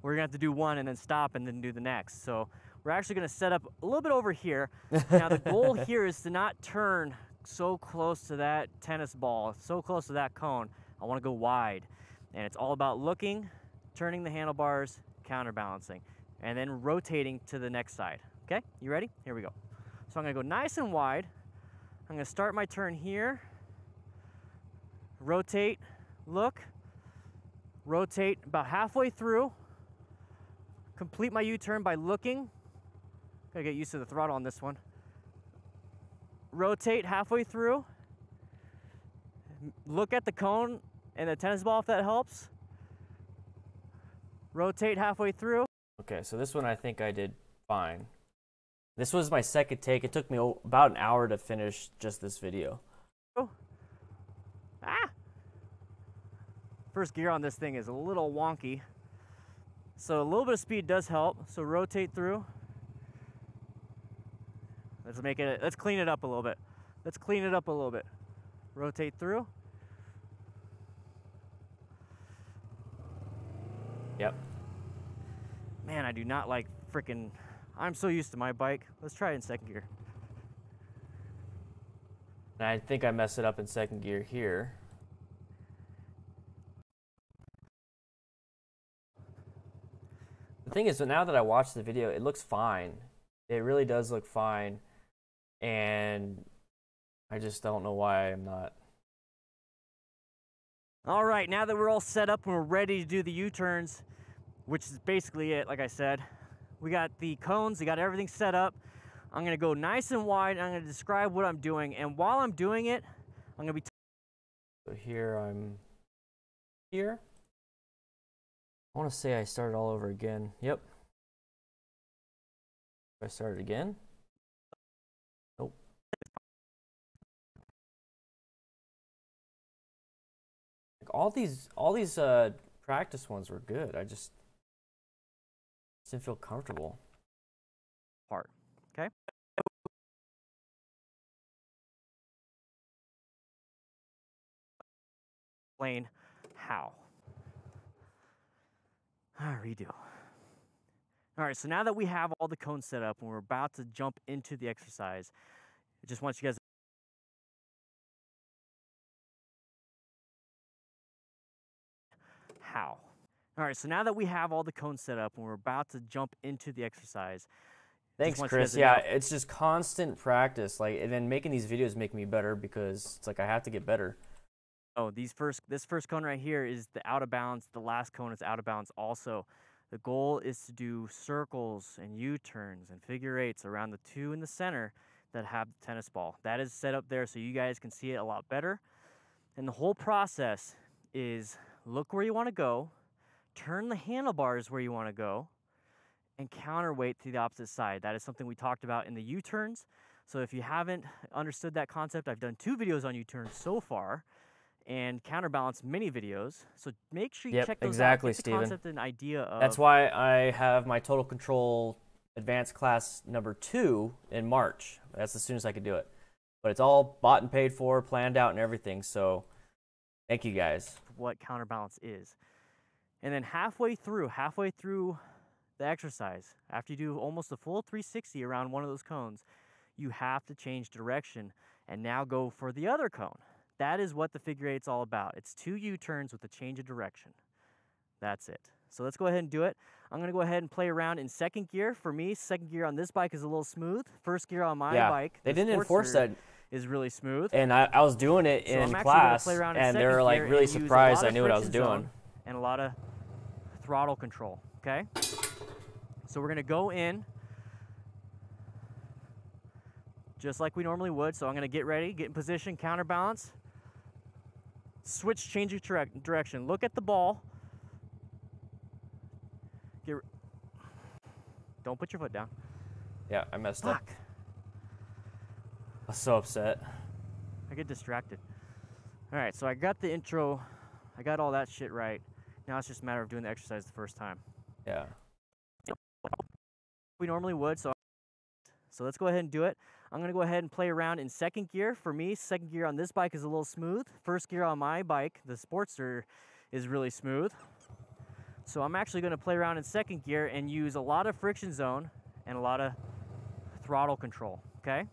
We're going to have to do one and then stop and then do the next. So we're actually going to set up a little bit over here. Now, the goal here is to not turn so close to that tennis ball, so close to that cone. I want to go wide. And it's all about looking, turning the handlebars, counterbalancing, and then rotating to the next side. Okay, you ready? Here we go. So I'm going to go nice and wide. I'm going to start my turn here. Rotate, look, rotate about halfway through. Complete my U-turn by looking. Gotta get used to the throttle on this one. Rotate halfway through. Look at the cone and the tennis ball if that helps. Rotate halfway through. Okay, so this one I think I did fine. This was my second take. It took me about an hour to finish just this video. First gear on this thing is a little wonky. So a little bit of speed does help. So rotate through. Let's clean it up a little bit. Let's clean it up a little bit. Rotate through. Yep. Man, I do not like frickin', I'm so used to my bike. Let's try it in second gear. And I think I messed it up in second gear here. The thing is, that now that I watched the video, it looks fine. It really does look fine. And I just don't know why I'm not. All right, now that we're all set up and we're ready to do the U-turns, which is basically it, like I said. We got the cones, we got everything set up. I'm gonna go nice and wide, and I'm gonna describe what I'm doing. And while I'm doing it, I'm gonna be... So here I'm here. I wanna say I started all over again. Yep. I started again. Nope. Like all these practice ones were good. I just didn't feel comfortable. Part, okay? Explain how. Redo. All right, so now that we have all the cones set up and we're about to jump into the exercise, I just want you guys how. All right, so now that we have all the cones set up and we're about to jump into the exercise. Thanks, Chris. Yeah, it's just constant practice. Like, and then making these videos make me better because it's like I have to get better. Oh, this first cone right here is the out of bounds. The last cone is out of bounds also. The goal is to do circles and U-turns and figure eights around the two in the center that have the tennis ball. That is set up there so you guys can see it a lot better. And the whole process is look where you want to go, turn the handlebars where you want to go, and counterweight to the opposite side. That is something we talked about in the U-turns. So if you haven't understood that concept, I've done 2 videos on U-turns so far, and counterbalance mini videos. So make sure you check those exactly, out. Get the concept and idea of. That's why I have my Total Control Advanced Class number 2 in March. That's as soon as I could do it. But it's all bought and paid for, planned out and everything. So thank you guys. What counterbalance is. And then halfway through the exercise, after you do almost a full 360 around one of those cones, you have to change direction and now go for the other cone. That is what the figure eight's all about. It's 2 U-turns with a change of direction. That's it. So let's go ahead and do it. I'm gonna go ahead and play around in second gear. For me, second gear on this bike is a little smooth. First gear on my bike, they didn't enforce that, is really smooth. And I was doing it in class, and they were like really surprised I knew what I was doing. And a lot of throttle control, okay? So we're gonna go in just like we normally would. So I'm gonna get ready, get in position, counterbalance, switch, change your direction. Look at the ball. Don't put your foot down. Yeah, I messed up. I was so upset. I get distracted. All right, so I got the intro. I got all that shit right. Now it's just a matter of doing the exercise the first time. Yeah. We normally would, so let's go ahead and do it. I'm gonna go ahead and play around in second gear. For me, second gear on this bike is a little smooth. First gear on my bike, the Sportster, is really smooth. So I'm actually gonna play around in second gear and use a lot of friction zone and a lot of throttle control, okay?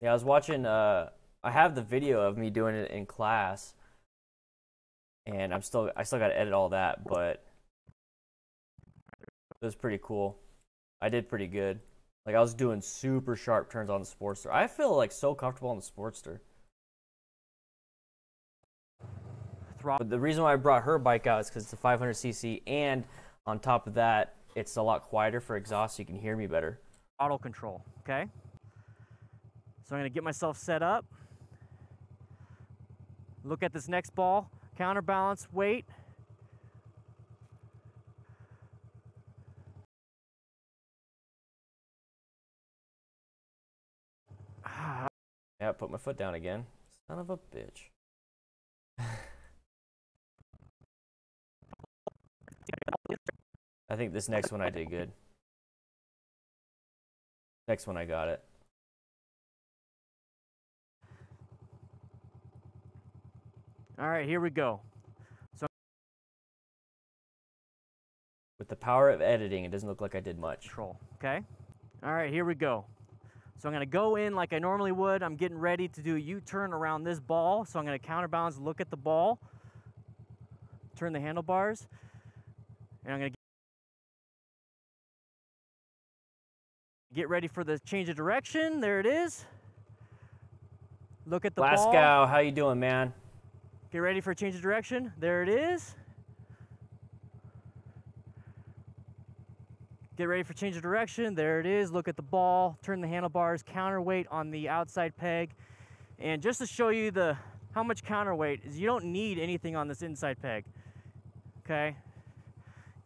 Yeah, I was watching, I have the video of me doing it in class, and I still got to edit all that, but it was pretty cool. I did pretty good. Like, I was doing super sharp turns on the Sportster. I feel like so comfortable on the Sportster. But the reason why I brought her bike out is because it's a 500cc, and on top of that, it's a lot quieter for exhaust, so you can hear me better. Throttle control, okay? So I'm gonna get myself set up. Look at this next ball, counterbalance, weight. Yeah, put my foot down again. Son of a bitch. I think this next one I did good. Next one I got it. All right, here we go. So with the power of editing, it doesn't look like I did much. Control, okay? All right, here we go. So I'm gonna go in like I normally would. I'm getting ready to do a U-turn around this ball. So I'm gonna counterbalance, look at the ball, turn the handlebars, and I'm gonna get ready for the change of direction. There it is. Look at the ball. Glasgow, how you doing, man? Get ready for a change of direction. There it is. Get ready for change of direction. There it is. Look at the ball. Turn the handlebars. Counterweight on the outside peg. And just to show you how much counterweight is, you don't need anything on this inside peg. Okay?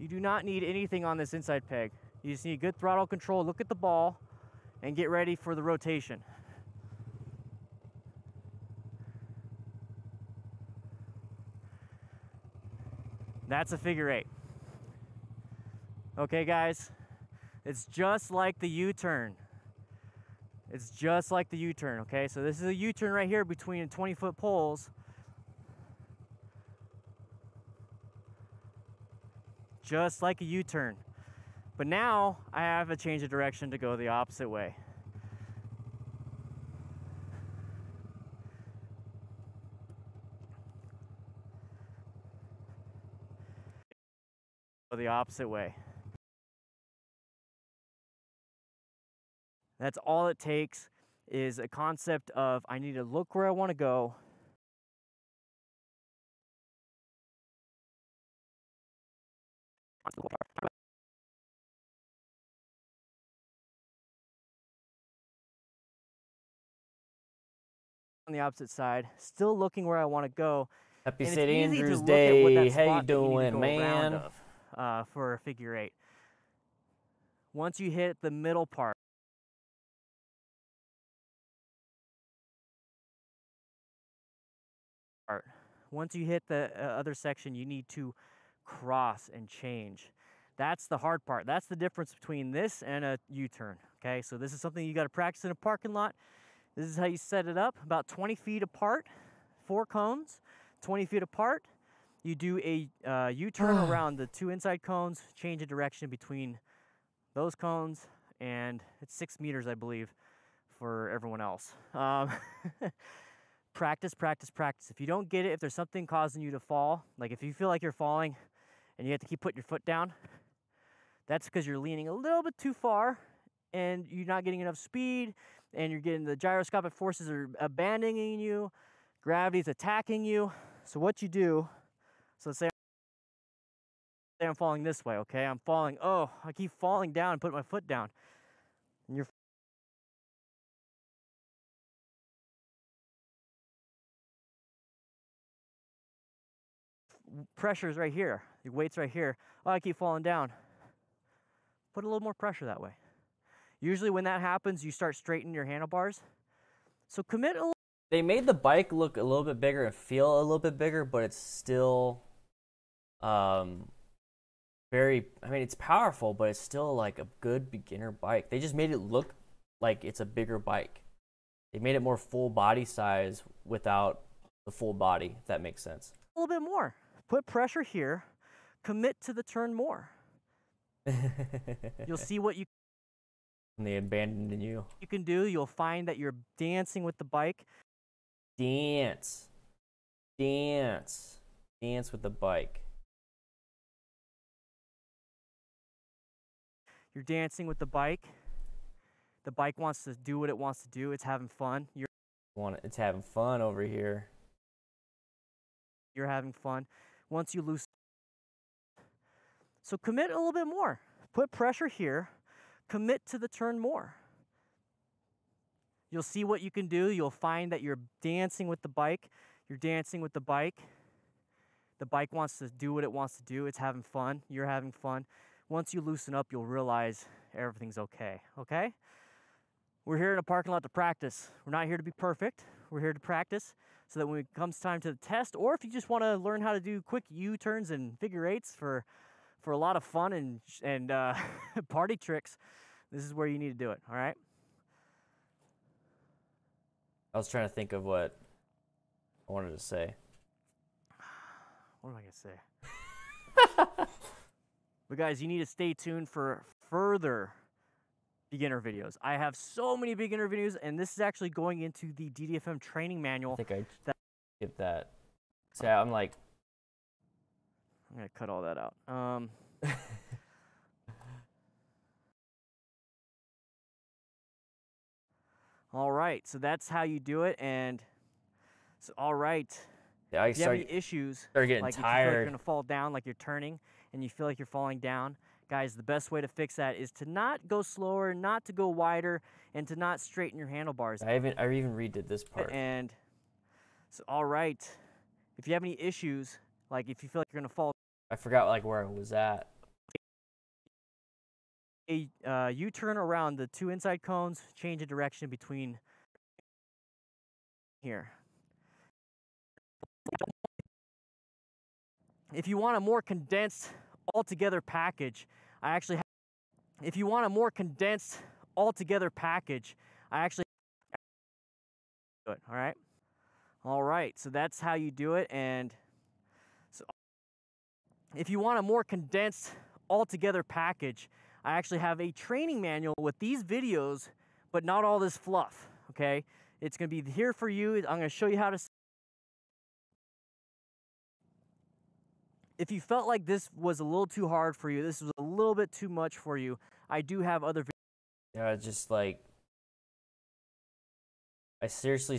You do not need anything on this inside peg. You just need good throttle control. Look at the ball and get ready for the rotation. That's a figure 8. Okay, guys, it's just like the U-turn. It's just like the U-turn, okay? So this is a U-turn right here between 20-foot poles. Just like a U-turn. But now I have a change of direction to go the opposite way. The opposite way. That's all it takes, is a concept of I need to look where I want to go. On the opposite side, still looking where I want to go. Happy And St. it's easy to Andrew's look at what that Day. How you spot that you need to doing, go man? around of, for a figure 8. Once you hit the middle part, once you hit the other section, you need to cross and change. That's the hard part. That's the difference between this and a U-turn, okay? So this is something you got to practice in a parking lot. This is how you set it up, about 20 feet apart, 4 cones, 20 feet apart. You do a U-turn around the 2 inside cones, change of direction between those cones, and it's 6 meters, I believe, for everyone else. Practice, practice, practice. If you don't get it, if there's something causing you to fall, like if you feel like you're falling and you have to keep putting your foot down, that's because you're leaning a little bit too far and you're not getting enough speed, and you're getting the gyroscopic forces are abandoning you, gravity's attacking you. So what you do, so let's say I'm falling this way, okay? I'm falling, oh, I keep falling down and putting my foot down. And your pressure's right here, your weight's right here. Oh, I keep falling down. Put a little more pressure that way. Usually when that happens, you start straightening your handlebars. So commit a little. They made the bike look a little bit bigger and feel a little bit bigger, but it's still very, I mean, it's powerful, but it's still like a good beginner bike. They just made it look like it's a bigger bike. They made it more full body size without the full body, if that makes sense. A little bit more. Put pressure here. Commit to the turn more. You'll see what you And they abandoned you. can do. You'll find that you're dancing with the bike. Dance. Dance. Dance with the bike. You're dancing with the bike. The bike wants to do what it wants to do. It's having fun. It's having fun over here. You're having fun. Once you lose. So commit a little bit more. Put pressure here. Commit to the turn more. You'll see what you can do. You'll find that you're dancing with the bike. You're dancing with the bike. The bike wants to do what it wants to do. It's having fun. You're having fun. Once you loosen up, you'll realize everything's okay. Okay? We're here in a parking lot to practice. We're not here to be perfect. We're here to practice so that when it comes time to the test, or if you just want to learn how to do quick U-turns and figure eights for a lot of fun and party tricks, this is where you need to do it, all right? I was trying to think of what I wanted to say. What am I going to say? But guys, you need to stay tuned for further beginner videos. I have so many beginner videos, and this is actually going into the DDFM training manual. I think I skipped that. So I'm like, I'm going to cut all that out. All right, so that's how you do it, and so all right. yeah, If you have any issues, started getting like if you feel tired. like you're gonna fall down, like you're turning, and you feel like you're falling down, guys, the best way to fix that is to not go slower, not to go wider, and to not straighten your handlebars. I even redid this part. And so, all right, if you have any issues, like if you feel like you're gonna fall, I forgot like where I was at. you turn around the two inside cones, change the direction between here. If you want a more condensed, all-together package, I actually have, if you want a more condensed, all-together package, I actually do it, all right? All right, so that's how you do it, and so if you want a more condensed, all-together package, I actually have a training manual with these videos, but not all this fluff, okay? It's gonna be here for you. I'm gonna show you how to. If you felt like this was a little too hard for you, this was a little bit too much for you, I do have other videos. Yeah, it's just like, I seriously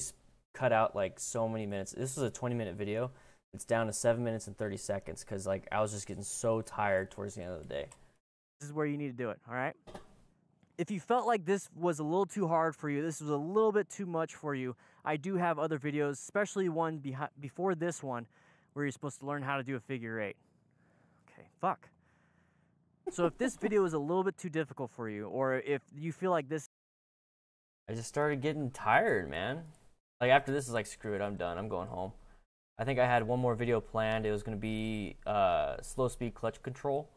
cut out like so many minutes. This was a 20-minute video. It's down to 7 minutes and 30 seconds because like I was just getting so tired towards the end of the day. This is where you need to do it, all right? If you felt like this was a little too hard for you, this was a little bit too much for you, I do have other videos, especially one before this one, where you're supposed to learn how to do a figure eight. Okay, fuck. So if this video is a little bit too difficult for you, or if you feel like this, I just started getting tired, man. Like after this is like, screw it, I'm done. I'm going home. I think I had one more video planned. It was gonna be slow speed clutch control,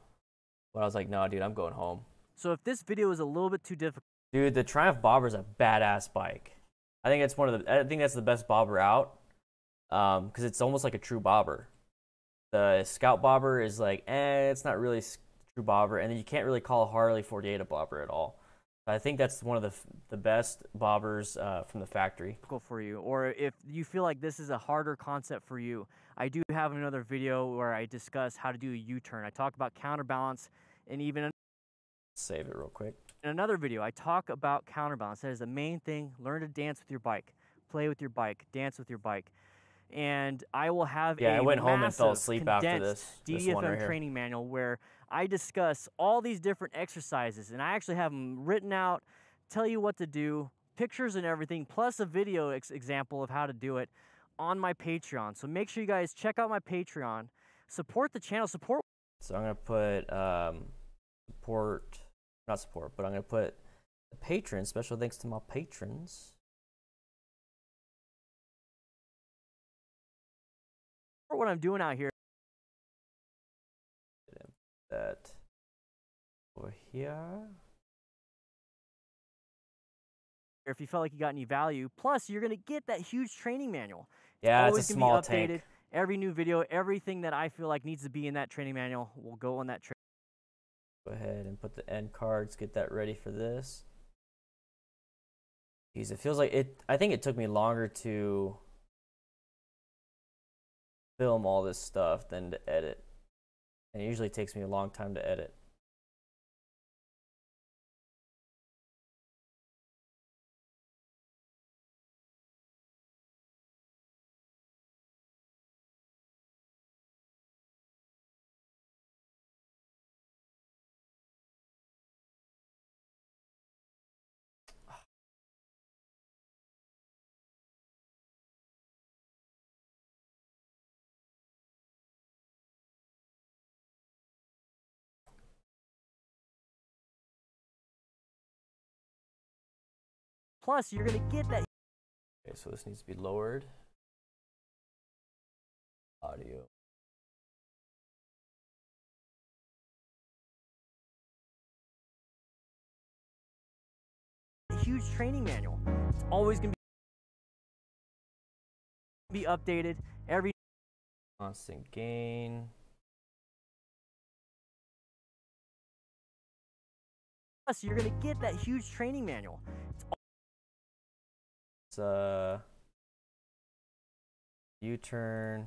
but I was like, no, dude, I'm going home. so if this video is a little bit too difficult, Dude, the Triumph Bobber is a badass bike. I think it's I think that's the best bobber out, because it's almost like a true bobber. The Scout Bobber is like, it's not really true bobber, and then you can't really call a Harley 48 a bobber at all. I think that's one of the best bobbers from the factory. for you, or if you feel like this is a harder concept for you, I do have another video where I discuss how to do a U-turn. I talk about counterbalance, and even Save it real quick. in another video, I talk about counterbalance. That is the main thing. Learn to dance with your bike, play with your bike, dance with your bike. And I will have I went home and fell massive, asleep after condensed this DDFM one right here. training manual where I discuss all these different exercises, and I actually have them written out, tell you what to do, pictures and everything, plus a video example of how to do it on my Patreon. So make sure you guys check out my Patreon, support the channel, support. So I'm gonna put not support, but I'm gonna put the patrons. Special thanks to my patrons. What I'm doing out here. That over here. If you felt like you got any value, plus you're gonna get that huge training manual. Yeah, it's always a gonna small be updated. tank. Every new video, everything that I feel like needs to be in that training manual will go on that training. Go ahead and put the end cards. Get that ready for this. Jeez, it feels like it. I think it took me longer to film all this stuff than to edit. And it usually takes me a long time to edit. Plus, you're gonna get that. Okay, so this needs to be lowered. Audio. Huge training manual. It's always gonna be updated every. Constant gain. Plus, you're gonna get that huge training manual. It's U-turn.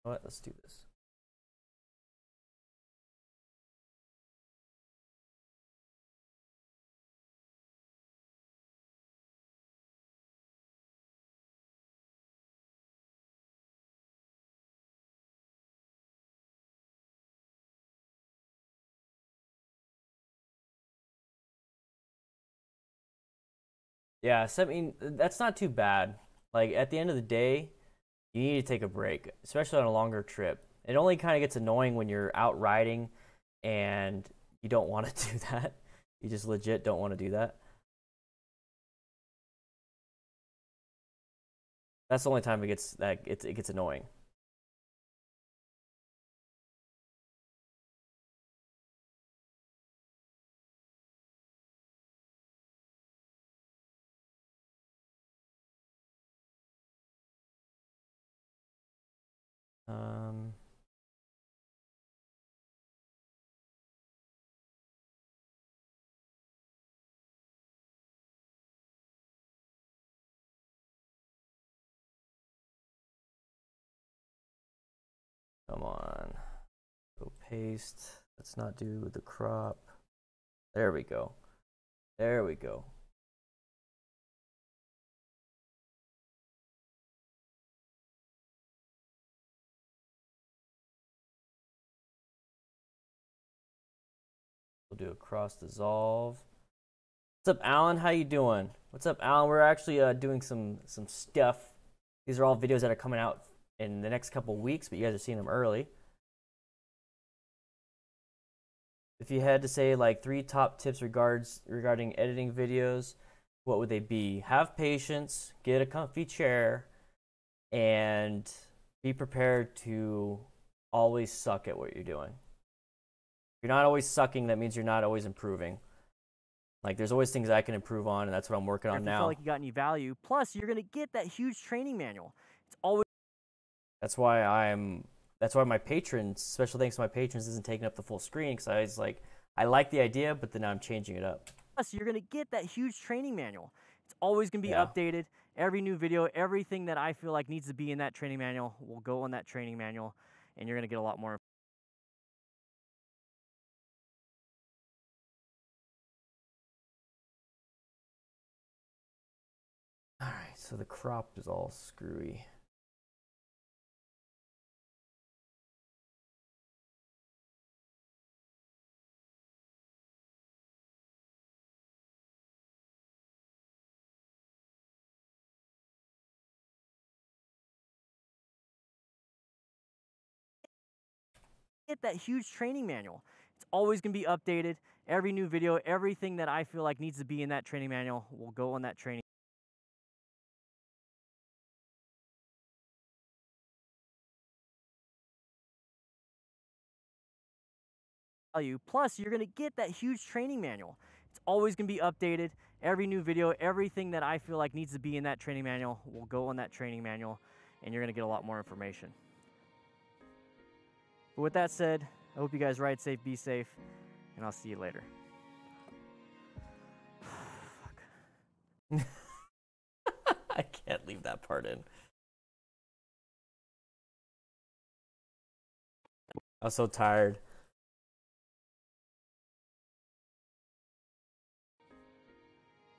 What? Let's do this. Yeah, so I mean, that's not too bad. Like, at the end of the day, you need to take a break, especially on a longer trip. It only kind of gets annoying when you're out riding and you don't want to do that. You just legit don't want to do that. That's the only time it gets annoying. Um, Come on. Go paste. Let's not do the crop. There we go. There we go. We'll do a cross dissolve. What's up, Alan? How you doing? What's up, Alan? We're actually doing some stuff. These are all videos that are coming out in the next couple weeks, but you guys are seeing them early. If you had to say like 3 top tips regarding editing videos, what would they be? Have patience, get a comfy chair, and be prepared to always suck at what you're doing. If you're not always sucking, that means you're not always improving. Like, there's always things I can improve on, and that's what I'm working on now. If you feel like you got any value, plus you're gonna get that huge training manual. It's always. That's why my patrons, special thanks to my patrons, isn't taking up the full screen, because I was like, I like the idea, but then I'm changing it up. Plus, you're gonna get that huge training manual. It's always gonna be updated. Every new video, everything that I feel like needs to be in that training manual will go on that training manual, and you're gonna get a lot more. All right, so the crop is all screwy. Get that huge training manual. It's always gonna be updated. Every new video, everything that I feel like needs to be in that training manual will go on that training. Plus, you're gonna get that huge training manual. It's always gonna be updated. Every new video, everything that I feel like needs to be in that training manual will go on that training manual, and you're gonna get a lot more information. But with that said, I hope you guys ride safe, be safe, and I'll see you later. I can't leave that part in. I was so tired.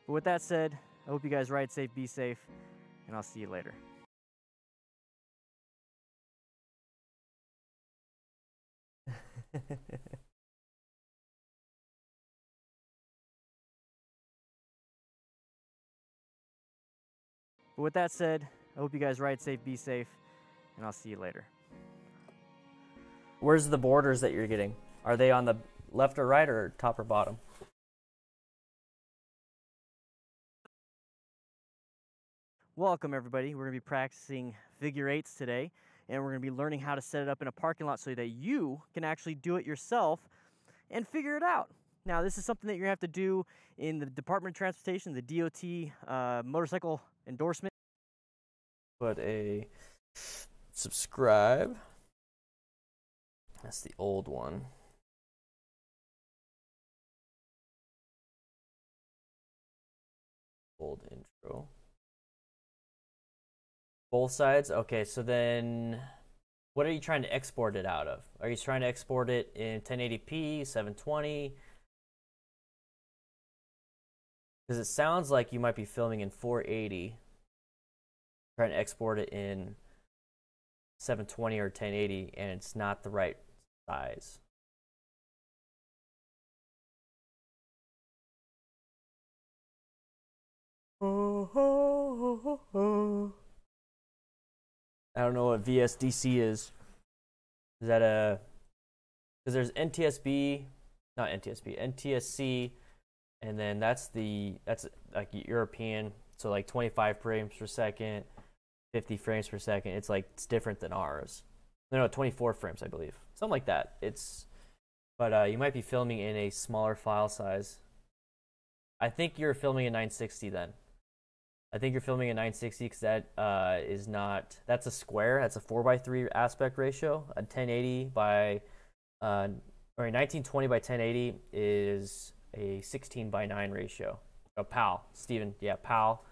But with that said, I hope you guys ride safe, be safe, and I'll see you later. But with that said, I hope you guys ride safe, be safe, and I'll see you later. Where's the borders that you're getting? Are they on the left or right or top or bottom? Welcome everybody. We're going to be practicing figure eights today, and we're going to be learning how to set it up in a parking lot so that you can actually do it yourself and figure it out. Now, this is something that you're going to have to do in the Department of Transportation, the DOT motorcycle endorsement. Put a subscribe. That's the old one. Old intro. Both sides? Okay, so then what are you trying to export it out of? Are you trying to export it in 1080p, 720? Because it sounds like you might be filming in 480. Trying to export it in 720 or 1080, and it's not the right size. I don't know what VSDC is. Is that a... Because there's NTSB, not NTSB, NTSC, and then that's like European, so like 25 frames per second, 50 frames per second. It's different than ours. No, 24 frames, I believe. Something like that. But you might be filming in a smaller file size. I think you're filming in 960 then. I think you're filming in 960 because that is not, that's a square. That's a 4:3 aspect ratio. A 1080 by, or 1920 by 1080 is a 16:9 ratio. Oh, PAL, Steven, yeah, PAL.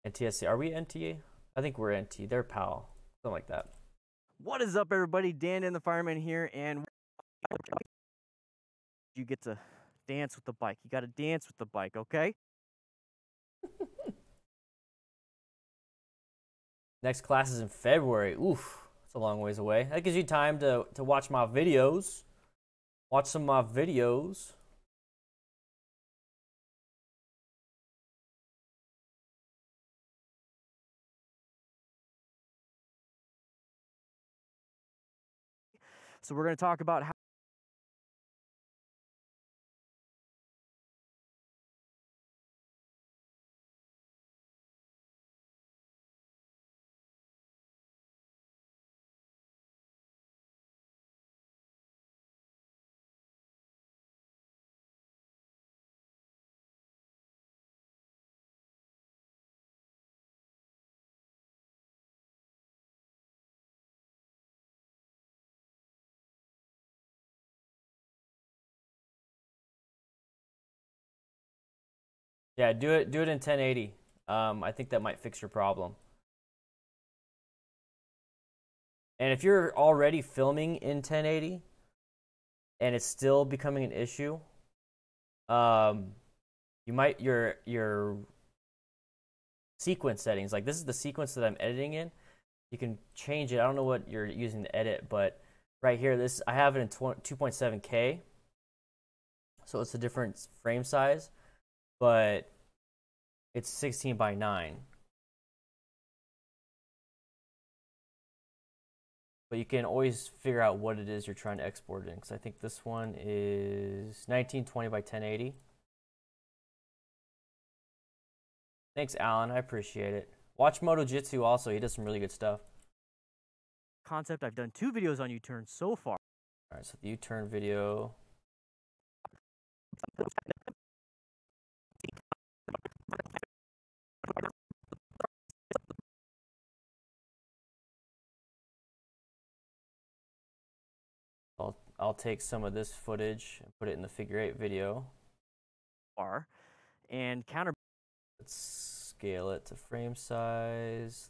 NTSC, are we NT? I think we're NT. They're PAL, something like that. What is up, everybody? DanDanTheFireman here, and you get to dance with the bike. You got to dance with the bike, okay? Next class is in February. Oof, that's a long ways away. That gives you time to watch my videos. Watch some of my videos. So we're going to talk about how Yeah, do it in 1080. I think that might fix your problem. And if you're already filming in 1080 and it's still becoming an issue, you might your sequence settings, like this is the sequence that I'm editing in. You can change it. I don't know what you're using to edit, but right here, I have it in 2.7K, so it's a different frame size, but it's 16:9. But you can always figure out what it is you're trying to export in, because I think this one is 1920 by 1080. Thanks, Alan. I appreciate it. Watch Moto Jitsu also. He does some really good stuff. concept. I've done 2 videos on U-turn so far. All right, so the U-turn video. I'll take some of this footage and put it in the figure 8 video. And Let's scale it to frame size.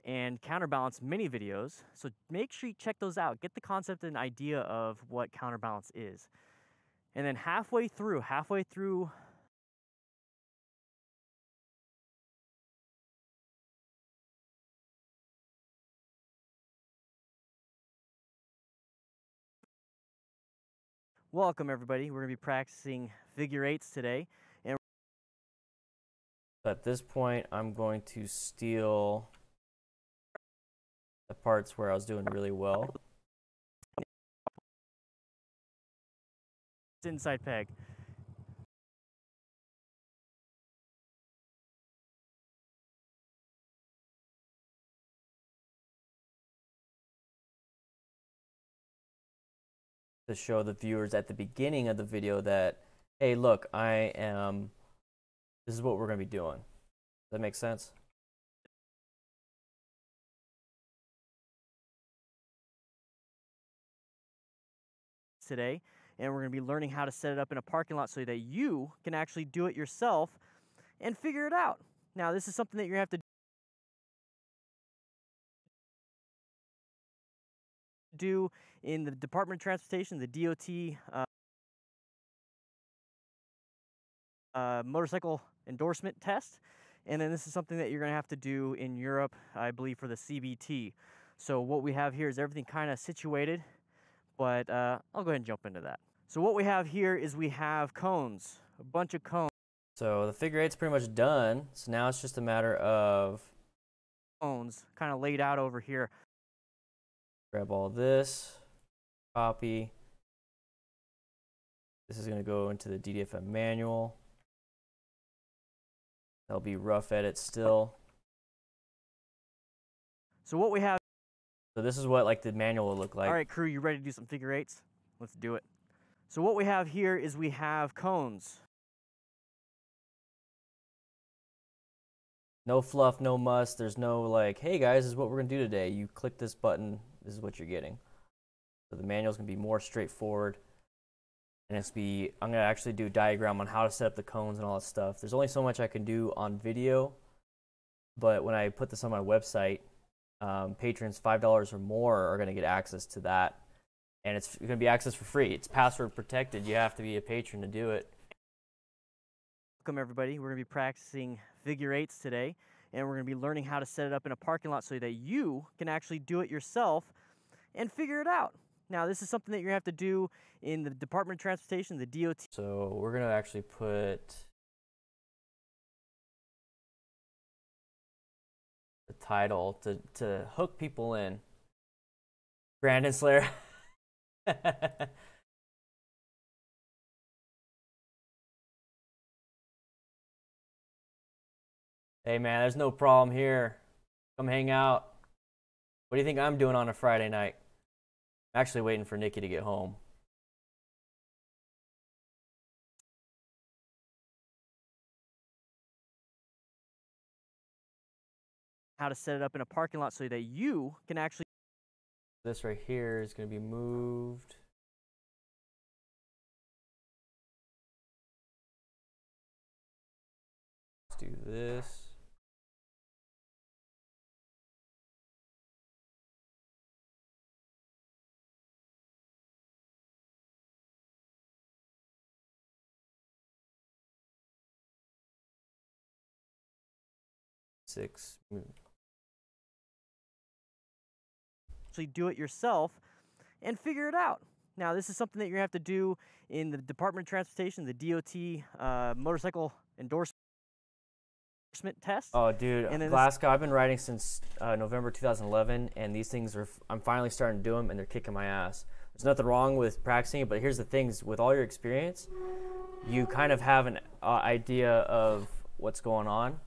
and counterbalance mini videos. So make sure you check those out. Get the concept and idea of what counterbalance is. And then halfway through Welcome everybody. We're going to be practicing figure eights today. And at this point, I'm going to steal the parts where I was doing really well. it's inside peg. To show the viewers at the beginning of the video that, hey, look, this is what we're going to be doing. Does that make sense? Today, and we're going to be learning how to set it up in a parking lot so that you can actually do it yourself and figure it out. Now, this is something that you're going to have to do in the Department of Transportation, the DOT motorcycle endorsement test. And then this is something that you're going to have to do in Europe, I believe, for the CBT. So what we have here is everything kind of situated, but I'll go ahead and jump into that. So what we have here is we have cones, a bunch of cones. So the figure eight's pretty much done. So now it's just a matter of Cones kind of laid out over here. grab all this, copy. This is going to go into the DDFM manual. There'll be rough edits still. So what we have. So this is what like the manual will look like. All right, crew, you ready to do some figure eights? Let's do it. So what we have here is we have cones. No fluff, no muss. There's no like, hey guys, this is what we're going to do today. You click this button, this is what you're getting. So the manual's going to be more straightforward. And I'm going to actually do a diagram on how to set up the cones and all that stuff. There's only so much I can do on video, but when I put this on my website, patrons $5 or more are going to get access to that. And it's going to be access for free. It's password protected. You have to be a patron to do it. Welcome everybody. We're going to be practicing figure eights today, and we're going to be learning how to set it up in a parking lot so that you can actually do it yourself and figure it out. Now, this is something that you're going to have to do in the Department of Transportation, the DOT. So we're going to actually put the title to hook people in. Brandon Slayer. Hey man, there's no problem here. Come hang out. What do you think I'm doing on a Friday night? I'm actually waiting for Nikki to get home. How to set it up in a parking lot so that you can actually. This right here is going to be moved. Let's do this. Actually do it yourself and figure it out. Now, this is something that you're going to have to do in the Department of Transportation, the DOT motorcycle endorsement test. Oh, dude, Glasgow, I've been riding since November 2011, and these things I'm finally starting to do them, and they're kicking my ass. There's nothing wrong with practicing it, but here's the things. With all your experience, you kind of have an idea of what's going on.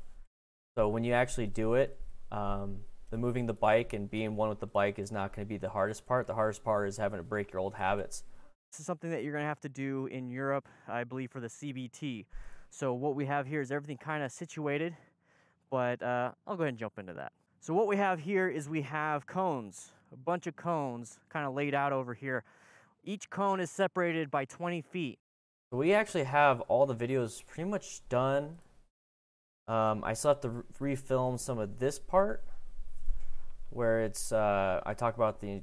So when you actually do it, the moving the bike and being one with the bike is not going to be the hardest part. The hardest part is having to break your old habits. This is something that you're going to have to do in Europe, I believe, for the CBT. So what we have here is everything kind of situated, but I'll go ahead and jump into that. So what we have here is we have cones, a bunch of cones kind of laid out over here. Each cone is separated by 20 feet. So we actually have all the videos pretty much done. I still have to refilm some of this part where it's I talk about the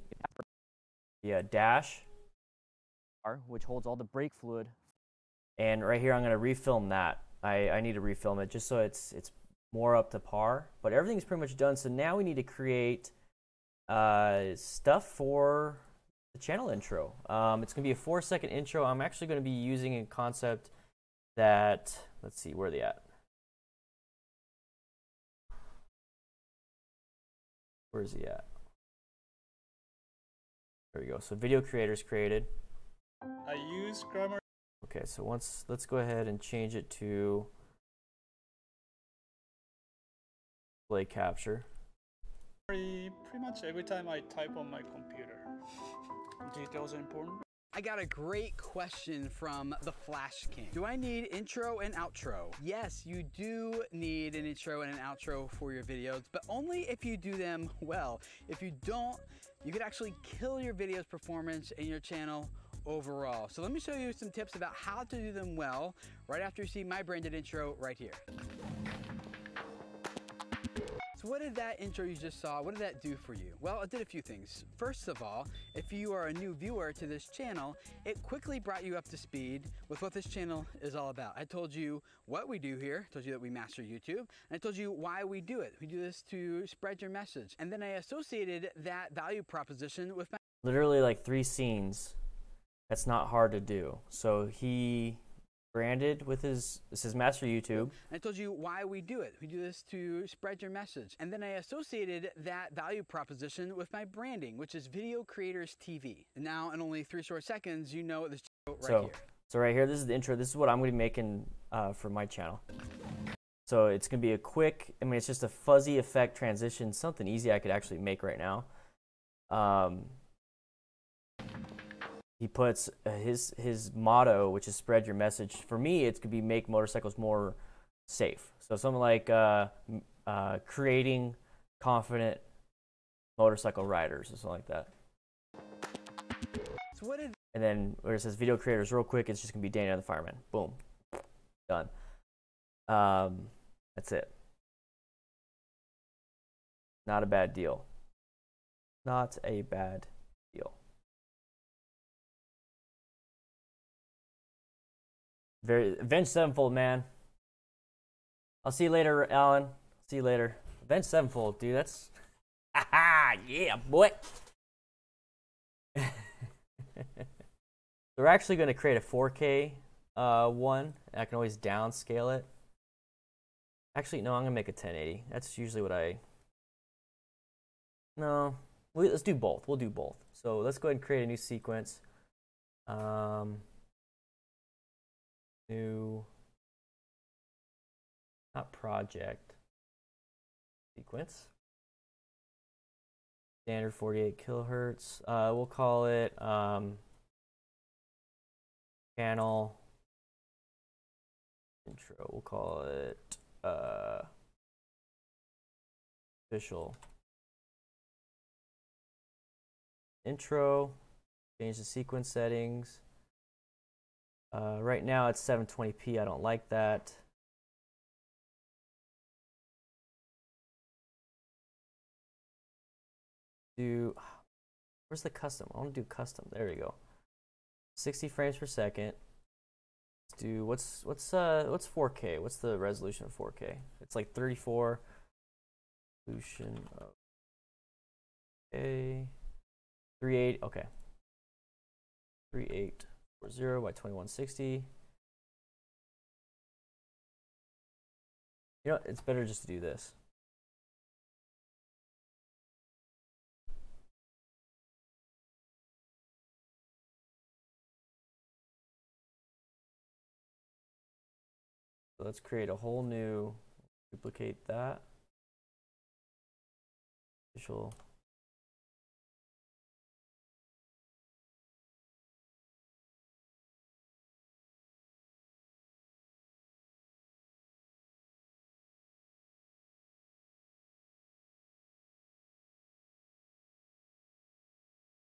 dash, which holds all the brake fluid. And right here I'm going to refilm that. I need to refilm it just so it's more up to par. But everything's pretty much done. So now we need to create stuff for the channel intro. It's going to be a 4-second intro. I'm actually going to be using a concept that, let's see, where are they at? Where is he at? There we go. So video creators created. I use grammar. Okay, so let's go ahead and change it to display capture. Pretty much every time I type on my computer. Details are important. I got a great question from the Flash King. Do I need intro and outro? Yes, you do need an intro and an outro for your videos, but only if you do them well. If you don't, you could actually kill your video's performance and your channel overall. So let me show you some tips about how to do them well right after you see my branded intro right here. So what did that intro you just saw, what did that do for you? Well, it did a few things. First of all, if you are a new viewer to this channel, it quickly brought you up to speed with what this channel is all about. I told you what we do here, I told you that we master YouTube, and I told you why we do it. We do this to spread your message. And then I associated that value proposition with my... Literally like 3 scenes. That's not hard to do. So he branded with this is Master YouTube. I told you why we do it. We do this to spread your message. And then I associated that value proposition with my branding, which is Video Creators TV. And now in only 3 short seconds, you know this right here. So right here, this is the intro. This is what I'm going to be making for my channel. So it's going to be a quick, I mean, it's just a fuzzy effect transition, something easy I could actually make right now. He puts his motto, which is spread your message. For me, it's could be make motorcycles more safe. So something like creating confident motorcycle riders or something like that. So what did... And then where it says video creators, real quick, it's just gonna be DanDanTheFireman. Boom, done. That's it. Not a bad deal. Not a bad deal. Avenged Sevenfold, man. I'll see you later, Alan. See you later. Avenged Sevenfold, dude. That's yeah, boy. So we're actually going to create a 4K one. I can always downscale it. Actually, no, I'm going to make a 1080. That's usually what I... No, let's do both. We'll do both. So let's go ahead and create a new sequence. New, not project, sequence. Standard 48 kilohertz. We'll call it channel intro. We'll call it official intro. Change the sequence settings. Right now it's 720p. I don't like that. Where's the custom? I want to do custom. There we go. 60 frames per second. Let's do what's 4K? What's the resolution of 4K? It's like 34. Resolution of a 38. Okay. 3840 by 2160. You know, it's better just to do this. So let's create a whole new, duplicate that. Official.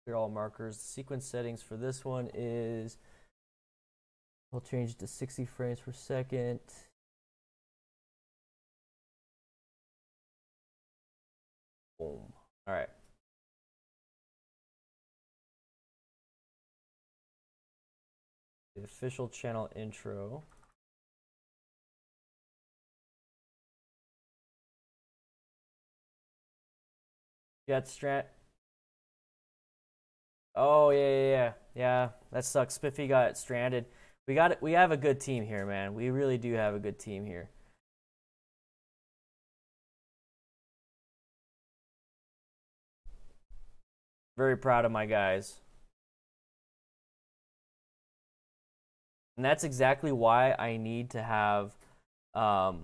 Clear all markers. The sequence settings for this one is, we'll change it to 60 frames per second. Boom. All right. The official channel intro. Jet strat. Oh yeah. That sucks. Spiffy got stranded. We have a good team here, man. We really do have a good team here. Very proud of my guys. And that's exactly why I need to have my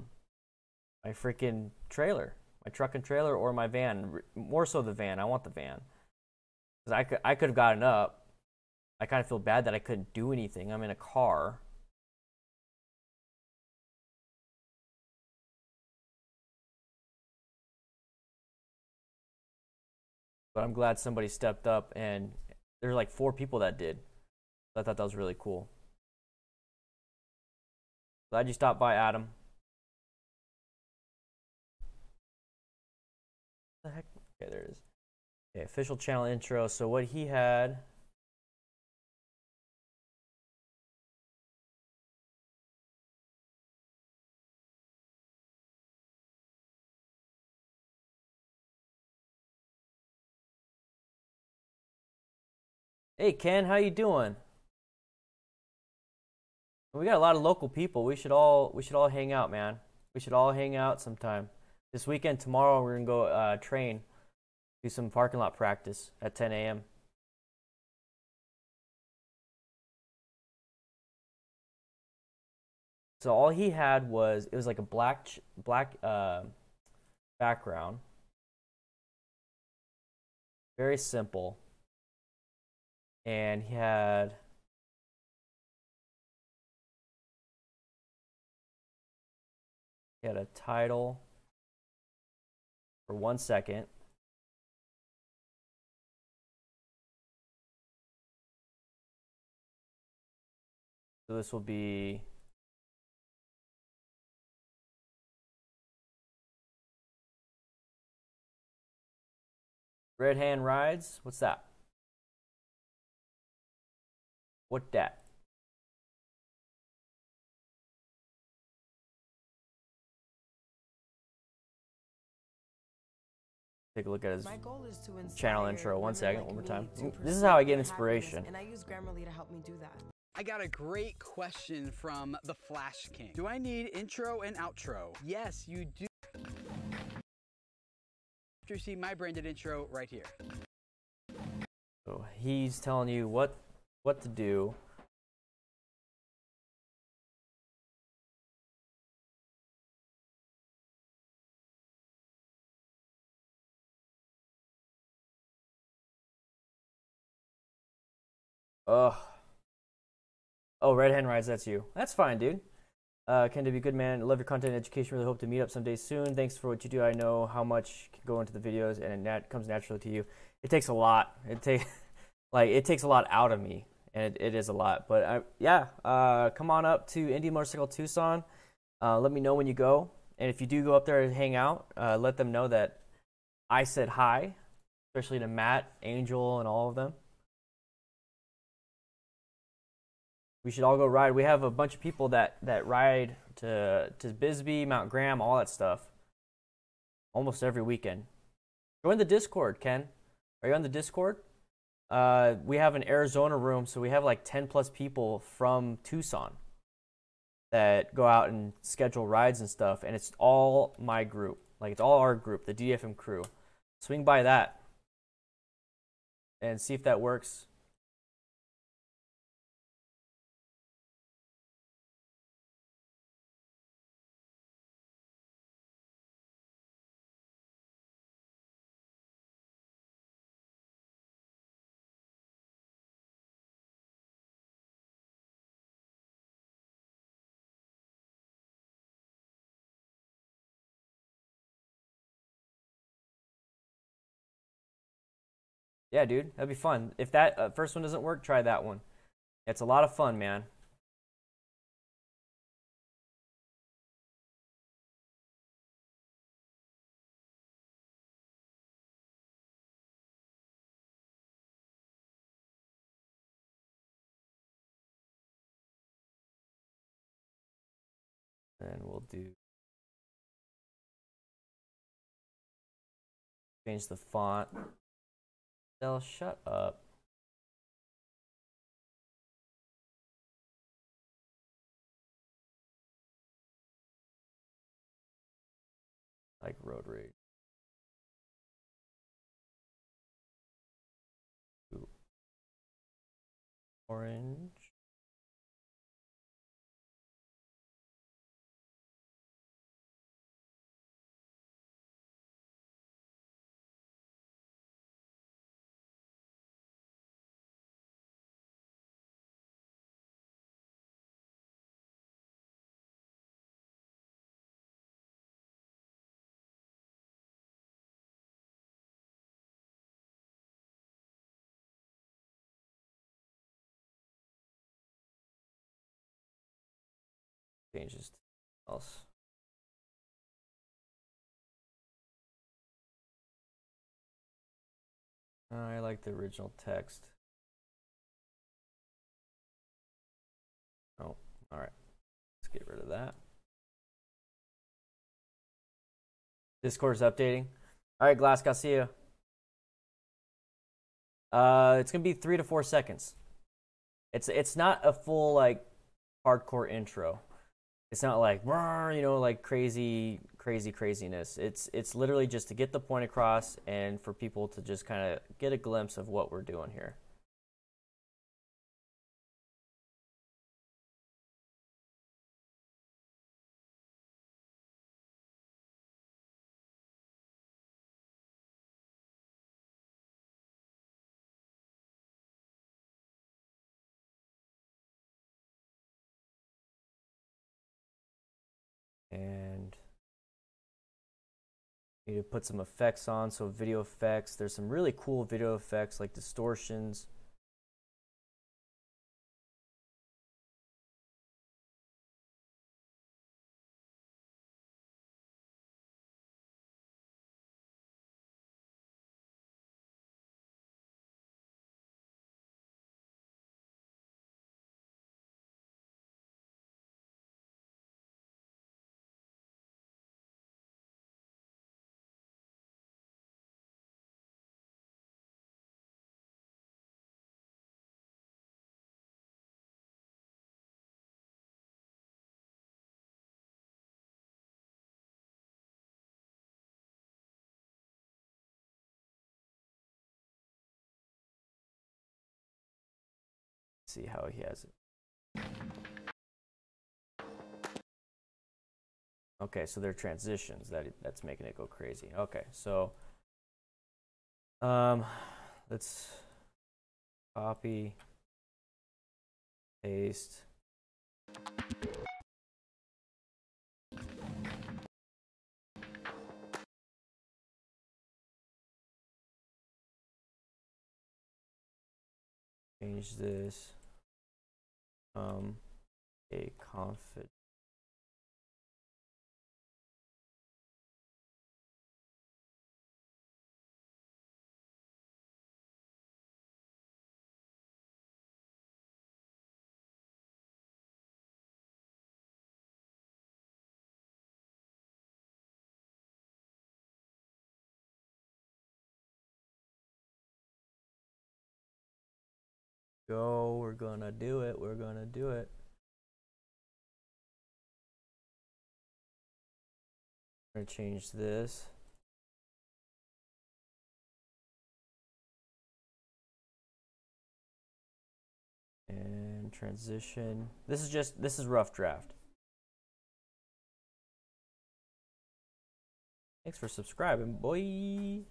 freaking trailer, my truck and trailer, or my van. More so the van. I want the van because I could have gotten up. I kind of feel bad that I couldn't do anything. I'm in a car. But I'm glad somebody stepped up, and there's like 4 people that did. So I thought that was really cool. Glad you stopped by, Adam. What the heck? Okay, there it is. Okay, official channel intro. So what he had. Hey Ken, how you doing? We got a lot of local people. We should all hang out, man. We should all hang out sometime. This weekend, tomorrow, we're gonna go train, do some parking lot practice at 10 a.m. So all he had was it was like a black background, very simple, and he had a title for 1 second. So this will be Red Hand Rides. What's that? What that? Take a look at his channel intro. 1 second, one more time. This is how I get inspiration. And I use Grammarly to help me do that. I got a great question from the Flash King. Do I need intro and outro? Yes, you do. You see my branded intro right here. So he's telling you what to do. Ugh. Oh, Red Hen Rides, that's you. That's fine, dude. Ken to be a good man. Love your content and education. Really hope to meet up someday soon. Thanks for what you do. I know how much can go into the videos, and it comes naturally to you. It takes a lot. It takes a lot out of me, and it is a lot. But come on up to Indy Motorcycle Tucson. Let me know when you go, and if you do go up there and hang out, let them know that I said hi, especially to Matt, Angel, and all of them. We should all go ride. We have a bunch of people that ride to Bisbee, Mount Graham, all that stuff. Almost every weekend. Join the Discord, Ken. Are you on the Discord? We have an Arizona room, so we have like 10 plus people from Tucson that go out and schedule rides and stuff, and it's all my group. Like, it's all our group, the DFM crew. Swing by that and see if that works. Yeah, dude, that'd be fun. If that first one doesn't work, try that one. It's a lot of fun, man. And we'll change the font. They'll shut up. like road rage. Ooh. Orange. Changes to else. I like the original text. Oh, all right. Let's get rid of that. Discord's updating. All right, Glask, I'll see you. It's gonna be 3 to 4 seconds. It's not a full like hardcore intro. It's not like, you know, like craziness. It's literally just to get the point across and for people to just kind of get a glimpse of what we're doing here. And need to put some effects on, so video effects. There's some really cool video effects like distortions. See how he has it. Okay, so they're transitions that's making it go crazy. Okay, so let's copy, paste. Change this. A confident. Go, we're gonna do it. We're gonna do it. I'm gonna change this. And transition. This is rough draft. Thanks for subscribing, boy.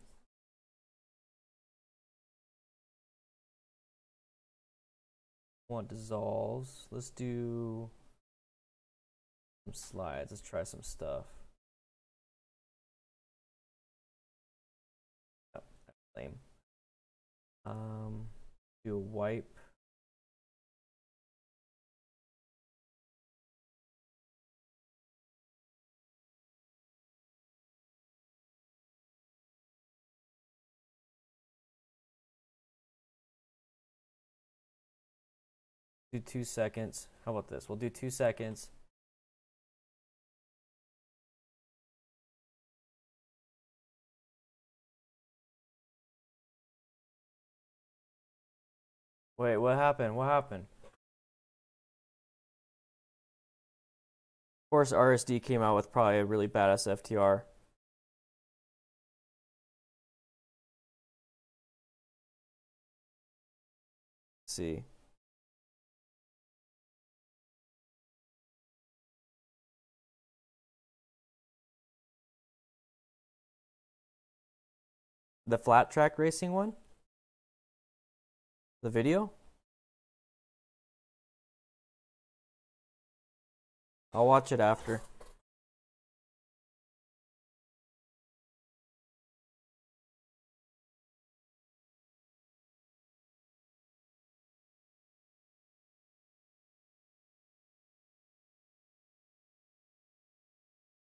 Want dissolves. Let's do some slides. Let's try some stuff. Oh, that's lame. Do a wipe. Do 2 seconds. How about this? We'll do 2 seconds. Wait, what happened? What happened? Of course, RSD came out with probably a really badass FTR. see. The flat track racing one? The video? I'll watch it after.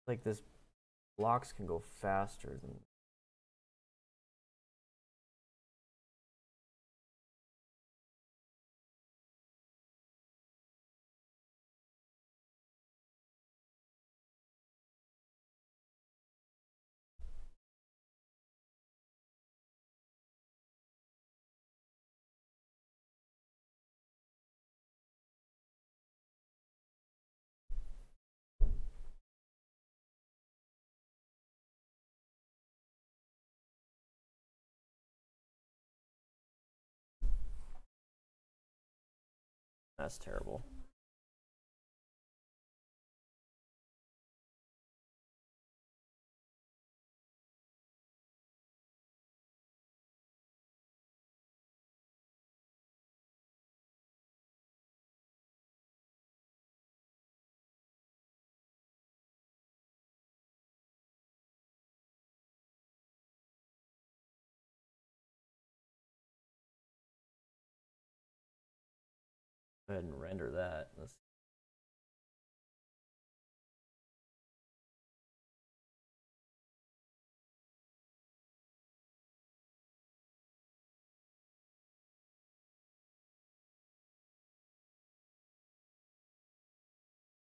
Like this blocks can go faster than that's terrible. Go ahead and render that. Let's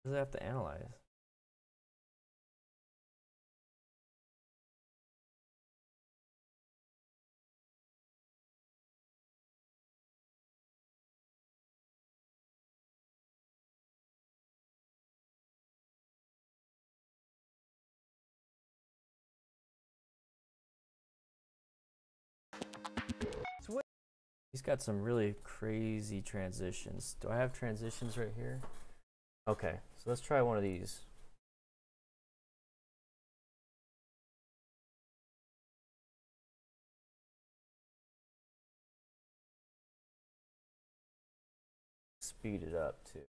What does it have to analyze? He's got some really crazy transitions. Do I have transitions right here? Okay, so let's try one of these. Speed it up too.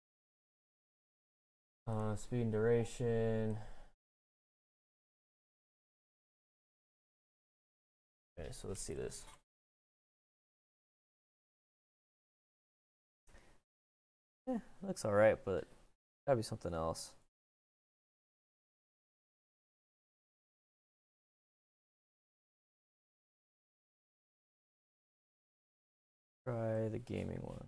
Speed and duration. Okay, so let's see this. Looks all right, but gotta be something else. Try the gaming one.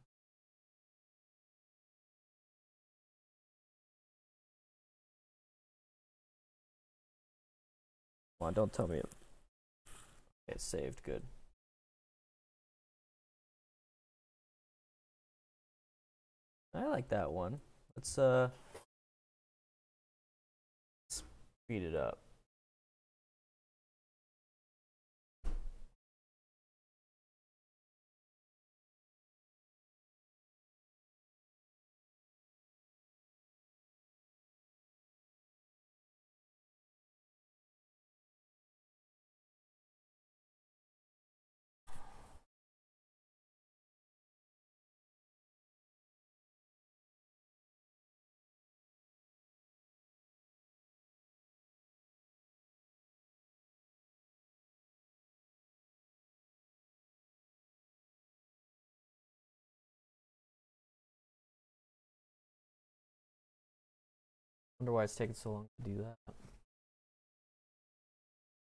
Come on, don't tell me it's saved. Good. I like that one. Let's speed it up. Wonder why it's taking so long to do that.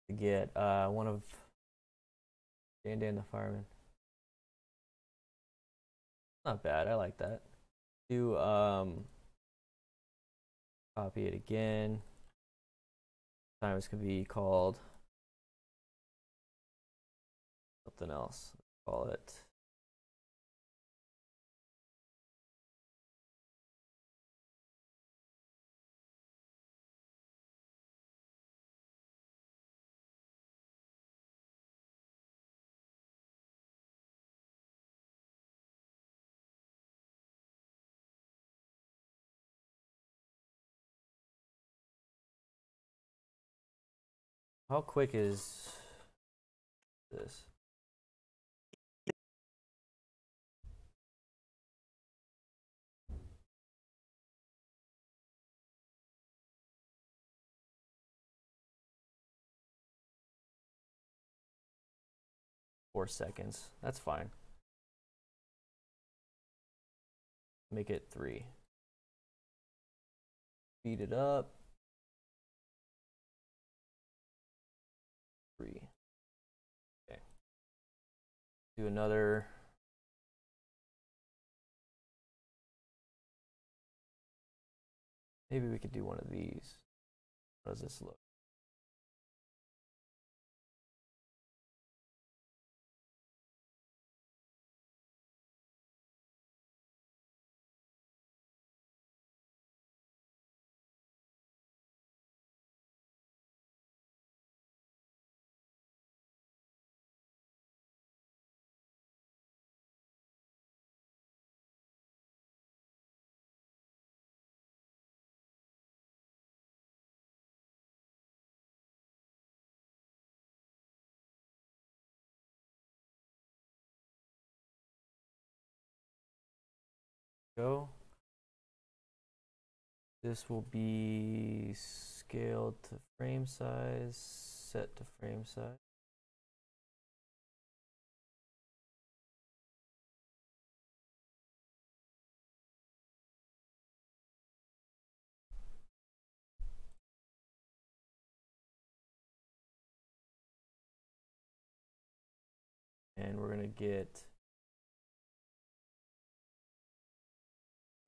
To get one of DanDanTheFireman. Not bad. I like that. Do copy it again. Sometimes could be called something else. Call it How quick is this? Four seconds. That's fine. Make it 3. Speed it up. 3. Okay. Do another. Maybe we could do one of these. How does this look? Go. This will be scaled to frame size, set to frame size. And we're gonna get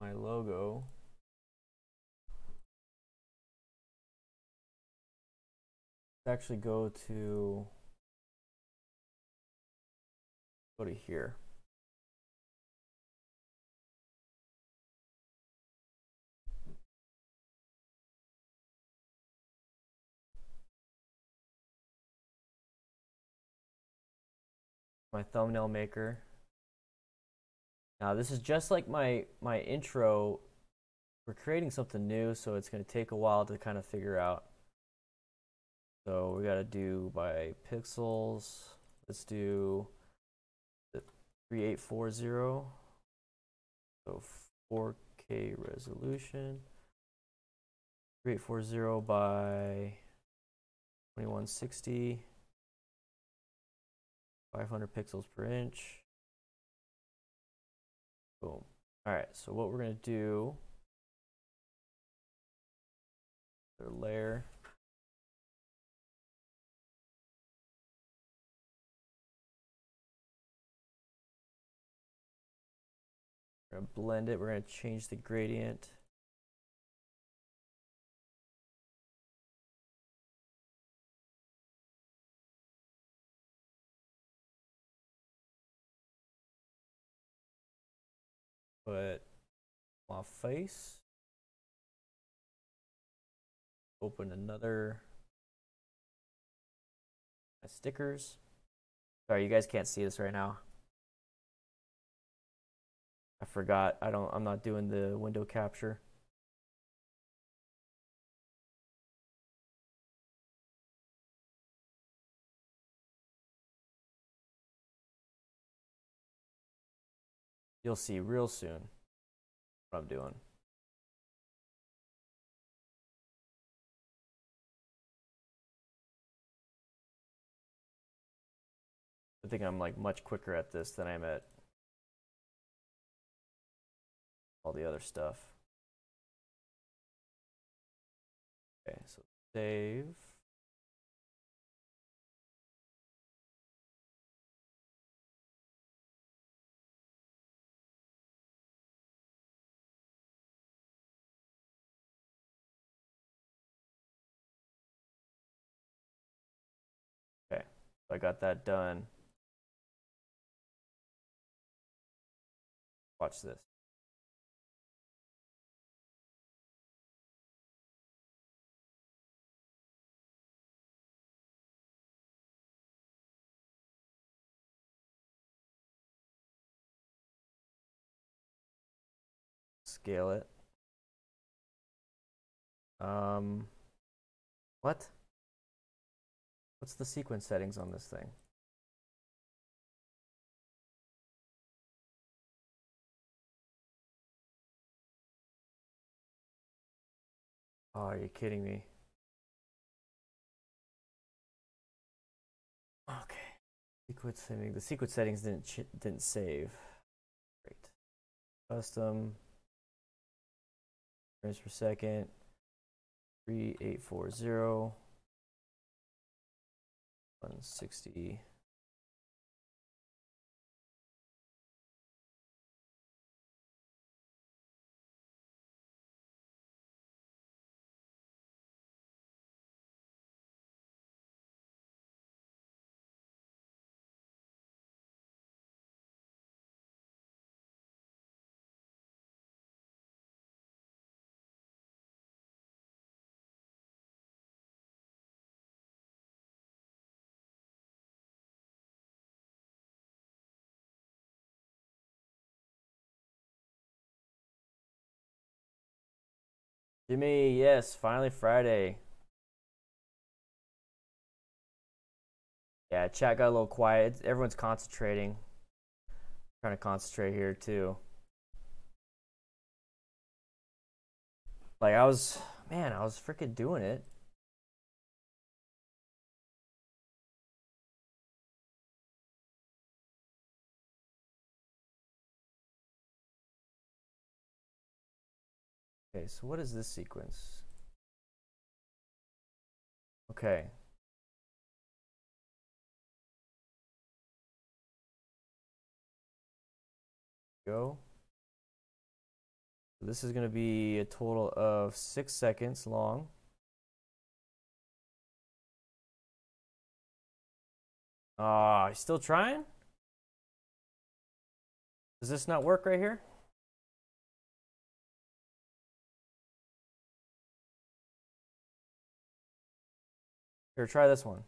my logo. Actually go to here. My thumbnail maker. Now this is just like my intro. We're creating something new, so it's going to take a while to kind of figure out. So we got to do by pixels. Let's do the 3840. So 4K resolution. 3840 by 2160. 500 pixels per inch. Boom. All right, so what we're going to do, layer. We're going to blend it. We're going to change the gradient. Put my face. Open another. My stickers. Sorry, you guys can't see this right now. I forgot. I'm not doing the window capture. You'll see real soon what I'm doing. I think I'm like much quicker at this than I'm at all the other stuff. Okay, so save. Okay, so I got that done. Watch this. Scale it. What? What's the sequence settings on this thing? Oh, are you kidding me? Okay. Sequence setting. The sequence settings didn't save. Great. Custom frames per second. 3840. 160. Jimmy, yes, finally Friday. Yeah, chat got a little quiet. Everyone's concentrating. Trying to concentrate here too. Like I was freaking doing it. Okay, so what is this sequence? Okay. Go. This is going to be a total of 6 seconds long. Ah, still trying? Does this not work right here? Here, try this one.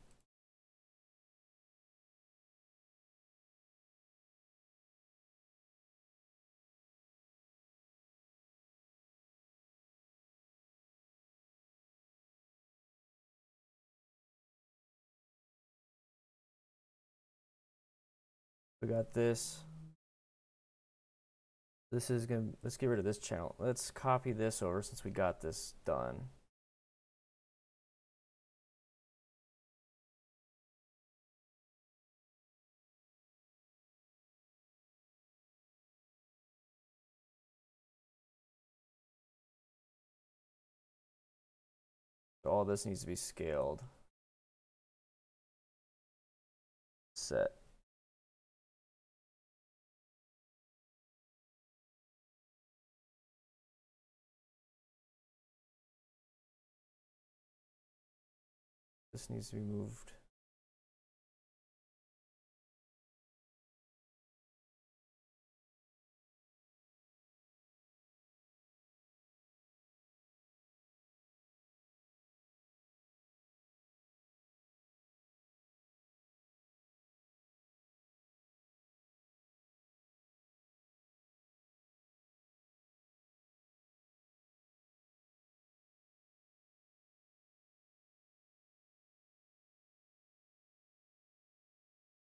We got this. This is gonna, let's get rid of this channel. Let's copy this over since we got this done. All this needs to be scaled. Set. This needs to be moved.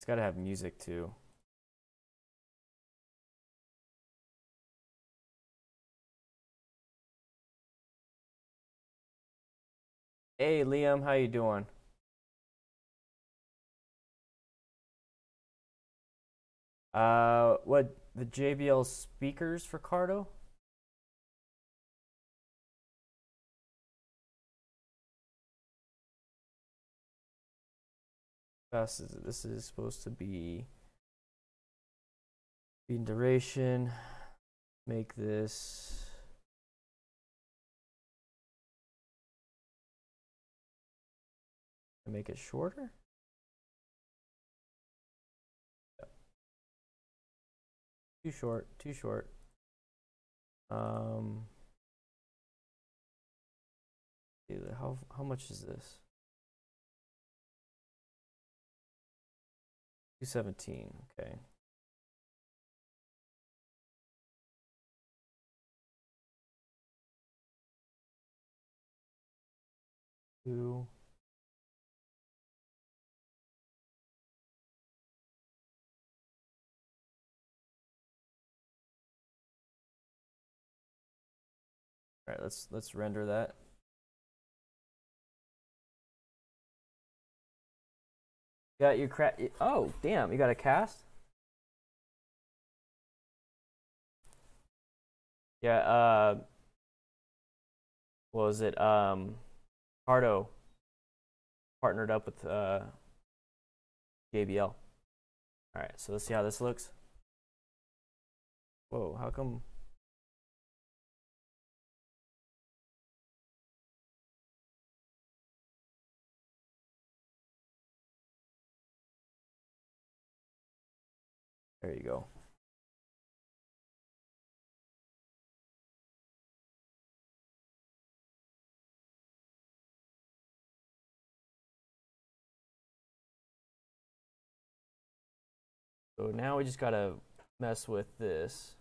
It's got to have music too. Hey Liam, how you doing? What, the JBL speakers for Cardo? Fast is it? This is supposed to be being duration. Make this make it shorter. Yep. Too short. Too short. How much is this? 217. Okay. Two. All right, let's render that. Got your oh, damn, you got a cast? Yeah, what was it? Hardo partnered up with JBL. All right, so let's see how this looks. Whoa, how come? There you go. So now we just gotta mess with this.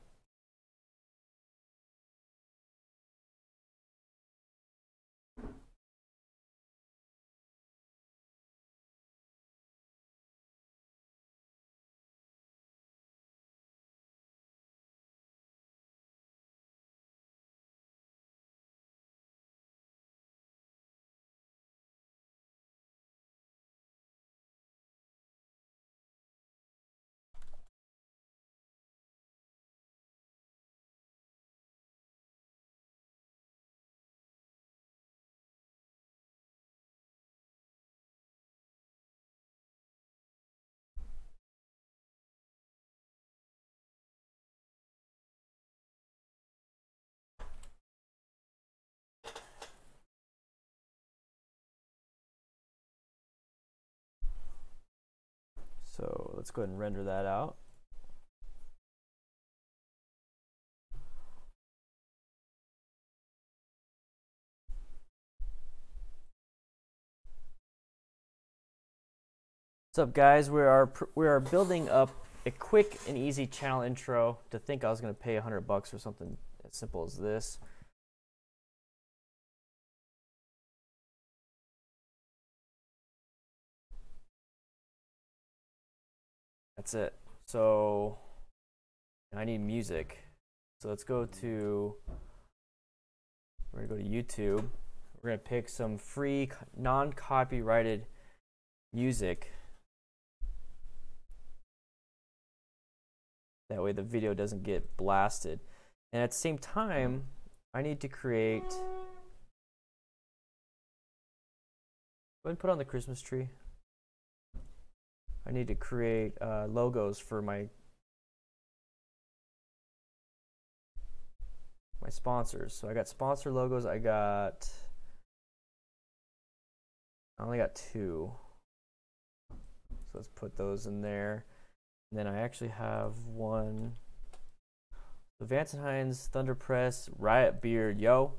So let's go ahead and render that out. What's up, guys? We are building up a quick and easy channel intro. To think I was going to pay $100 for something as simple as this. That's it. So I need music. So let's go to, we're going to go to YouTube. We're going to pick some free non-copyrighted music. That way the video doesn't get blasted. And at the same time, I need to create, go ahead and put on the Christmas tree. I need to create logos for my sponsors. So I got sponsor logos. I only got 2. So let's put those in there. And then I actually have one. The Vance & Hines Thunder Press Riot Beard, yo.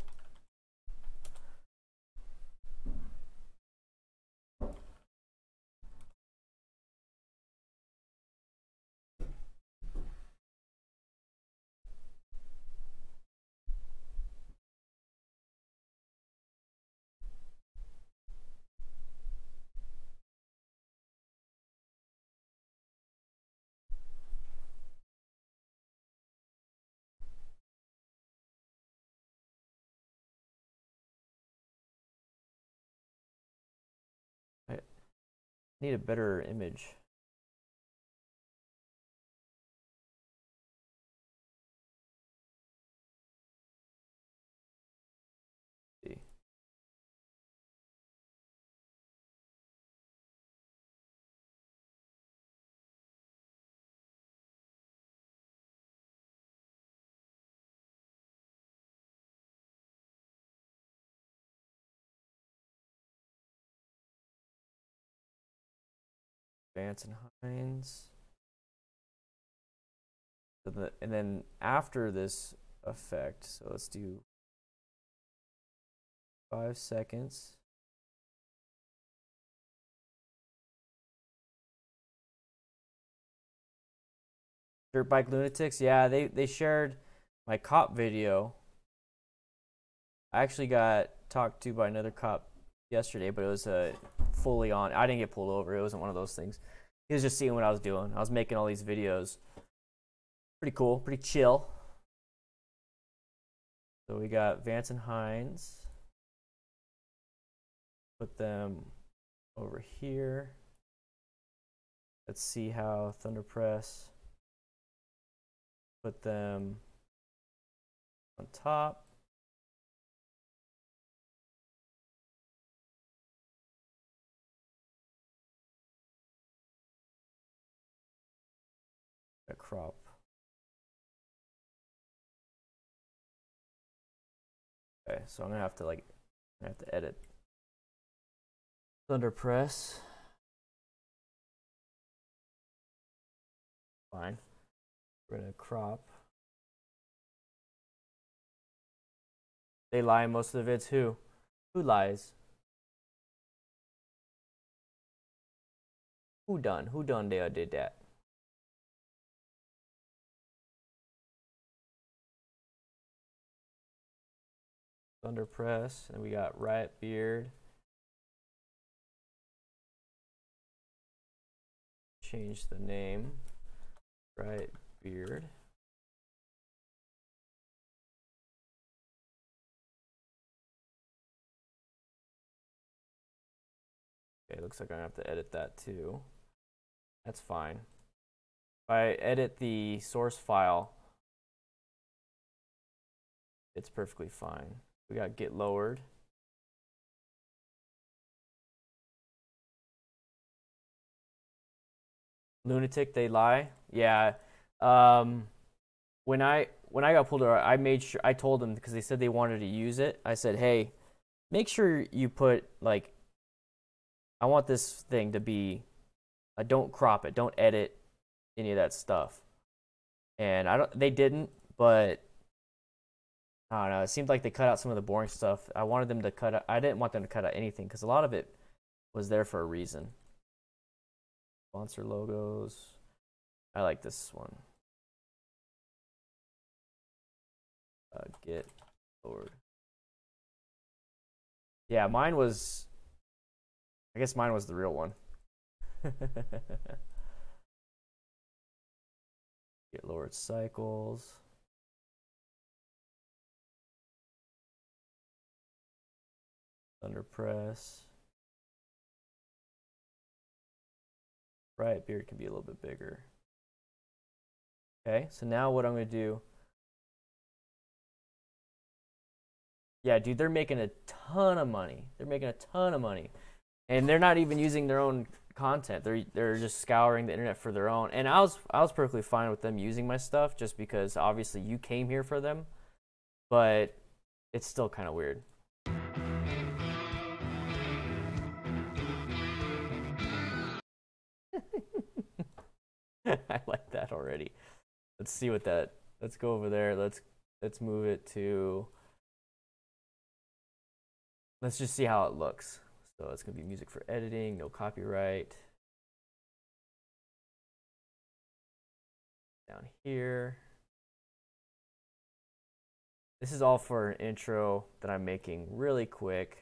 I need a better image. See. Vance & Hines. So and then after this effect, so let's do 5 seconds. Dirt Bike Lunatics, yeah, they shared my cop video. I actually got talked to by another cop yesterday, but it was fully on. I didn't get pulled over. It wasn't one of those things. He was just seeing what I was doing. I was making all these videos. Pretty cool, pretty chill. So we got Vance and Hines. Put them over here. Let's see how Thunder Press. Put them on top. A crop. Okay, so I'm gonna have to edit Thunder Press. Fine. We're gonna crop. They lie in most of the vids. Who? Who lies? Who done? Who done they did that? Thunder Press, and we got Riot Beard. Change the name. Riot Beard. Okay, looks like I'm gonna have to edit that too. That's fine. If I edit the source file, it's perfectly fine. We got get lowered. Lunatic, they lie. Yeah. When I got pulled over, I made sure I told them, because they said they wanted to use it. I said, hey, make sure you put, like, I want this thing to be, don't crop it, don't edit any of that stuff. And they didn't, but I don't know. It seemed like they cut out some of the boring stuff. I wanted them to cut out. I didn't want them to cut out anything, because a lot of it was there for a reason. Sponsor logos. I like this one. Get lowered. Yeah, mine was. I guess mine was the real one. Get lowered cycles. Thunder Press. Riot Beard can be a little bit bigger. Okay, so now what I'm going to do. Yeah, dude, they're making a ton of money. They're making a ton of money. And they're not even using their own content. They're just scouring the internet for their own. And I was perfectly fine with them using my stuff, just because obviously you came here for them. But it's still kind of weird. I like that already. Let's see what that. Let's go over there. Let's move it to. Let's just see how it looks. So it's gonna be music for editing, no copyright. Down here. This is all for an intro that I'm making really quick.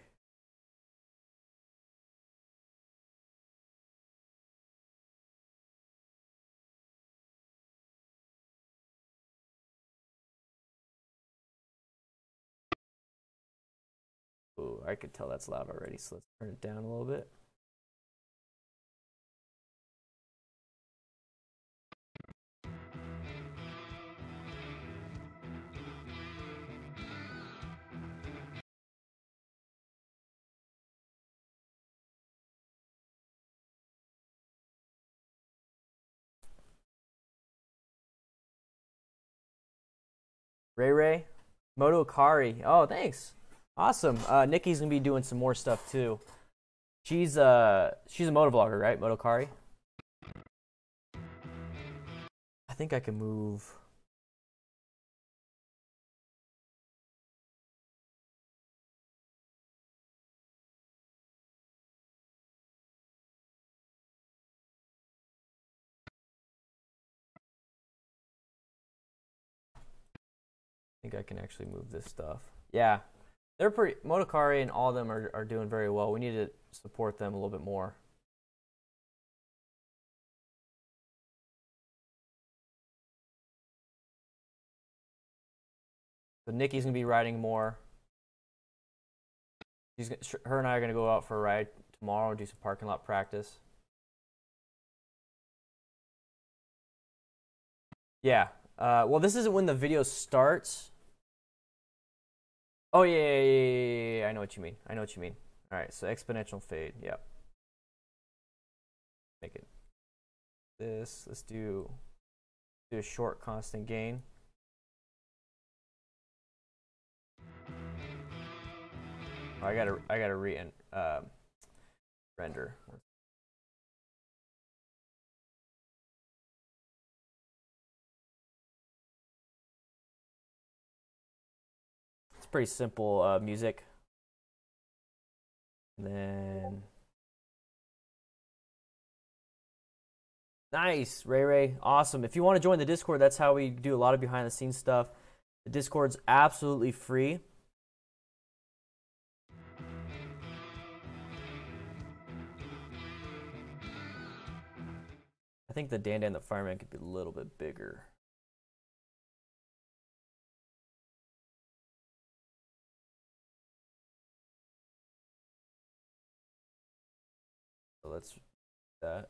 Ooh, I could tell that's loud already, so let's turn it down a little bit. Ray, Moto Kari. Oh, thanks. Awesome. Nikki's gonna be doing some more stuff too. She's a motovlogger, right? Moto Kari. I think I can move. I think I can actually move this stuff. Yeah, they're pretty. Moto Kari and all of them are doing very well. We need to support them a little bit more. So Nikki's gonna be riding more. Her and I are gonna go out for a ride tomorrow and do some parking lot practice. Yeah. Well, this isn't when the video starts. Oh yeah. I know what you mean. I know what you mean. All right. So exponential fade. Yep. Make it this. Let's do a short constant gain. Oh, I gotta render. It's pretty simple music. And then nice, Ray. Awesome. If you want to join the Discord, that's how we do a lot of behind the scenes stuff. The Discord's absolutely free. I think the DanDanTheFireman could be a little bit bigger. So let's do that.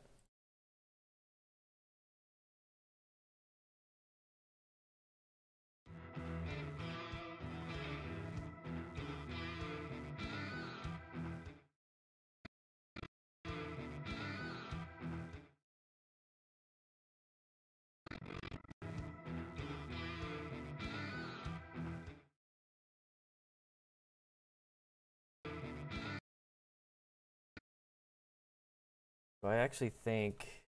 So I actually think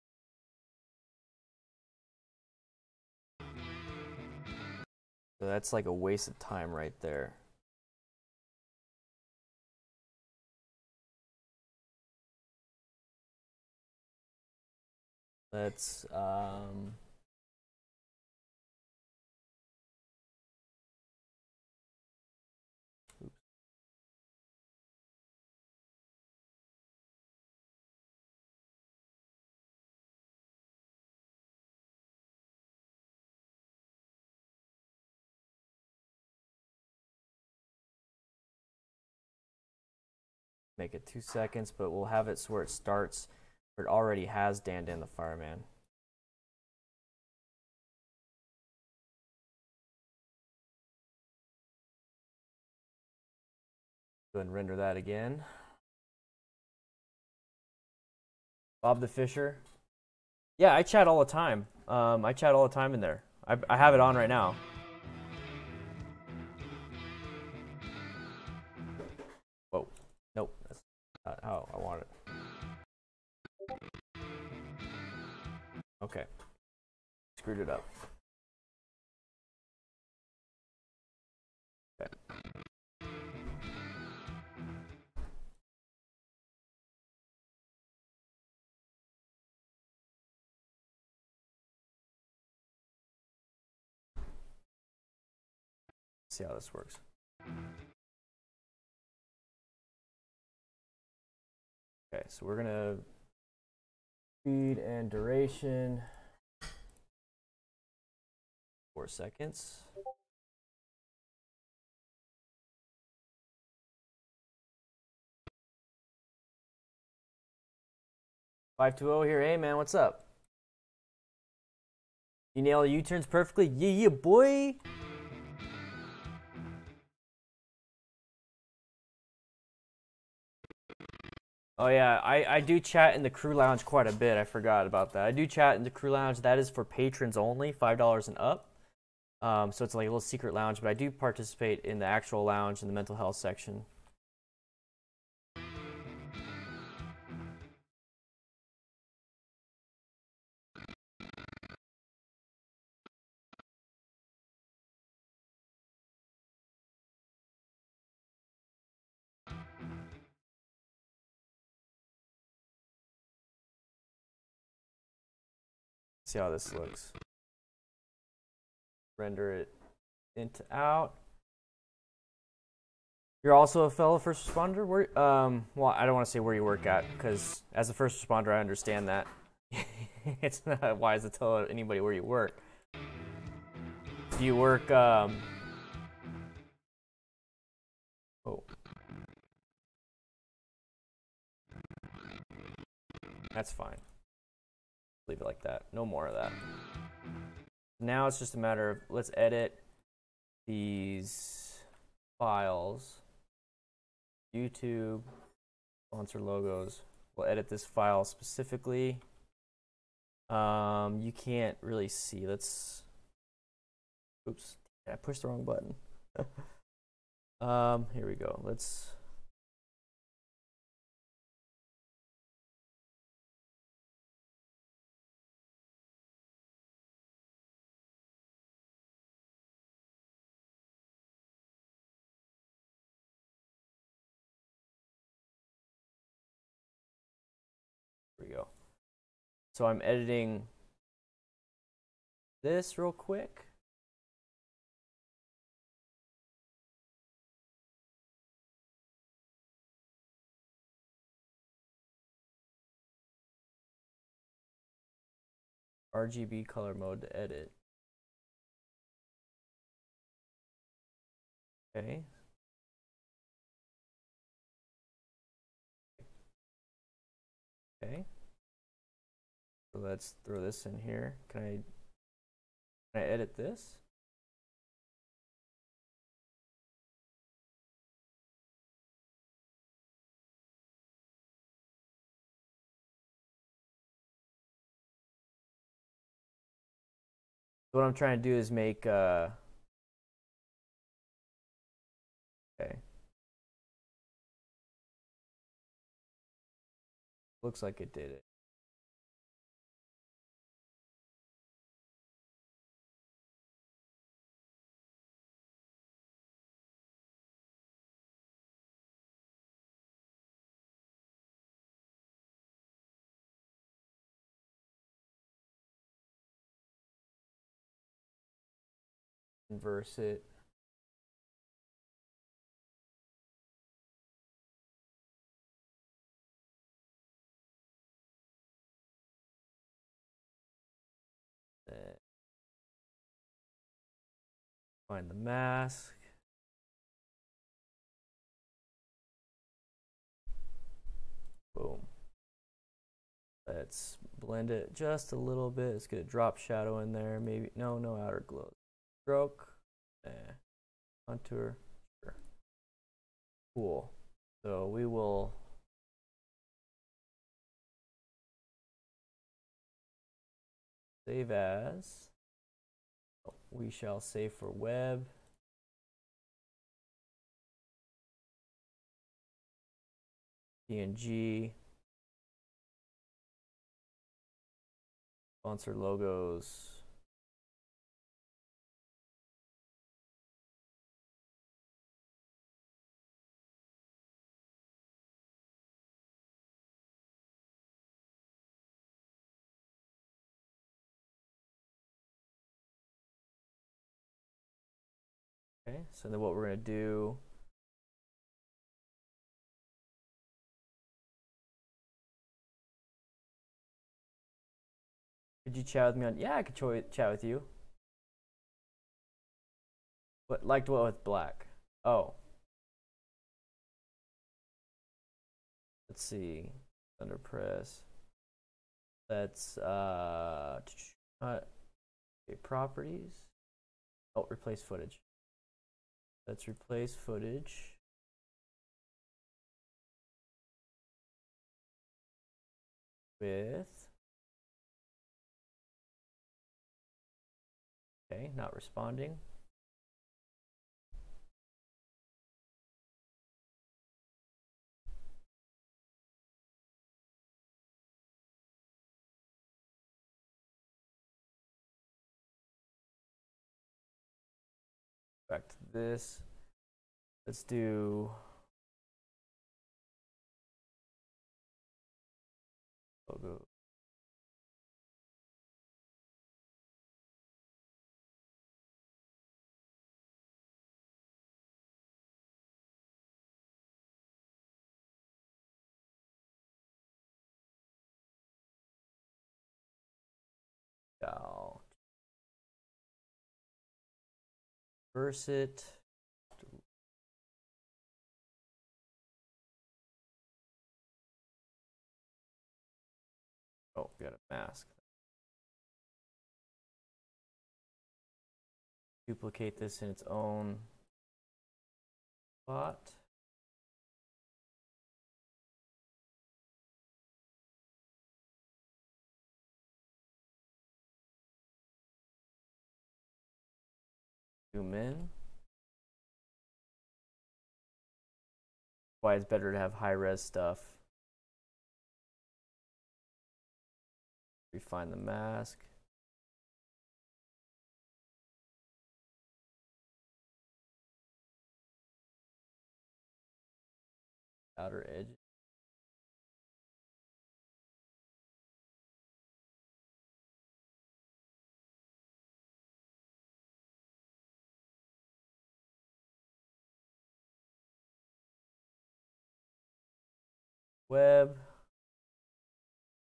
so that's like a waste of time right there. Let's make it 2 seconds, but we'll have it so where it starts, where it already has DanDanTheFireman. Go ahead and render that again. Bob the Fisher. Yeah, I chat all the time. I chat all the time in there. I have it on right now. Whoa. Nope. That's not how I want it. Okay. Screwed it up. Okay. See how this works. Okay, so we're gonna speed and duration 4 seconds. $520 here. Hey man, what's up? You nail the U-turns perfectly. Yeah, boy. Oh yeah, I do chat in the crew lounge quite a bit. I forgot about that. I do chat in the crew lounge. That is for patrons only, $5 and up. So it's like a little secret lounge, but I do participate in the actual lounge in the mental health section. See how this looks. Render it into out. You're also a fellow first responder? Where, well, I don't want to say where you work at, because as a first responder, I understand that. It's not wise to tell anybody where you work. Do you work That's fine. Leave it like that. No more of that. Now it's just a matter of, let's edit these files. YouTube, sponsor logos. We'll edit this file specifically. You can't really see. Let's, oops, I pushed the wrong button. Here we go. Let's, here we go. So I'm editing this real quick. RGB color mode to edit. Okay. Okay. So let's throw this in here. Can I edit this? What I'm trying to do is make okay. Looks like it did it. Inverse it. Find the mask. Boom. Let's blend it just a little bit. Let's get a drop shadow in there. Maybe no outer glow. Stroke. Contour. Sure. Cool. So we will save as. We shall save for web. PNG. Sponsor logos. Okay, so then what we're going to do, could you chat with me on, yeah, I could chat with you. But liked what with black? Oh. Let's see, under press. Let's, okay, properties. Oh, replace footage. Let's replace footage with, okay, not responding. Back to this. Let's do logo. Reverse it. Oh, we got a mask. Duplicate this in its own spot. Zoom in. Why it's better to have high-res stuff. Refine the mask. Outer edge. Web.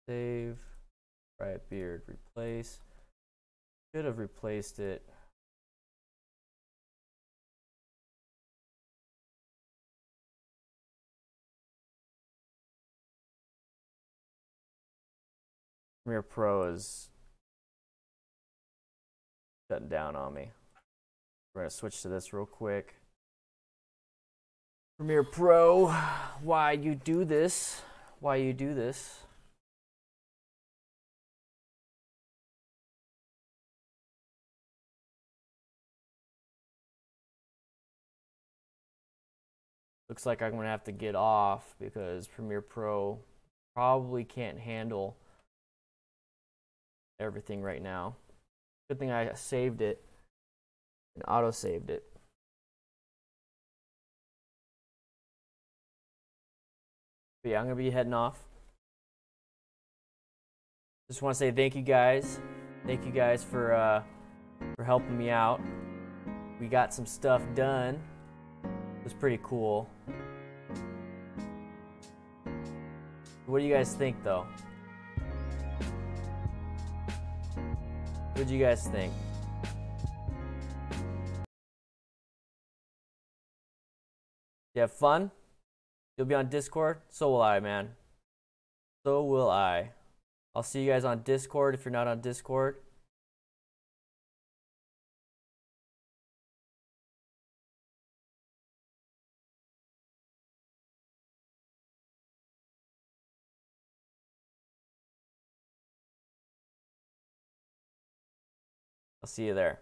Save. Right beard. Replace. Should have replaced it. Premiere Pro is shutting down on me. We're gonna switch to this real quick. Premiere Pro, why you do this? Why you do this? Looks like I'm gonna have to get off because Premiere Pro probably can't handle everything right now. Good thing I saved it and auto saved it. But yeah, I'm gonna be heading off. Just want to say thank you guys. Thank you guys for helping me out. We got some stuff done. It was pretty cool. What do you guys think, though? What do you guys think? You have fun? You'll be on Discord? So will I, man. So will I. I'll see you guys on Discord if you're not on Discord. I'll see you there.